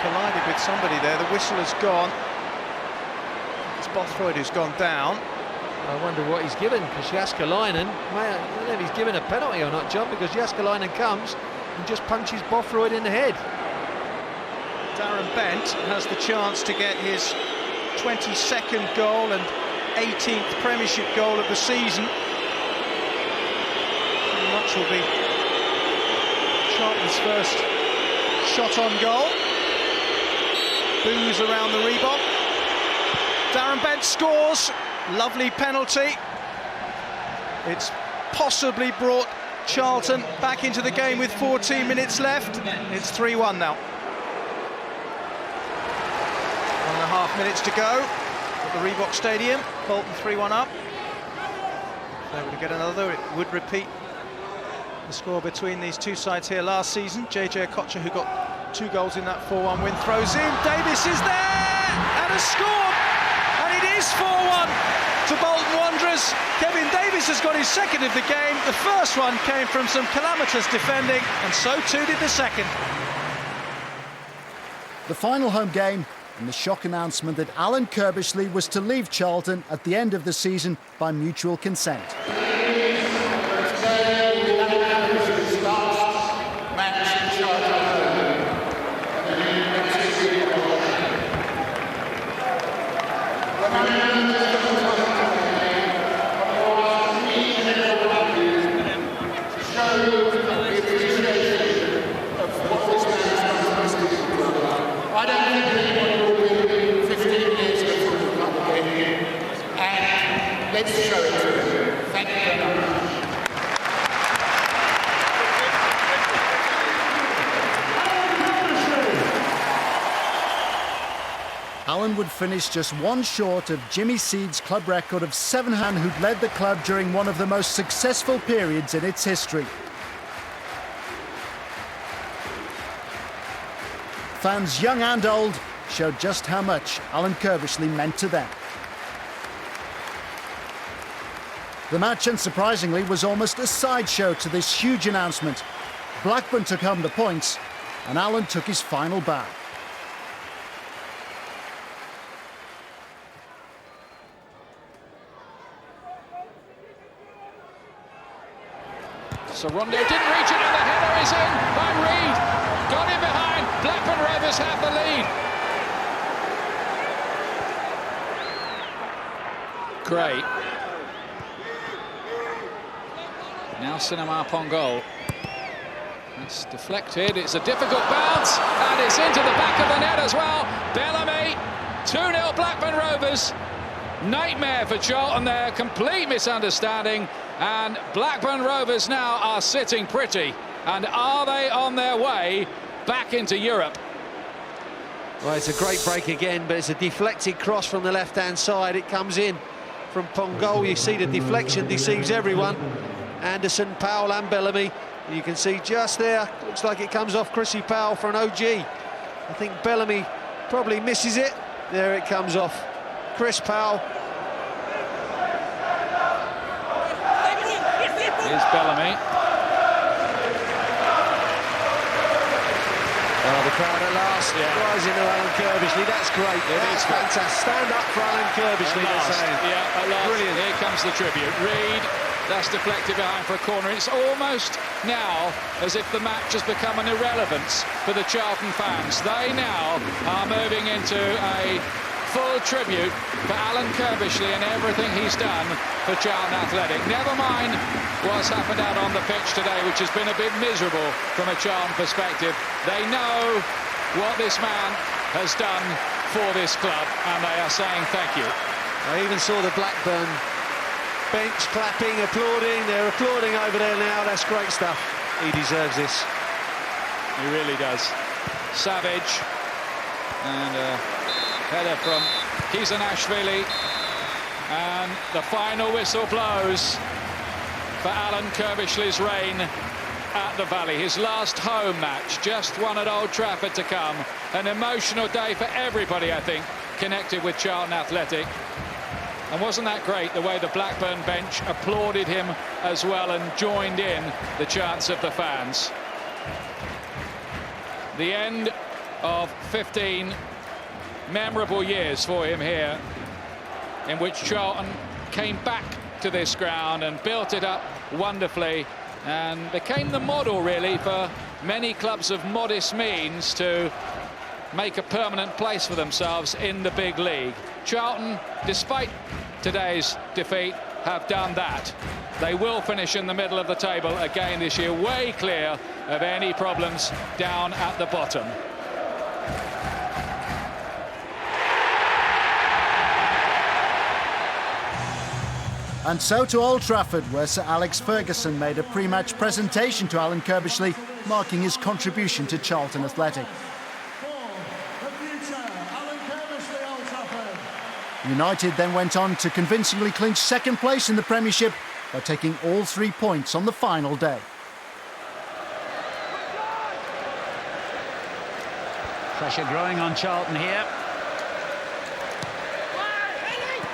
collided with somebody there. The whistle has gone. It's Bothroyd who's gone down. I wonder what he's given, because Jääskeläinen, I don't know if he's given a penalty or not, John, because Jääskeläinen comes and just punches Bothroyd in the head. Darren Bent has the chance to get his 22nd goal and 18th Premiership goal of the season. Pretty much will be Charlton's first shot on goal. Boos around the Reebok. Darren Bent scores. Lovely penalty. It's possibly brought Charlton back into the game with 14 minutes left. It's 3-1 now. 1.5 minutes to go at the Reebok Stadium. Bolton 3-1 up. If they were to get another, it would repeat the score between these two sides here last season. JJ Okocha, who got 2 goals in that 4-1 win, throws in. Davis is there and has scored, and it is 4-1 to Bolton Wanderers. Kevin Davis has got his 2nd of the game. The first one came from some calamitous defending, and so too did the second. The final home game, and the shock announcement that Alan Curbishley was to leave Charlton at the end of the season by mutual consent. I don't think anyone will win 15 years before the club again, and let's show it to them. Thank you very much. Alan would finish just 1 short of Jimmy Seed's club record of 7, who'd led the club during one of the most successful periods in its history. Fans young and old showed just how much Alan Curbishley meant to them. The match, unsurprisingly, was almost a sideshow to this huge announcement. Blackburn took home the points, and Alan took his final bow. So Rondo didn't reach it, and the header is in by Reid. Got in behind. Blackburn Rovers have the lead. Great. Now Cinema up on goal. It's deflected. It's a difficult bounce, and it's into the back of the net as well. Bellamy, 2-0 Blackburn Rovers. Nightmare for Charlton there. Complete misunderstanding. And Blackburn Rovers now are sitting pretty. And are they on their way back into Europe? Well, it's a great break again, but it's a deflected cross from the left-hand side. It comes in from Pongol. You see the deflection deceives everyone. Anderson, Powell and Bellamy. You can see just there, looks like it comes off Chrissy Powell for an OG. I think Bellamy probably misses it. There it comes off Chris Powell. Here's Bellamy. Oh, the crowd at last rising to Alan Curbishley. That's great. That's fantastic. Stand up for Alan Curbishley, they're saying. Yeah, at last. Brilliant. Here comes the tribute. Reid, that's deflected behind for a corner. It's almost now as if the match has become an irrelevance for the Charlton fans. They now are moving into a full tribute for Alan Curbishley and everything he's done for Charlton Athletic. Never mind what's happened out on the pitch today, which has been a bit miserable from a Charlton perspective. They know what this man has done for this club, and they are saying thank you. I even saw the Blackburn bench clapping, applauding. They're applauding over there now. That's great stuff. He deserves this. He really does. Savage. And header from Kizanashvili, and the final whistle blows. for Alan Curbishley's reign at the Valley. His last home match, just one at Old Trafford to come. An emotional day for everybody, I think, connected with Charlton Athletic. And wasn't that great, the way the Blackburn bench applauded him as well and joined in the chants of the fans. The end of 15 memorable years for him here, in which Charlton came back to this ground and built it up wonderfully and became the model, really, for many clubs of modest means to make a permanent place for themselves in the big league. Charlton, despite today's defeat, have done that. They will finish in the middle of the table again this year, way clear of any problems down at the bottom. And so to Old Trafford, where Sir Alex Ferguson made a pre-match presentation to Alan Curbishley, marking his contribution to Charlton Athletic. United then went on to convincingly clinch second place in the Premiership by taking all 3 points on the final day. Pressure growing on Charlton here.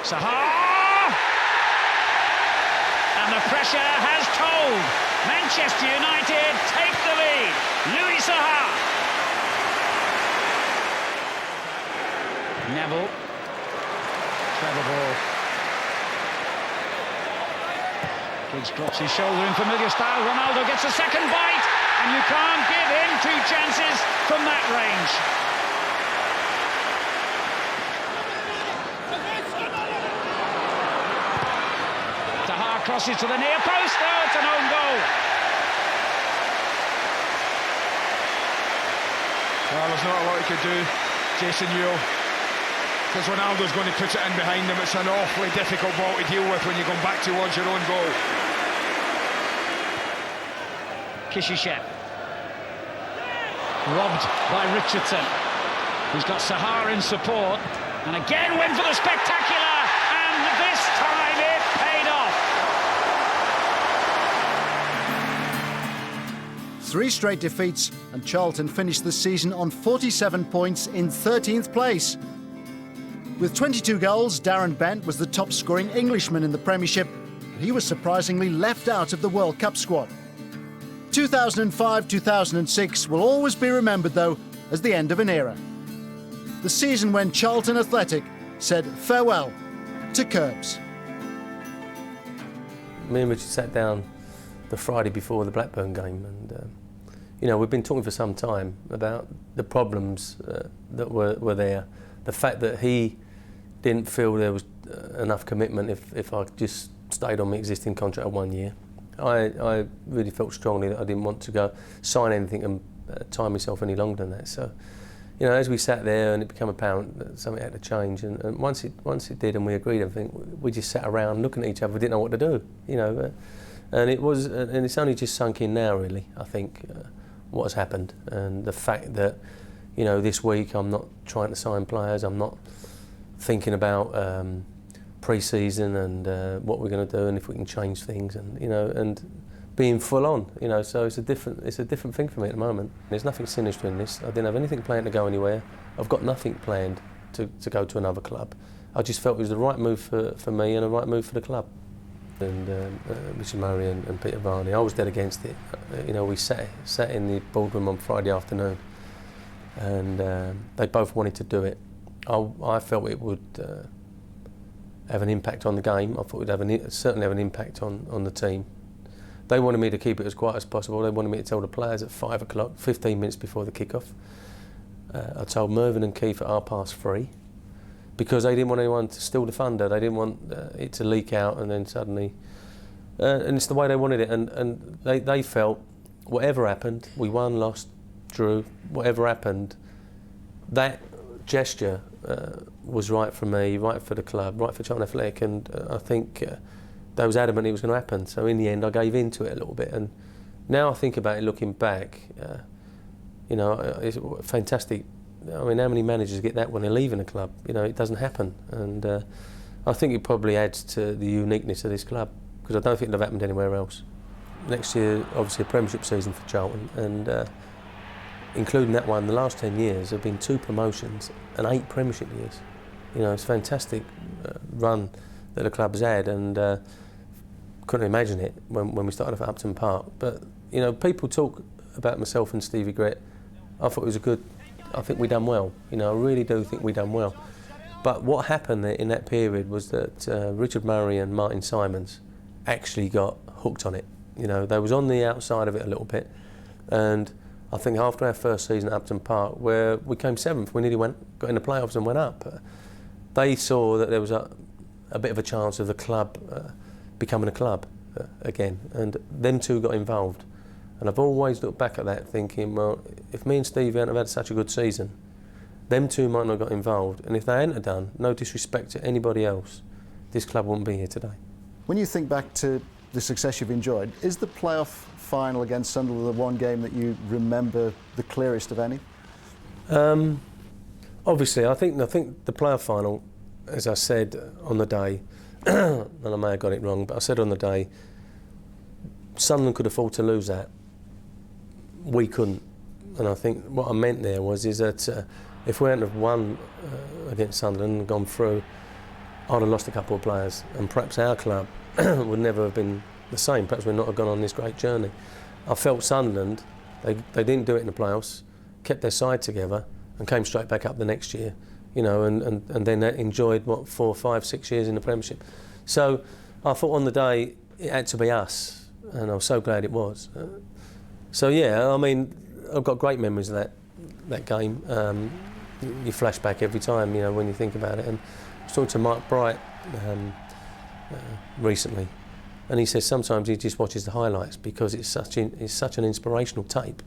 Sahar! And the pressure has told. Manchester United take the lead. Louis Sahar. Neville. Clever ball. Giggs drops his shoulder in familiar style. Ronaldo gets a second bite, and you can't give him 2 chances from that range. Sahar crosses to the near post. Oh, it's an own goal. Well, there's not a lot he could do, Jason Ewell, because Ronaldo's going to put it in behind him. It's an awfully difficult ball to deal with when you're going back towards your own goal. Kishishev. Robbed by Richardson. He's got Sahar in support. And again went for the spectacular. And this time it paid off. 3 straight defeats, and Charlton finished the season on 47 points in 13th place. With 22 goals, Darren Bent was the top-scoring Englishman in the Premiership, but he was surprisingly left out of the World Cup squad. 2005-2006 will always be remembered, though, as the end of an era. The season when Charlton Athletic said farewell to Curbs. Me and Richard sat down the Friday before the Blackburn game, and you know, we've been talking for some time about the problems that were there. The fact that he didn't feel there was enough commitment if I just stayed on my existing contract of 1 year. I really felt strongly that I didn't want to go sign anything and tie myself any longer than that. So, you know, as we sat there and it became apparent that something had to change, and once it did and we agreed, I think we just sat around looking at each other. We didn't know what to do, you know. And it's only just sunk in now, really, I think, what has happened, and the fact that, you know, this week I'm not trying to sign players. I'm not thinking about pre-season and what we're going to do and if we can change things, and you know, and being full on, you know. So it's a different thing for me at the moment. There's nothing sinister in this. I didn't have anything planned to go anywhere. I've got nothing planned to go to another club. I just felt it was the right move for me and the right move for the club. And Richard Murray and Peter Varney, I was dead against it. You know, we sat in the boardroom on Friday afternoon, and they both wanted to do it. I felt it would have an impact on the game. I thought it would certainly have an impact on the team. They wanted me to keep it as quiet as possible. They wanted me to tell the players at 5 o'clock, 15 minutes before the kick-off. I told Mervyn and Keith at 3:30, because they didn't want anyone to steal the thunder. They didn't want it to leak out and then suddenly... and it's the way they wanted it. And they felt, whatever happened, we won, lost, drew, whatever happened, that gesture was right for me, right for the club, right for Charlton Athletic, and I think they was adamant it was going to happen. So in the end, I gave in to it a little bit. And now I think about it, looking back, you know, it's fantastic. I mean, how many managers get that when they're leaving a club? You know, it doesn't happen. And I think it probably adds to the uniqueness of this club, because I don't think it'd have happened anywhere else. Next year, obviously a Premiership season for Charlton, and including that one, the last 10 years have been 2 promotions and 8 Premiership years. You know, it's a fantastic run that the club's had, and couldn't imagine it when we started off at Upton Park. But, you know, people talk about myself and Stevie Grett. I thought it was I think we done well. You know, I really do think we done well. But what happened in that period was that Richard Murray and Martin Simons actually got hooked on it. You know, they was on the outside of it a little bit, and I think after our first season at Upton Park, where we came 7th, we nearly got in the playoffs and went up. They saw that there was a bit of a chance of the club becoming a club again, and them two got involved. And I've always looked back at that thinking, well, if me and Steve hadn't have had such a good season, them two might not have got involved, and if they hadn't have done, no disrespect to anybody else, this club wouldn't be here today. When you think back to the success you've enjoyed, is the playoff final against Sunderland the one game that you remember the clearest of any? Obviously, I think the playoff final, as I said on the day, and I may have got it wrong, but I said on the day, Sunderland could afford to lose that. We couldn't. And I think what I meant there is that if we hadn't have won against Sunderland and gone through, I'd have lost a couple of players, and perhaps our club would never have been the same. Perhaps we'd not have gone on this great journey. I felt Sunderland, they didn't do it in the playoffs, kept their side together and came straight back up the next year, you know, and then enjoyed, 4, 5, 6 years in the Premiership. So I thought on the day it had to be us, and I was so glad it was. So yeah, I mean, I've got great memories of that game. You flash back every time, you know, when you think about it. And I was talking to Mark Bright recently, and he says sometimes he just watches the highlights because it's such an inspirational tape,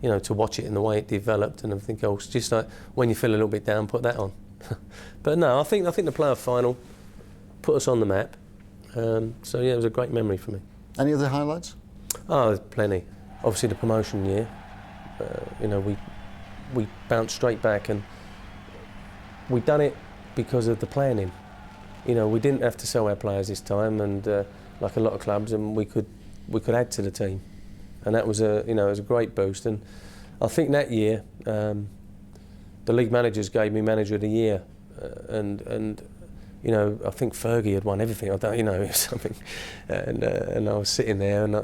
you know, to watch it in the way it developed and everything else. Just like when you feel a little bit down, put that on. But no, I think the playoff final put us on the map. So yeah, it was a great memory for me. Any other highlights? Oh, there's plenty. Obviously the promotion year. You know, we bounced straight back, and we done it because of the planning. You know, we didn't have to sell our players this time, and like a lot of clubs, and we could add to the team, and that was it was a great boost. And I think that year the league managers gave me manager of the year, and you know, I think Fergie had won everything. I don't, you know, something, and I was sitting there, and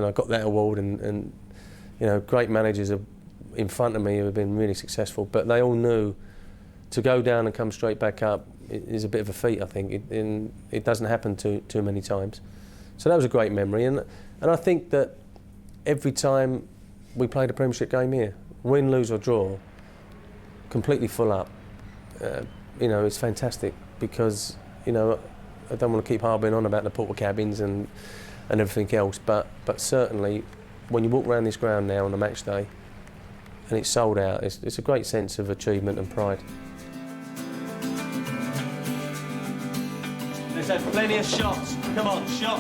I got that award, and you know, great managers are in front of me who have been really successful, but they all knew to go down and come straight back up is a bit of a feat. I think it doesn't happen too many times. So that was a great memory, and I think that every time we played a Premiership game here, win, lose or draw, completely full up. You know, it's fantastic because, you know, I don't want to keep harping on about the porta cabins and everything else, but certainly when you walk around this ground now on a match day and it's sold out, it's a great sense of achievement and pride. There's had plenty of shots. Come on, shot.